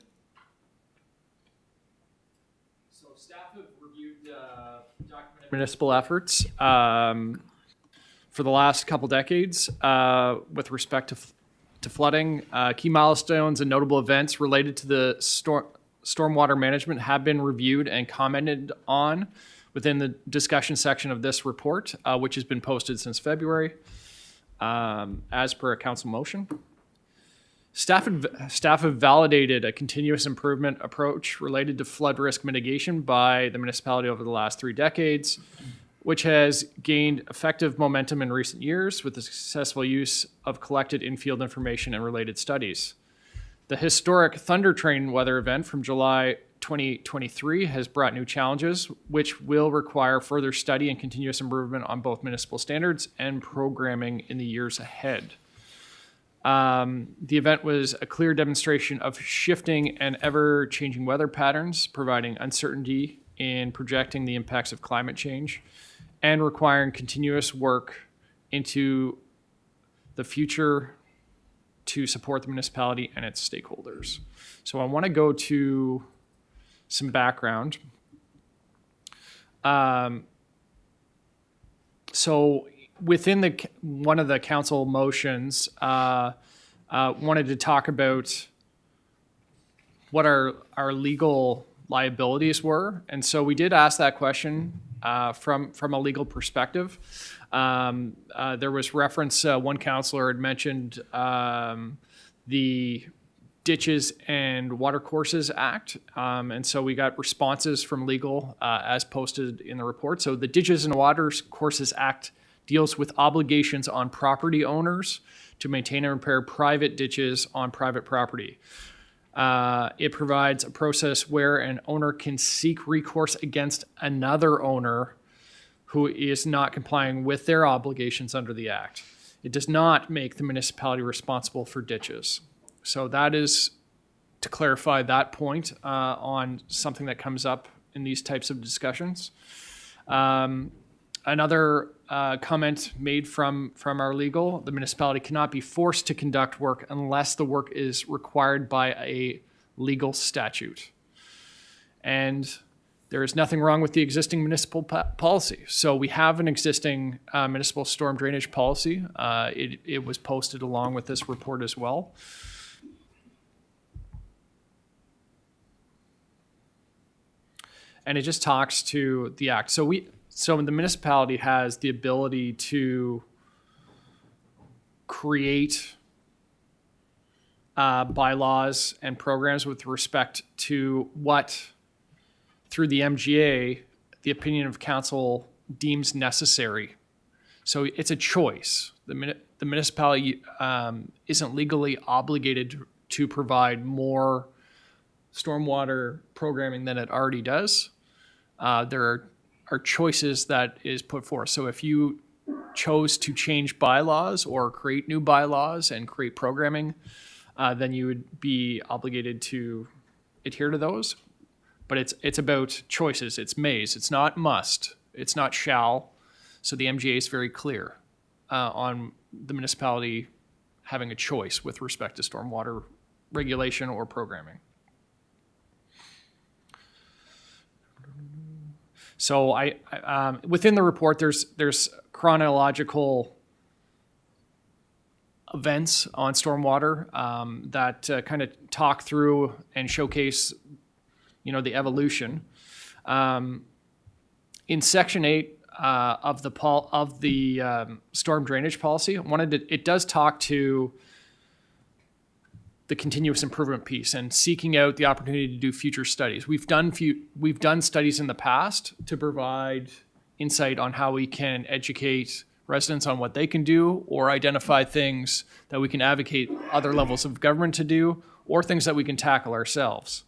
N: So staff have reviewed documented municipal efforts for the last couple decades with respect to flooding. Key milestones and notable events related to the stormwater management have been reviewed and commented on within the discussion section of this report, which has been posted since February. As per a council motion. Staff have validated a continuous improvement approach related to flood risk mitigation by the municipality over the last 3 decades, which has gained effective momentum in recent years with the successful use of collected in-field information and related studies. The historic Thunder Train weather event from July 2023 has brought new challenges, which will require further study and continuous improvement on both municipal standards and programming in the years ahead. The event was a clear demonstration of shifting and ever-changing weather patterns, providing uncertainty in projecting the impacts of climate change and requiring continuous work into the future to support the municipality and its stakeholders. So I want to go to some background. So within one of the council motions, wanted to talk about what our legal liabilities were. And so we did ask that question from a legal perspective. There was reference, one councillor had mentioned the Ditches and Watercourses Act. And so we got responses from legal as posted in the report. So the Ditches and Watercourses Act deals with obligations on property owners to maintain and repair private ditches on private property. It provides a process where an owner can seek recourse against another owner who is not complying with their obligations under the Act. It does not make the municipality responsible for ditches. So that is to clarify that point on something that comes up in these types of discussions. Another comment made from our legal, the municipality cannot be forced to conduct work unless the work is required by a legal statute. And there is nothing wrong with the existing municipal policy. So we have an existing municipal storm drainage policy. It was posted along with this report as well. And it just talks to the Act. So the municipality has the ability to create bylaws and programs with respect to what, through the MGA, the opinion of council deems necessary. So it's a choice. The municipality isn't legally obligated to provide more stormwater programming than it already does. There are choices that is put forth. So if you chose to change bylaws or create new bylaws and create programming, then you would be obligated to adhere to those. But it's about choices. It's mays. It's not must. It's not shall. So the MGA is very clear on the municipality having a choice with respect to stormwater regulation or programming. So I within the report, there's chronological events on stormwater that kind of talk through and showcase, the evolution. In Section 8 of the storm drainage policy, it does talk to the continuous improvement piece and seeking out the opportunity to do future studies. We've done studies in the past to provide insight on how we can educate residents on what they can do, or identify things that we can advocate other levels of government to do, or things that we can tackle ourselves.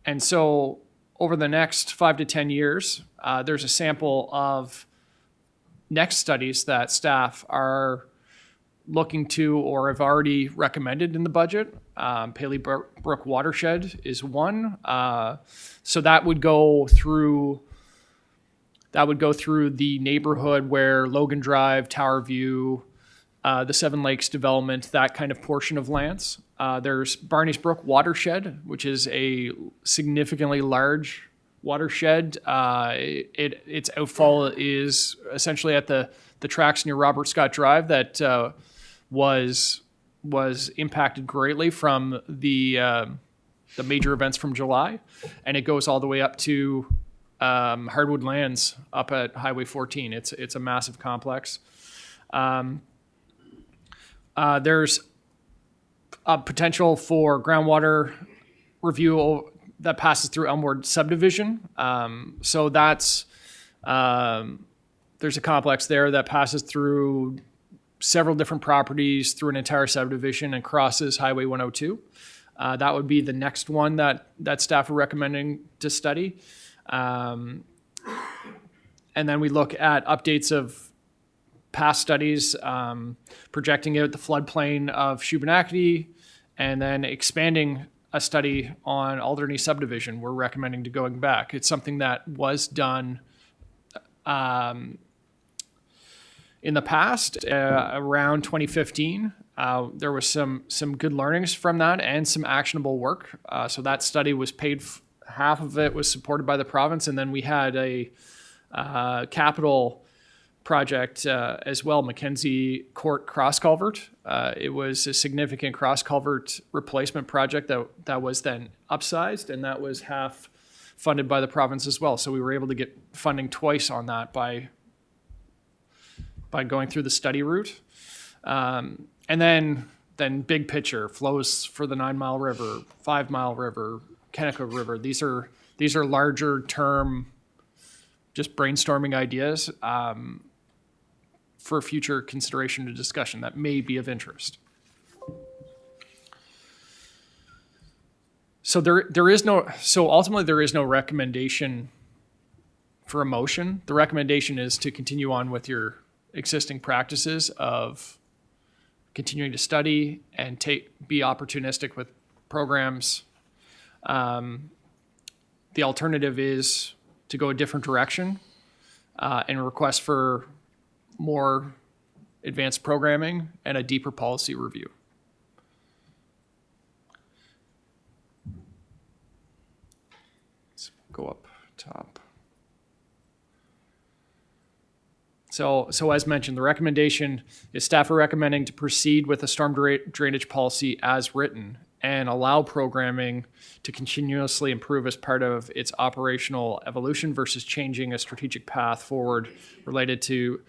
N: And so over the next 5 to 10 years, there's a sample of next studies that staff are looking to or have already recommended in the budget. Paley Brook Watershed is one. So that would go through the neighborhood where Logan Drive, Tower View, the Seven Lakes development, that kind of portion of Lance. There's Barney's Brook Watershed, which is a significantly large watershed. Its outfall is essentially at the tracks near Robert Scott Drive that was impacted greatly from the major events from July, and it goes all the way up to Hardwood Lands up at Highway 14. It's a massive complex. There's a potential for groundwater review that passes through Elmwood subdivision. So that's there's a complex there that passes through several different properties through an entire subdivision and crosses Highway 102. That would be the next one that staff are recommending to study. And then we look at updates of past studies, projecting out the floodplain of Shubenacadie, and then expanding a study on Alderney subdivision. We're recommending to going back. It's something that was done in the past, around 2015. There was some good learnings from that and some actionable work. So that study was paid, half of it was supported by the province, and then we had a capital project as well, Mackenzie Court Cross Culvert. It was a significant cross culvert replacement project that was then upsized, and that was half funded by the province as well. So we were able to get funding twice on that by going through the study route. And then big picture, flows for the 9 Mile River, 5 Mile River, Kennecott River. These are larger term, just brainstorming ideas. for future consideration and discussion that may be of interest. So ultimately there is no recommendation for a motion. The recommendation is to continue on with your existing practices of continuing to study and be opportunistic with programs. The alternative is to go a different direction and request for more advanced programming and a deeper policy review. Let's go up top. So as mentioned, the recommendation is staff are recommending to proceed with a storm drainage policy as written and allow programming to continuously improve as part of its operational evolution versus changing a strategic path forward related to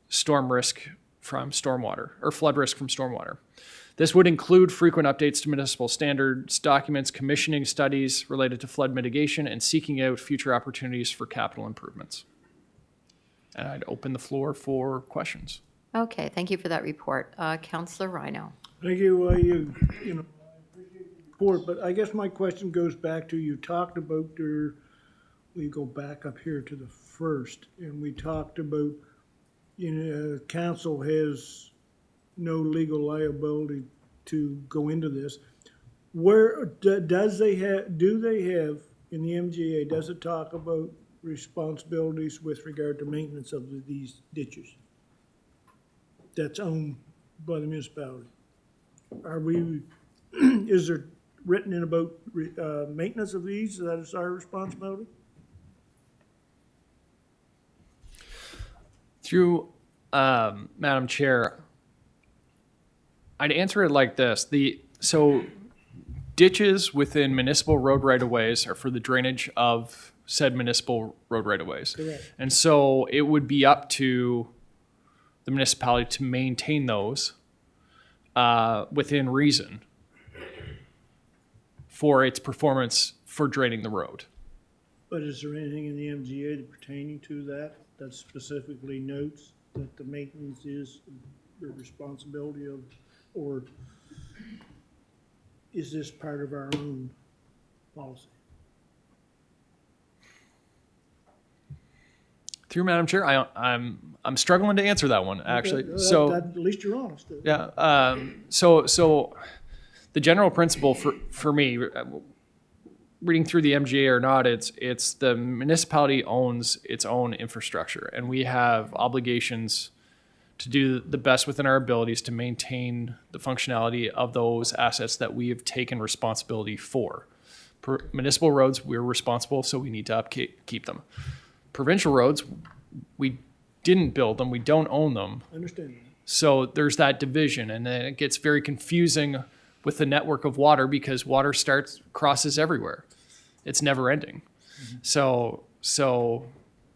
N: storm risk from stormwater or flood risk from stormwater. This would include frequent updates to municipal standards, documents, commissioning studies related to flood mitigation, and seeking out future opportunities for capital improvements. And I'd open the floor for questions.
G: Okay, thank you for that report. Councillor Rhino.
B: Thank you, I appreciate the report, but I guess my question goes back to, you talked about we go back up here to the first, and we talked about, council has no legal liability to go into this. Where, do they have in the MGA, does it talk about responsibilities with regard to maintenance of these ditches that's owned by the municipality? Is there written in about maintenance of these, that is our responsibility?
N: Through Madam Chair, I'd answer it like this. So ditches within municipal road right-of-ways are for the drainage of said municipal road right-of-ways.
B: Correct.
N: And so it would be up to the municipality to maintain those within reason for its performance for draining the road.
B: But is there anything in the MGA pertaining to that specifically notes that the maintenance is the responsibility of, or is this part of our own policy?
N: Through Madam Chair, I'm struggling to answer that one, actually.
B: Okay,
N: So
B: at least you're honest.
N: yeah, so the general principle for me, reading through the MGA or not, it's the municipality owns its own infrastructure, and we have obligations to do the best within our abilities to maintain the functionality of those assets that we have taken responsibility for. Municipal roads, we're responsible, so we need to keep them. Provincial roads, we didn't build them, we don't own them.
B: I understand that.
N: So there's that division, and then it gets very confusing with the network of water because water crosses everywhere. It's never ending. So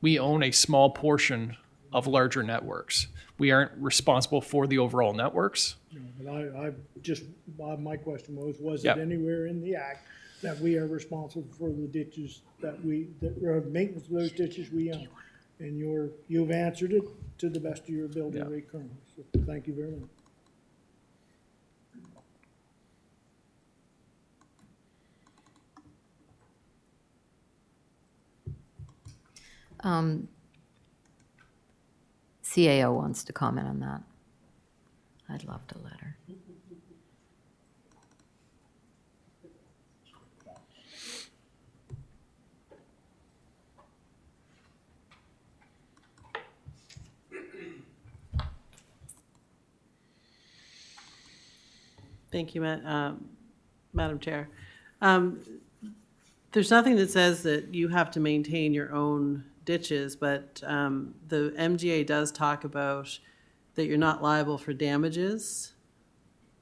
N: we own a small portion of larger networks. We aren't responsible for the overall networks.
B: But my question was
N: Yeah.
B: it anywhere in the act that we are responsible for the ditches maintenance of those ditches we own? And you've answered it to the best of your ability right currently. So thank you very much.
G: CAO wants to comment on that. I'd love to let her.
D: Thank you, Madam Chair. There's nothing that says that you have to maintain your own ditches, but the MGA does talk about that you're not liable for damages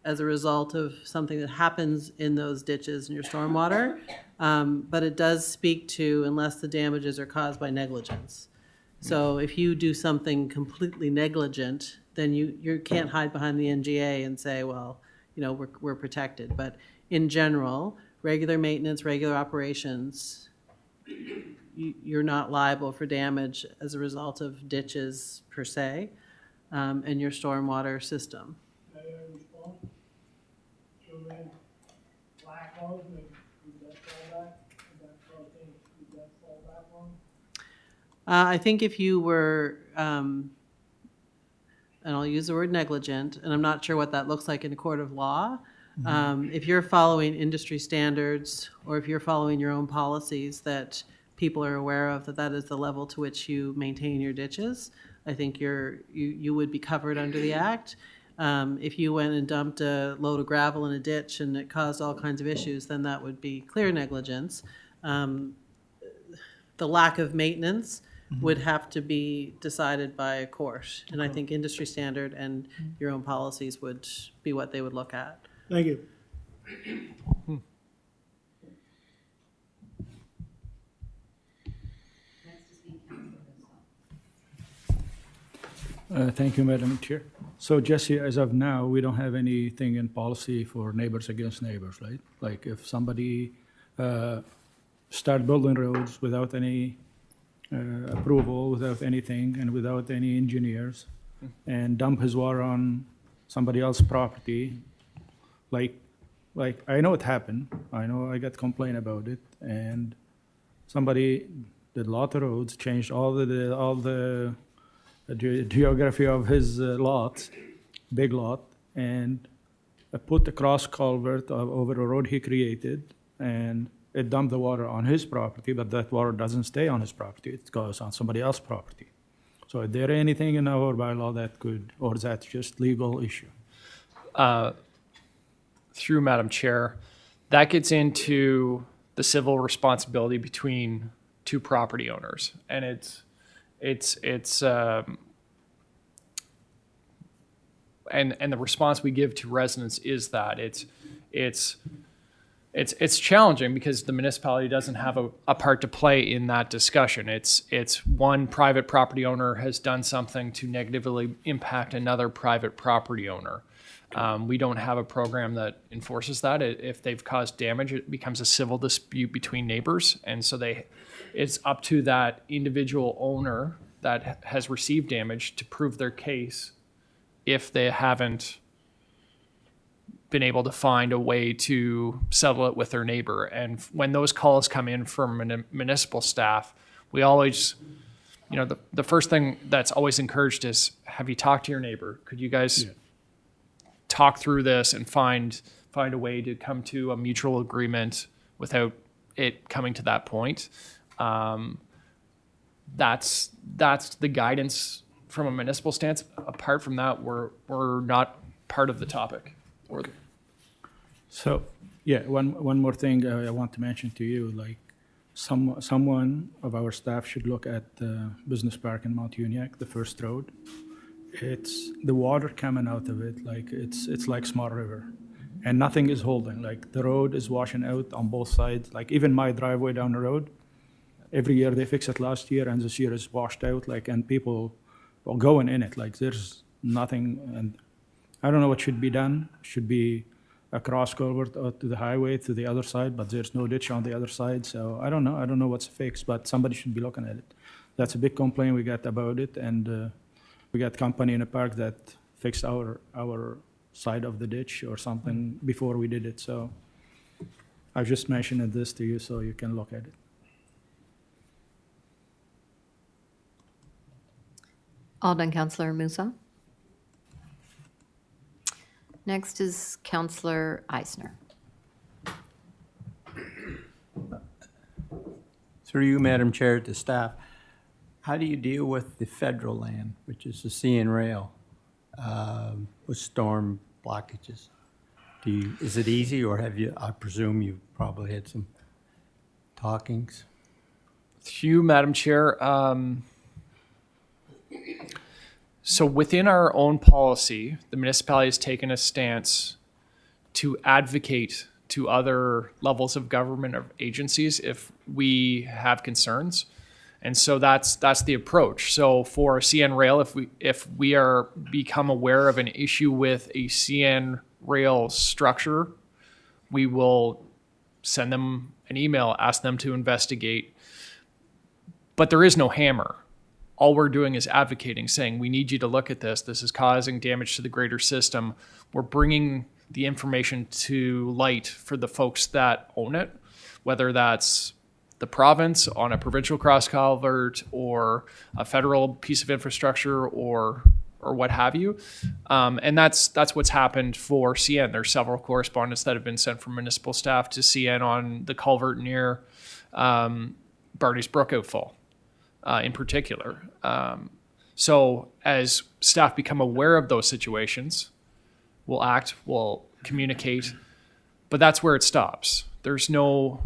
D: as a result of something that happens in those ditches in your stormwater. But it does speak to unless the damages are caused by negligence. So if you do something completely negligent, then you can't hide behind the MGA and say, well, we're protected. But in general, regular maintenance, regular operations, you're not liable for damage as a result of ditches per se. and your stormwater system.
B: May I respond? So then, Black Hog, would that fall back? Would that fall back on?
D: I think if you were, and I'll use the word negligent, and I'm not sure what that looks like in a court of law. If you're following industry standards, or if you're following your own policies that people are aware of, that is the level to which you maintain your ditches, I think you would be covered under the act. If you went and dumped a load of gravel in a ditch and it caused all kinds of issues, then that would be clear negligence. The lack of maintenance would have to be decided by a court. And I think industry standard and your own policies would be what they would look at.
B: Thank you.
I: Thank you, Madam Chair. So Jesse, as of now, we don't have anything in policy for neighbors against neighbors, right? Like if somebody start building roads without any approval, without anything, and without any engineers, and dump his water on somebody else's property, like I know it happened. I know I got complaint about it, and somebody did a lot of roads, changed all the geography of his lot, big lot, and put a cross culvert over a road he created, and it dumped the water on his property, but that water doesn't stay on his property, it goes on somebody else's property. So is there anything in our bylaw that could, or is that just legal issue?
N: Through Madam Chair, that gets into the civil responsibility between two property owners, and and the response we give to residents is that it's challenging because the municipality doesn't have a part to play in that discussion. It's one private property owner has done something to negatively impact another private property owner. We don't have a program that enforces that. If they've caused damage, it becomes a civil dispute between neighbors, and so it's up to that individual owner that has received damage to prove their case if they haven't been able to find a way to settle it with their neighbor. And when those calls come in from municipal staff, we always, the first thing that's always encouraged is, have you talked to your neighbor? Could you guys talk through this and find a way to come to a mutual agreement without it coming to that point? That's the guidance from a municipal stance. Apart from that, we're not part of the topic.
I: So, yeah, one more thing I want to mention to you, like someone of our staff should look at the business park in Mount Uniacke, the first road. It's the water coming out of it, like it's like small river, and nothing is holding. Like the road is washing out on both sides. Like even my driveway down the road, every year they fix it last year, and this year it's washed out. Like, and people are going in it. Like there's nothing, and I don't know what should be done. Should be a cross culvert to the highway to the other side, but there's no ditch on the other side. So I don't know what's fixed, but somebody should be looking at it. That's a big complaint we got about it, and we got company in the park that fixed our side of the ditch or something before we did it. So I just mentioned this to you so you can look at it.
G: All done, Councillor Musa. Next is Councillor Eisner.
K: Through you, Madam Chair, to staff, how do you deal with the federal land, which is the CN Rail, with storm blockages? Is it easy, or have you, I presume you've probably had some talkings?
N: Through you, Madam Chair, so within our own policy, the municipality has taken a stance to advocate to other levels of government or agencies if we have concerns. And so that's the approach. So for CN Rail, if we are become aware of an issue with a CN Rail structure, we will send them an email, ask them to investigate. But there is no hammer all we're doing is advocating, saying, we need you to look at this. This is causing damage to the greater system. We're bringing the information to light for the folks that own it, whether that's the province on a provincial cross culvert or a federal piece of infrastructure or what have you. And that's what's happened for CN. There's several correspondence that have been sent from municipal staff to CN on the culvert near Barney's Brook outfall in particular. So as staff become aware of those situations, we'll act, we'll communicate, but that's where it stops. There's no,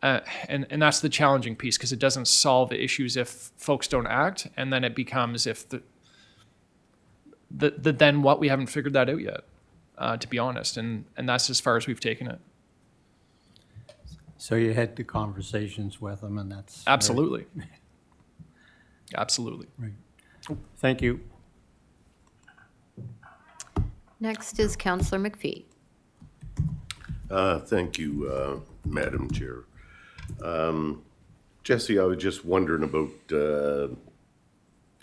N: and that's the challenging piece, because it doesn't solve the issues if folks don't act, and then it becomes if the then what, we haven't figured that out yet, to be honest, and that's as far as we've taken it.
K: So you had the conversations with them, and that's...
N: Absolutely. Absolutely.
K: Right. Thank you.
G: Next is Councillor McPhee.
E: Thank you, Madam Chair. Jesse, I was just wondering about the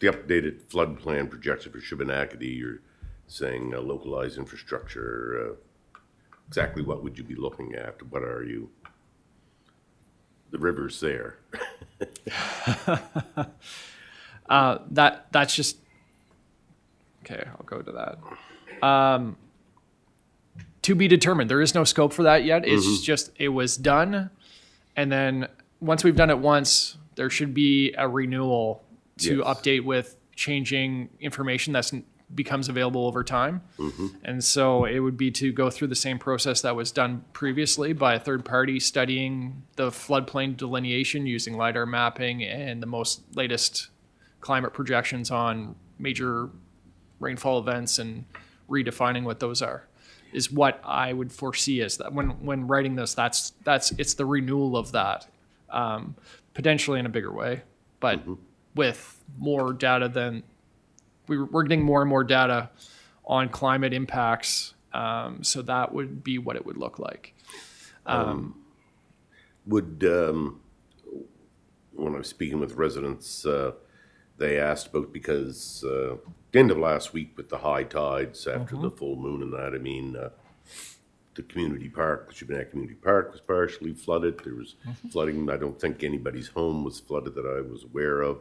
E: updated flood plan projection for Shubenacadie. You're saying localized infrastructure. Exactly what would you be looking at? What are you? The river's there.
N: That's just okay. I'll go to that. To be determined. There is no scope for that yet. It's just, it was done, and then once we've done it once, there should be a renewal to update with changing information that becomes available over time. And so it would be to go through the same process that was done previously by a third party studying the floodplain delineation using LiDAR mapping and the most latest climate projections on major rainfall events and redefining what those are, is what I would foresee as that when writing this, it's the renewal of that, potentially in a bigger way, but with more data than we're getting more and more data on climate impacts. So that would be what it would look like.
E: When I was speaking with residents, they asked about, because the end of last week with the high tides after the full moon and that, I mean, the community park, Shubenacadie Community Park, was partially flooded. There was flooding. I don't think anybody's home was flooded that I was aware of,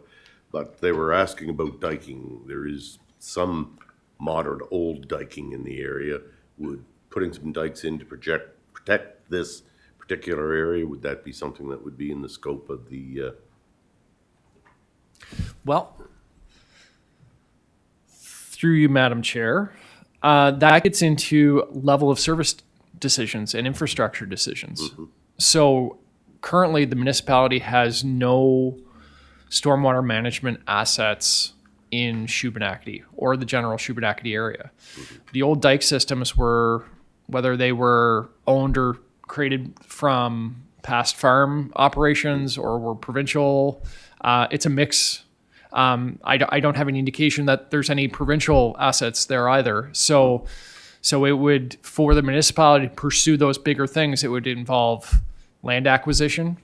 E: but they were asking about diking. There is some modern old diking in the area. Would putting some dikes in to protect this particular area, would that be something that would be in the scope of the
N: Well, through you, Madam Chair, that gets into level of service decisions and infrastructure decisions. So currently the municipality has no stormwater management assets in Shubenacadie or the general Shubenacadie area. The old dike systems were, whether they were owned or created from past farm operations or were provincial, it's a mix. I don't have any indication that there's any provincial assets there either. So it would, for the municipality to pursue those bigger things, it would involve land acquisition,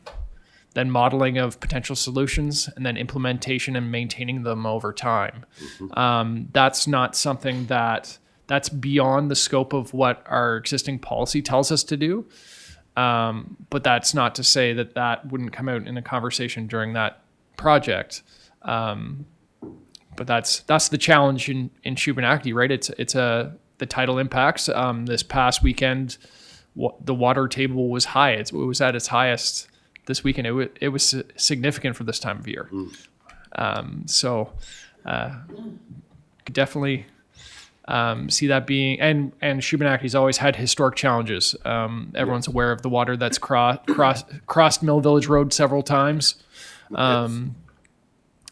N: then modeling of potential solutions, and then implementation and maintaining them over time. That's not something that's beyond the scope of what our existing policy tells us to do. But that's not to say that wouldn't come out in a conversation during that project. But that's the challenge in Shubenacadie, right? It's the tidal impacts. This past weekend, the water table was high. It was at its highest this weekend. It was significant for this time of year. Could definitely see that being, and Shubenacadie's always had historic challenges. Everyone's aware of the water that's crossed Mill Village Road several times.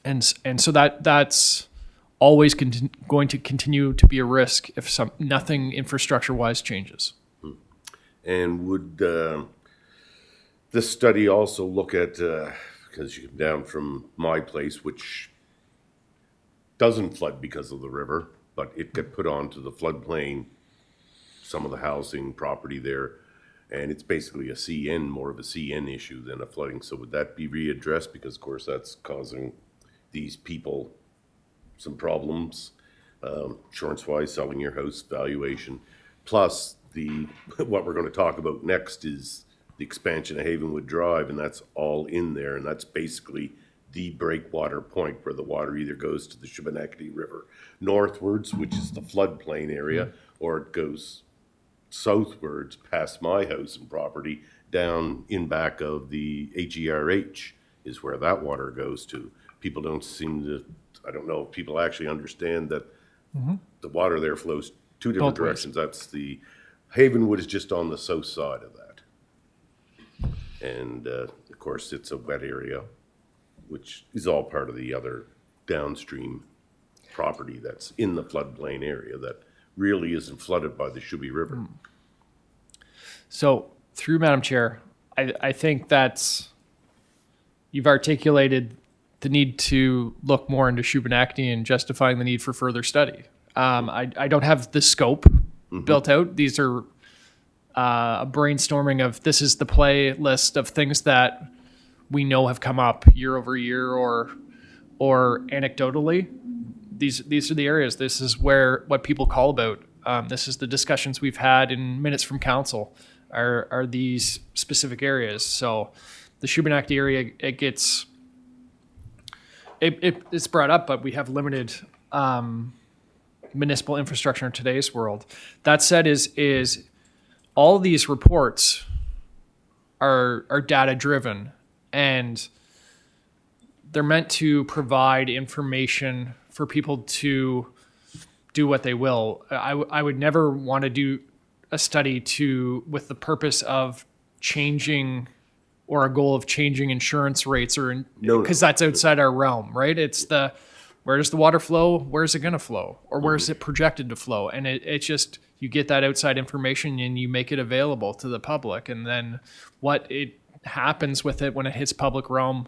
N: And so that's always going to continue to be a risk if nothing infrastructure-wise changes.
E: And would this study also look at, because you come down from my place, which doesn't flood because of the river, but it got put onto the floodplain, some of the housing property there, and it's basically a CN, more of a CN issue than a flooding. So would that be readdressed? Because of course that's causing these people some problems, insurance-wise, selling your house, valuation. Plus, what we're gonna talk about next is the expansion of Havenwood Drive, and that's all in there, and that's basically the breakwater point where the water either goes to the Shubenacadie River northwards, which is the floodplain area, or it goes southwards past my house and property down in back of the HERH is where that water goes to. People don't seem to, I don't know if people actually understand that the water there flows two different
N: Both ways.
E: directions. That's the, Havenwood is just on the south side of that. And, of course, it's a wet area, which is all part of the other downstream property that's in the floodplain area that really isn't flooded by the Shuby River.
N: So, through Madam Chair, I think that's, you've articulated the need to look more into Shubenacadie and justifying the need for further study. I don't have the scope built out. These are a brainstorming of, this is the playlist of things that we know have come up year over year or anecdotally. These are the areas. This is what people call about. This is the discussions we've had in minutes from council are these specific areas. So the Shubenacadie area, it's brought up, but we have limited municipal infrastructure in today's world. That said, is all these reports are data driven, and they're meant to provide information for people to do what they will. I would never want to do a study with the purpose of changing or a goal of changing insurance rates because that's outside our realm, right? It's where does the water flow? Where's it going to flow? Or where is it projected to flow? And it just, you get that outside information and you make it available to the public. And then what it happens with it when it hits public realm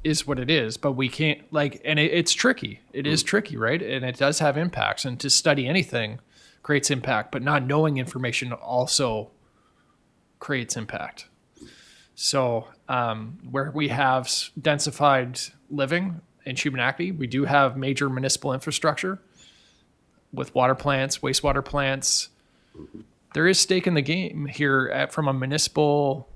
N: is what it is. But we can't and it's tricky. It is tricky, right? And it does have impacts. And to study anything creates impact, but not knowing information also creates impact. So where we have densified living in Shubenacadie, we do have major municipal infrastructure with water plants, wastewater plants. There is stake in the game here from a municipal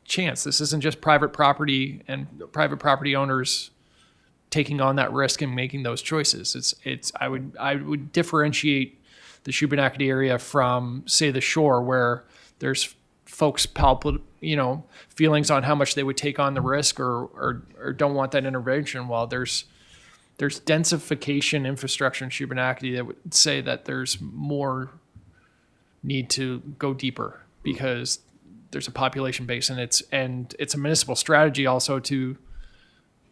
N: chance. This isn't just private property and private property owners taking on that risk and making those choices. I would differentiate the Shubenacadie area from, say, the shore, where there's folks feelings on how much they would take on the risk or don't want that intervention, while there's densification infrastructure in Shubenacadie that would say that there's more need to go deeper because there's a population base, and it's a municipal strategy also to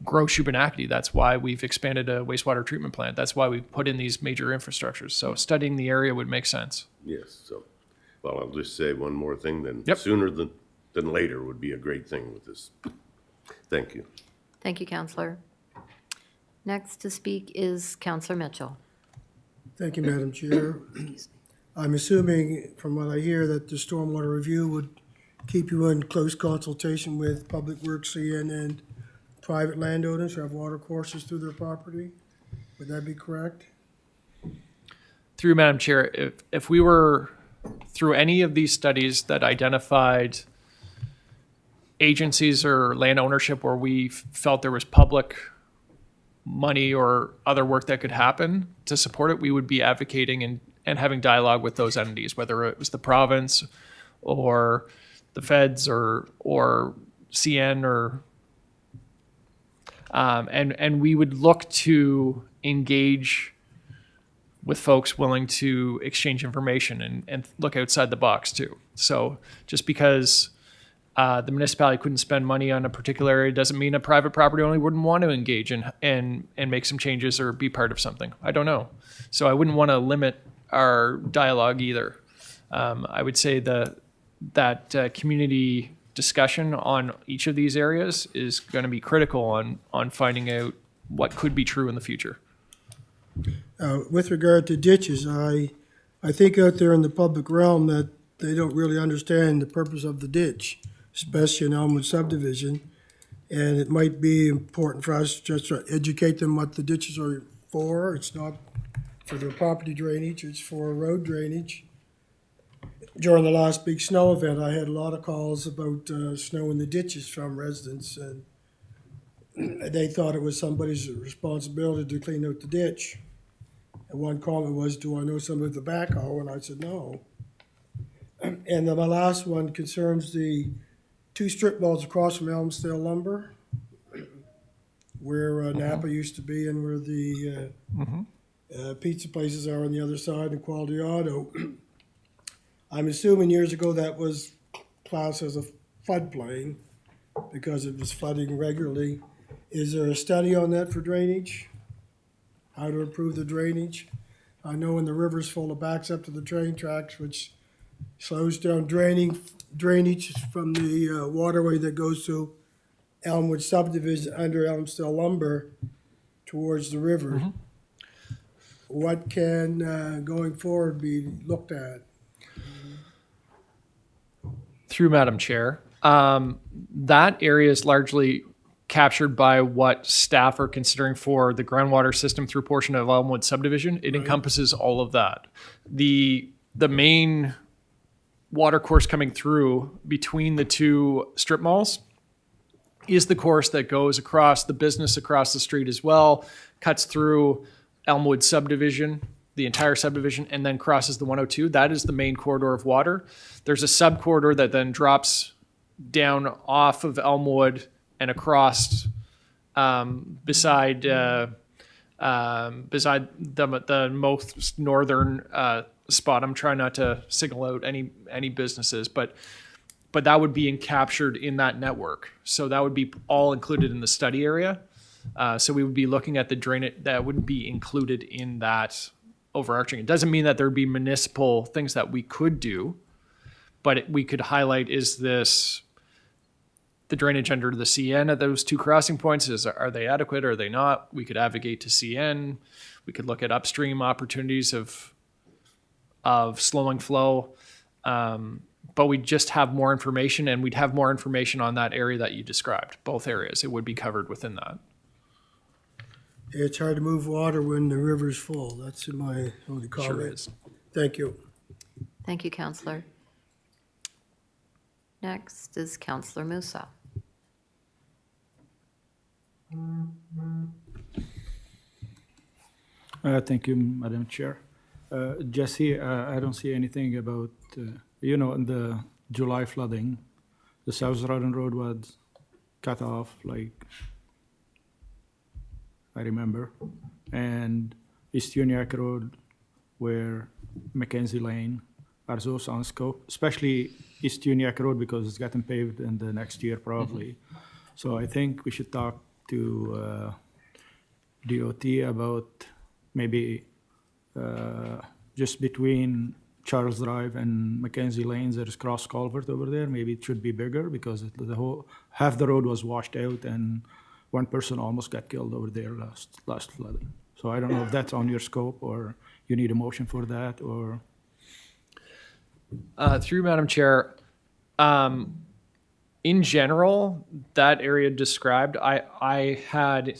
N: grow Shubenacadie. That's why we've expanded a wastewater treatment plant. That's why we put in these major infrastructures. So studying the area would make sense.
E: Yes, so, well, I'll just say one more thing then.
N: Yep.
E: Sooner than later would be a great thing with this. Thank you.
G: Thank you, Councillor. Next to speak is Councillor Mitchell.
H: Thank you, Madam Chair. I'm assuming, from what I hear, that the stormwater review would keep you in close consultation with Public Works, CN, and private landowners who have water courses through their property. Would that be correct?
N: Through Madam Chair, if we were through any of these studies that identified agencies or land ownership where we felt there was public money or other work that could happen to support it, we would be advocating and having dialogue with those entities, whether it was the province or the feds or CN and we would look to engage with folks willing to exchange information and look outside the box too. So just because the municipality couldn't spend money on a particular area doesn't mean a private property owner wouldn't want to engage and make some changes or be part of something. I don't know. So I wouldn't want to limit our dialogue either. I would say that community discussion on each of these areas is going to be critical on finding out what could be true in the future.
H: With regard to ditches, I think out there in the public realm that they don't really understand the purpose of the ditch, especially in Elmwood subdivision. And it might be important for us just to educate them what the ditches are for. It's not for their property drainage, it's for road drainage. During the last big snow event, I had a lot of calls about snow in the ditches from residents, and they thought it was somebody's responsibility to clean out the ditch. And one comment was, do I know somebody with a backhoe? And I said, no. And then my last one concerns the 2 strip malls across from Elmsdale Lumber, where Napa used to be and where the pizza places are on the other side, and Quality Auto. I'm assuming years ago that was classed as a floodplain because it was flooding regularly. Is there a study on that for drainage? How to improve the drainage? I know when the river's full, it backs up to the train tracks, which slows down drainage from the waterway that goes to Elmwood subdivision under Elmsdale Lumber towards the river. What can, going forward, be looked at?
N: Through Madam Chair, that area is largely captured by what staff are considering for the groundwater system through portion of Elmwood subdivision. It encompasses all of that. The main water course coming through between the 2 strip malls is the course that goes across the business across the street as well, cuts through Elmwood subdivision, the entire subdivision, and then crosses the 102. That is the main corridor of water. There's a sub-corridor that then drops down off of Elmwood and across beside the most northern spot. I'm trying not to single out any businesses, but that would be captured in that network. So that would be all included in the study area. So we would be looking at the drainage that would be included in that overarching. It doesn't mean that there would be municipal things that we could do, but we could highlight, is this the drainage under the CN at those 2 crossing points? Are they adequate? Are they not? We could advocate to CN. We could look at upstream opportunities of slowing flow. But we just have more information, and we'd have more information on that area that you described, both areas. It would be covered within that.
H: It's hard to move water when the river's full. That's my only comment.
N: Sure is.
H: Thank you.
G: Thank you, Councillor. Next is Councillor Musa.
I: Thank you, Madam Chair. Jesse, I don't see anything about, in the July flooding, the South Roudan Road was cut off, like, I remember, and East Uniacke Road, where Mackenzie Lane, are those on scope, especially East Uniacke Road, because it's getting paved in the next year probably. So I think we should talk to DOT about maybe just between Charles Drive and Mackenzie Lanes, there's cross culvert over there. Maybe it should be bigger because half the road was washed out and one person almost got killed over there last flooding. So I don't know if that's on your scope or you need a motion for that or.
N: Through Madam Chair, in general, that area described, I had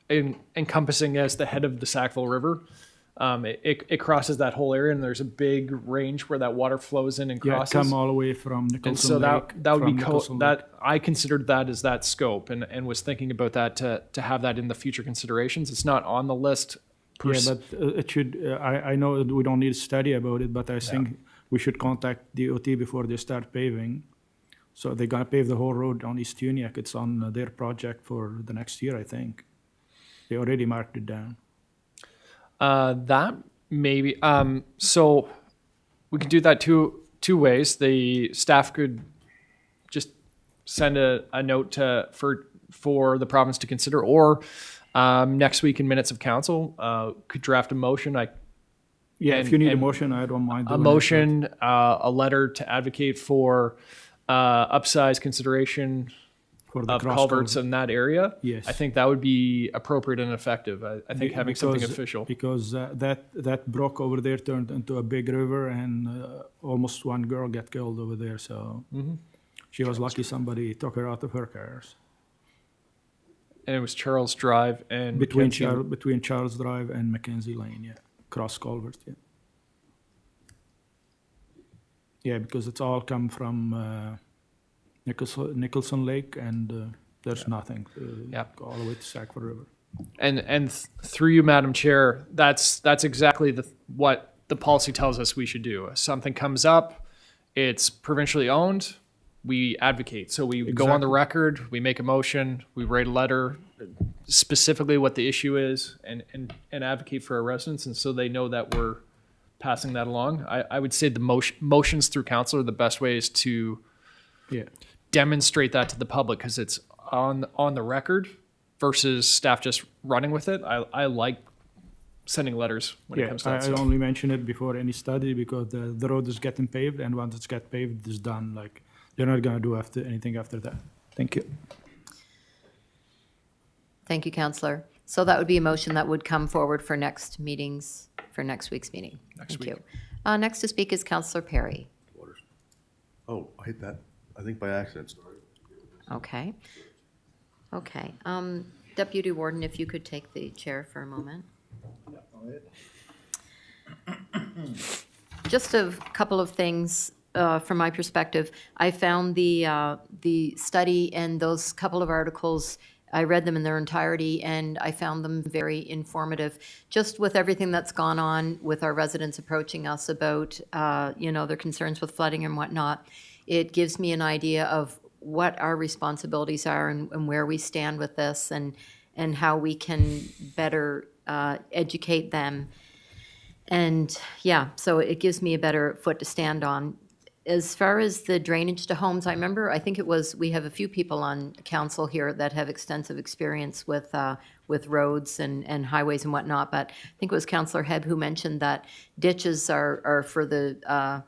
N: encompassing as the head of the Sackville River. It crosses that whole area, and there's a big range where that water flows in and crosses.
I: Yeah, come all the way from Nicholson
N: and so
I: Lake.
N: that would be
I: Nicholson
N: that I considered that as that scope, and was thinking about that to have that in the future considerations. It's not on the list.
I: Yeah, but it should. I know that we don't need a study about it, but I think we should contact DOT before they start paving. So they're gonna pave the whole road on East Uniacke. It's on their project for the next year, I think. They already marked it down.
N: That maybe. So we could do that two ways. The staff could just send a note for the province to consider, or next week in minutes of council could draft a motion.
I: If you need a motion, I don't mind.
N: A motion, a letter to advocate for upsize consideration
I: for the
N: of culverts in that area.
I: Yes.
N: I think that would be appropriate and effective. I think having something official.
I: Because that brook over there turned into a big river and almost one girl got killed over there. So she was lucky somebody took her out of her cars.
N: And it was Charles Drive and
I: Between
N: Mackenzie.
I: between Charles Drive and Mackenzie Lane, yeah, cross culvert, yeah. Yeah, because it's all come from Nicholson Lake, and there's nothing.
N: Yep.
I: All the way to Sackville River.
N: And through you, Madam Chair, that's exactly what the policy tells us we should do. If something comes up, it's provincially owned, we advocate. So we go on the
I: Exactly.
N: record, we make a motion, we write a letter, specifically what the issue is, and advocate for our residents, and so they know that we're passing that along. I would say the motions through council are the best ways to
I: Yeah.
N: demonstrate that to the public, because it's on the record versus staff just running with it. I like sending letters when it
I: Yeah,
N: comes to that
I: I
N: stuff.
I: only mention it before any study because the road is getting paved, and once it's get paved, it's done. Like, they're not gonna do anything after that. Thank you.
G: Thank you, Counselor. So that would be a motion that would come forward for next meetings, for next week's meeting. Thank you. Next to speak is Counselor Perry.
A: Oh, I hit that, I think by accident, sorry.
G: Okay. Okay. Deputy Warden, if you could take the chair for a moment. Just a couple of things from my perspective. I found the study and those couple of articles, I read them in their entirety, and I found them very informative. Just with everything that's gone on with our residents approaching us about, their concerns with flooding and whatnot, it gives me an idea of what our responsibilities are and where we stand with this, and how we can better educate them. And yeah, so it gives me a better foot to stand on. As far as the drainage to homes, I think we have a few people on council here that have extensive experience with roads and highways and whatnot, but I think it was Councillor Hebb who mentioned that ditches are for the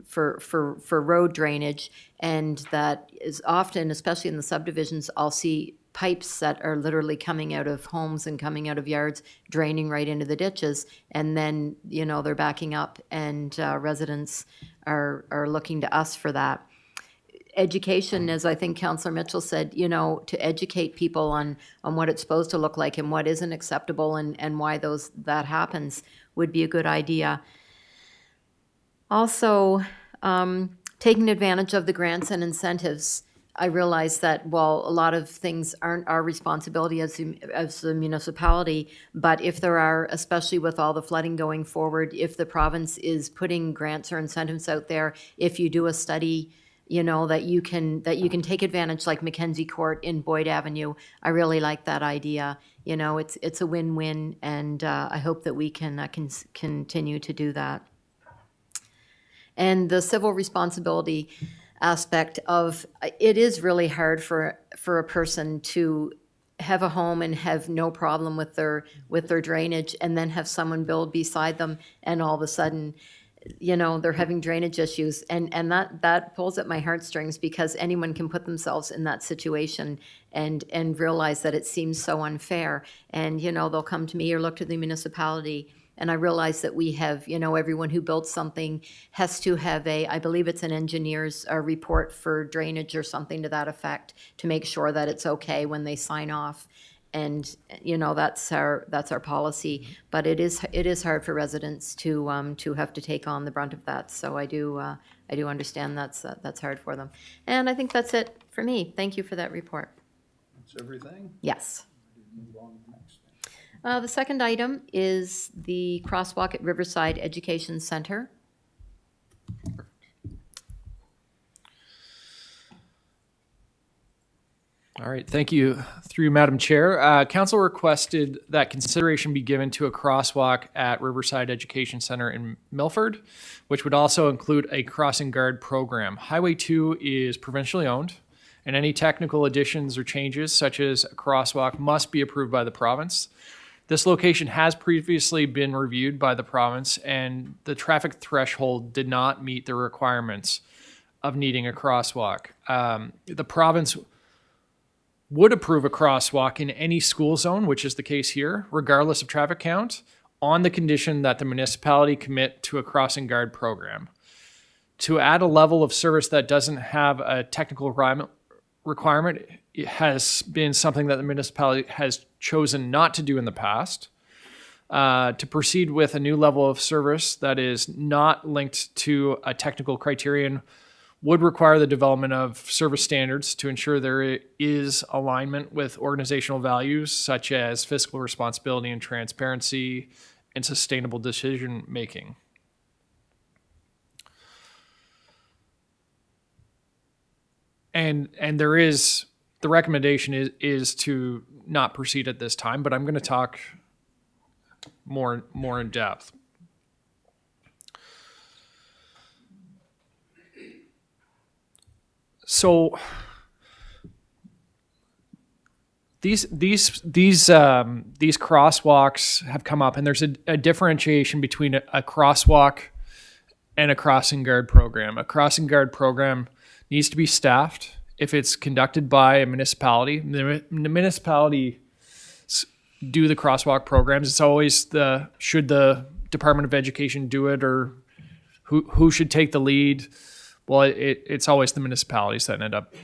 G: for road drainage, and that is often, especially in the subdivisions, I'll see pipes that are literally coming out of homes and coming out of yards, draining right into the ditches, and then, they're backing up, and residents are looking to us for that. Education, as I think Councillor Mitchell said, to educate people on what it's supposed to look like and what isn't acceptable and why that happens would be a good idea. Also, taking advantage of the grants and incentives. I realize that while a lot of things aren't our responsibility as the municipality, but if there are, especially with all the flooding going forward, if the province is putting grants or incentives out there, if you do a study, that you can take advantage, like Mackenzie Court in Boyd Avenue, I really like that idea. It's a win-win, and I hope that we can continue to do that. And the civil responsibility aspect of it is really hard for a person to have a home and have no problem with their drainage, and then have someone build beside them, and all of a sudden, they're having drainage issues, and that pulls at my heartstrings, because anyone can put themselves in that situation and realize that it seems so unfair, and they'll come to me or look to the municipality. And I realize that we have, everyone who builds something has to have I believe it's an engineer's report for drainage or something to that effect, to make sure that it's okay when they sign off. And, that's our policy. But it is hard for residents to have to take on the brunt of that. So I do understand that's hard for them. And I think that's it for me. Thank you for that report.
F: That's everything?
G: Yes.
F: Move on next.
G: The second item is the crosswalk at Riverside Education Center.
N: All right, thank you. Through Madam Chair, Council requested that consideration be given to a crosswalk at Riverside Education Center in Milford, which would also include a crossing guard program. Highway 2 is provincially owned, and any technical additions or changes, such as a crosswalk, must be approved by the province. This location has previously been reviewed by the province, and the traffic threshold did not meet the requirements of needing a crosswalk. The province would approve a crosswalk in any school zone, which is the case here, regardless of traffic count, on the condition that the municipality commit to a crossing guard program. To add a level of service that doesn't have a technical requirement has been something that the municipality has chosen not to do in the past. To proceed with a new level of service that is not linked to a technical criterion would require the development of service standards to ensure there is alignment with organizational values such as fiscal responsibility and transparency and sustainable decision making. And there is, the recommendation is to not proceed at this time, but I'm going to talk more in depth. So these crosswalks have come up, and there's a differentiation between a crosswalk and a crossing guard program. A crossing guard program needs to be staffed if it's conducted by a municipality. The municipality do the crosswalk programs. It's always should the Department of Education do it, or who should take the lead? Well, it's always the municipalities that end up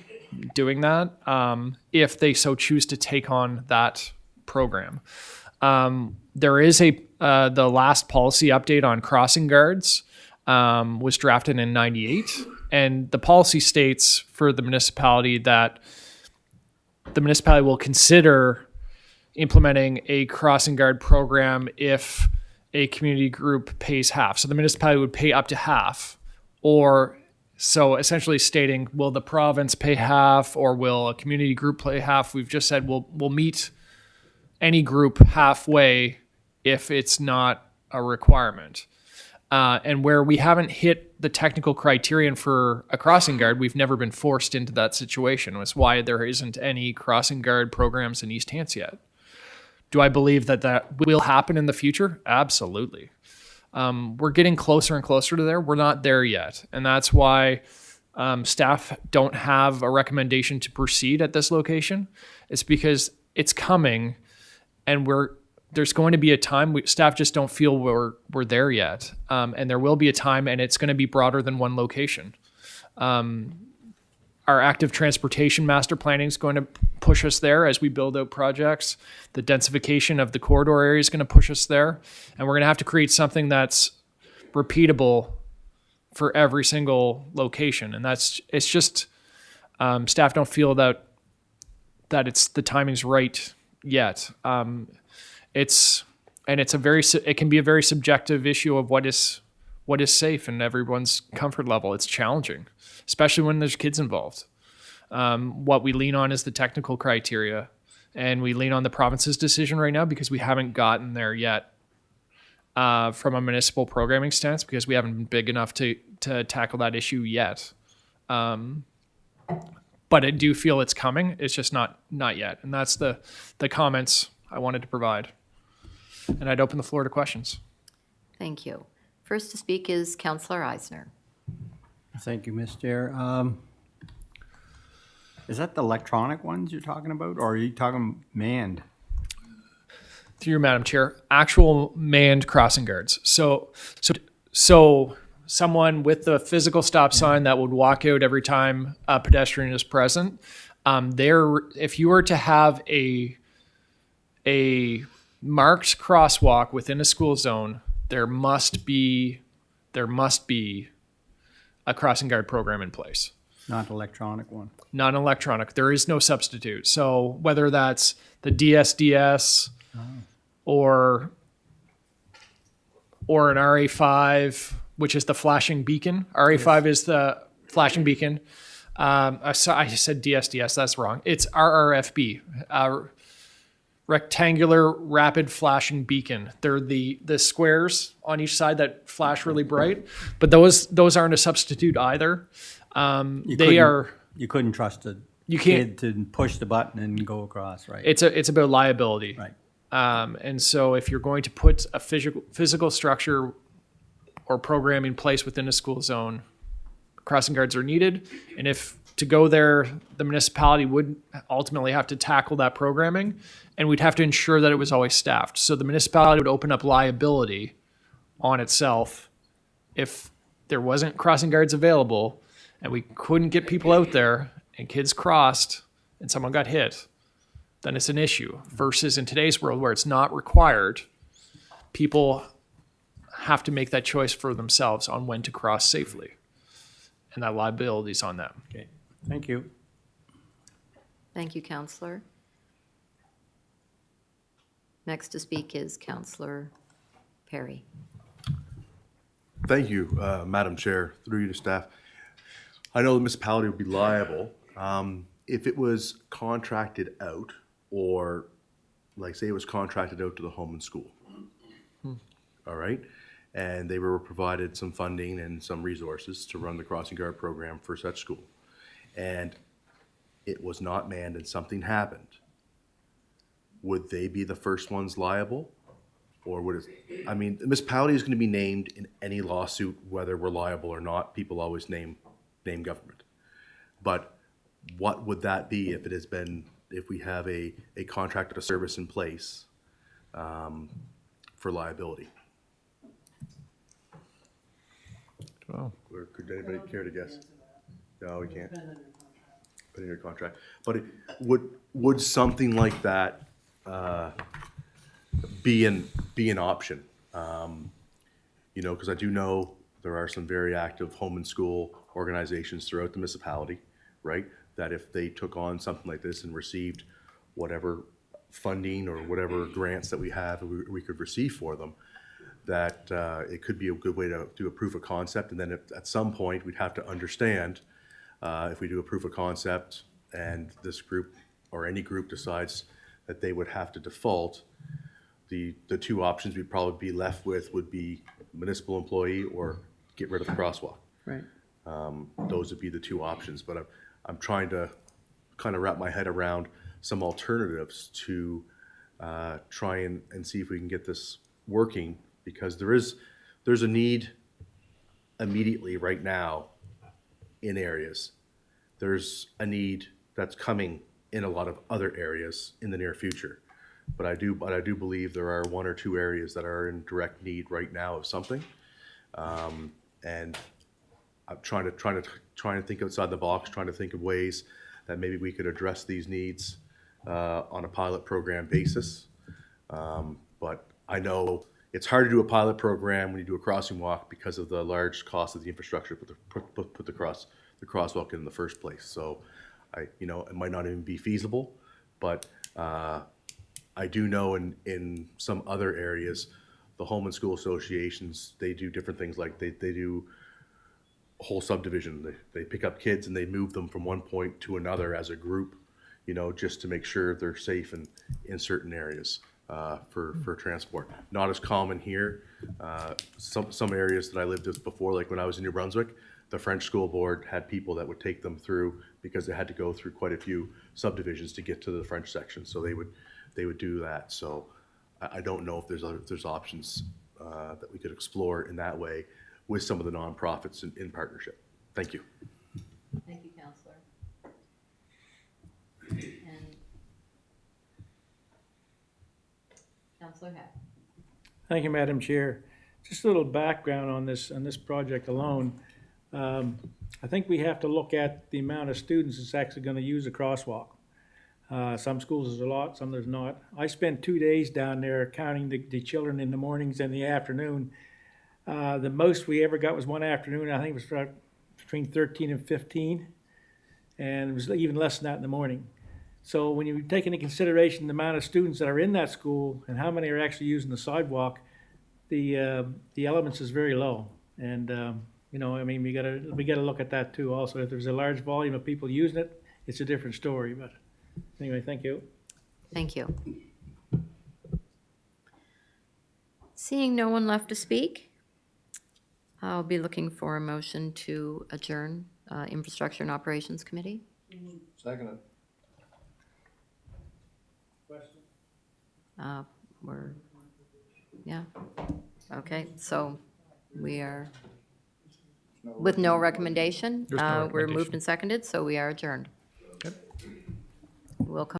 N: doing that, if they so choose to take on that program. There is the last policy update on crossing guards was drafted in '98, and the policy states for the municipality that the municipality will consider implementing a crossing guard program if a community group pays half. So the municipality would pay up to half, or so essentially stating, will the province pay half or will a community group pay half? We've just said we'll meet any group halfway if it's not a requirement. And where we haven't hit the technical criterion for a crossing guard, we've never been forced into that situation. That's why there isn't any crossing guard programs in East Hants yet. Do I believe that will happen in the future? Absolutely. We're getting closer and closer to there. We're not there yet. And that's why staff don't have a recommendation to proceed at this location. It's because it's coming, and there's going to be a time, staff just don't feel we're there yet. And there will be a time, and it's going to be broader than one location. Our active transportation master planning is going to push us there as we build out projects. The densification of the corridor area is going to push us there. And we're going to have to create something that's repeatable for every single location. And it's just, staff don't feel that the timing's right yet. It can be a very subjective issue of what is safe and everyone's comfort level. It's challenging, especially when there's kids involved. What we lean on is the technical criteria, and we lean on the province's decision right now because we haven't gotten there yet from a municipal programming stance, because we haven't been big enough to tackle that issue yet. But I do feel it's coming. It's just not yet. And that's the comments I wanted to provide. And I'd open the floor to questions.
G: Thank you. First to speak is Councillor Eisner.
K: Thank you, Ms. Chair. Is that the electronic ones you're talking about, or are you talking manned?
N: Through you, Madam Chair, actual manned crossing guards. So someone with the physical stop sign that would walk out every time a pedestrian is present. If you were to have a marked crosswalk within a school zone, there must be a crossing guard program in place.
K: Not electronic one.
N: Not electronic. There is no substitute. So whether that's the DSDS or an RA5, which is the flashing beacon. RA5 is the flashing beacon. I said DSDS. That's wrong. It's RRFB. Rectangular rapid flashing beacon. They're the squares on each side that flash really bright, but those aren't a substitute either. You
K: couldn't trust a
N: You can't.
K: kid to push the button and go across, right?
N: It's about liability.
K: Right.
N: And so if you're going to put a physical structure or program in place within a school zone, crossing guards are needed. And if to go there, the municipality would ultimately have to tackle that programming, and we'd have to ensure that it was always staffed. So the municipality would open up liability on itself if there wasn't crossing guards available and we couldn't get people out there and kids crossed and someone got hit, then it's an issue. Versus in today's world where it's not required, people have to make that choice for themselves on when to cross safely. And that liability is on them.
J: Okay, thank you.
G: Thank you, Counselor. Next to speak is Counselor Perry.
A: Thank you, Madam Chair, through you to staff. I know the municipality would be liable if it was contracted out, or like say it was contracted out to the home and school. All right? And they were provided some funding and some resources to run the crossing guard program for such school. And it was not manned and something happened. Would they be the first ones liable? Or would it, I mean, the municipality is going to be named in any lawsuit, whether we're liable or not. People always name government. But what would that be if it has been, if we have a contract of a service in place for liability?
N: Wow.
A: Or could anybody care to guess? No, we can't. Put in your contract. But would something like that be an option? You know, because I do know there are some very active home and school organizations throughout the municipality, right? That if they took on something like this and received whatever funding or whatever grants that we have, we could receive for them, that it could be a good way to do a proof of concept. And then at some point, we'd have to understand if we do a proof of concept and this group or any group decides that they would have to default, the two options we'd probably be left with would be municipal employee or get rid of the crosswalk.
D: Right.
A: Those would be the two options, but I'm trying to kind of wrap my head around some alternatives to try and see if we can get this working, because there's a need immediately right now in areas. There's a need that's coming in a lot of other areas in the near future. But I do believe there are one or two areas that are in direct need right now of something. And I'm trying to think outside the box, trying to think of ways that maybe we could address these needs on a pilot program basis. But I know it's hard to do a pilot program when you do a crossing walk because of the large cost of the infrastructure to put the crosswalk in the first place. So it might not even be feasible, but I do know in some other areas, the home and school associations, they do different things, like they do a whole subdivision. They pick up kids and they move them from one point to another as a group, just to make sure they're safe in certain areas for transport. Not as common here. Some areas that I lived in before, like when I was in New Brunswick, the French school board had people that would take them through because they had to go through quite a few subdivisions to get to the French section. So they would do that. So I don't know if there's options that we could explore in that way with some of the nonprofits in partnership. Thank you.
G: Thank you, Counselor. And Counselor Heck.
J: Thank you, Madam Chair. Just a little background on this project alone. I think we have to look at the amount of students that's actually going to use the crosswalk. Some schools there's a lot, some there's not. I spent 2 days down there counting the children in the mornings and the afternoon. The most we ever got was one afternoon. I think it was between 13 and 15, and it was even less than that in the morning. So when you take into consideration the amount of students that are in that school and how many are actually using the sidewalk, the elements is very low. And we gotta look at that too. Also, if there's a large volume of people using it, it's a different story. But anyway, thank you.
G: Thank you. Seeing no one left to speak, I'll be looking for a motion to adjourn Infrastructure and Operations Committee.
F: Second.
G: Okay, so we are, with no recommendation,
N: There's no
G: we're
N: recommendation.
G: moved and seconded, so we are adjourned.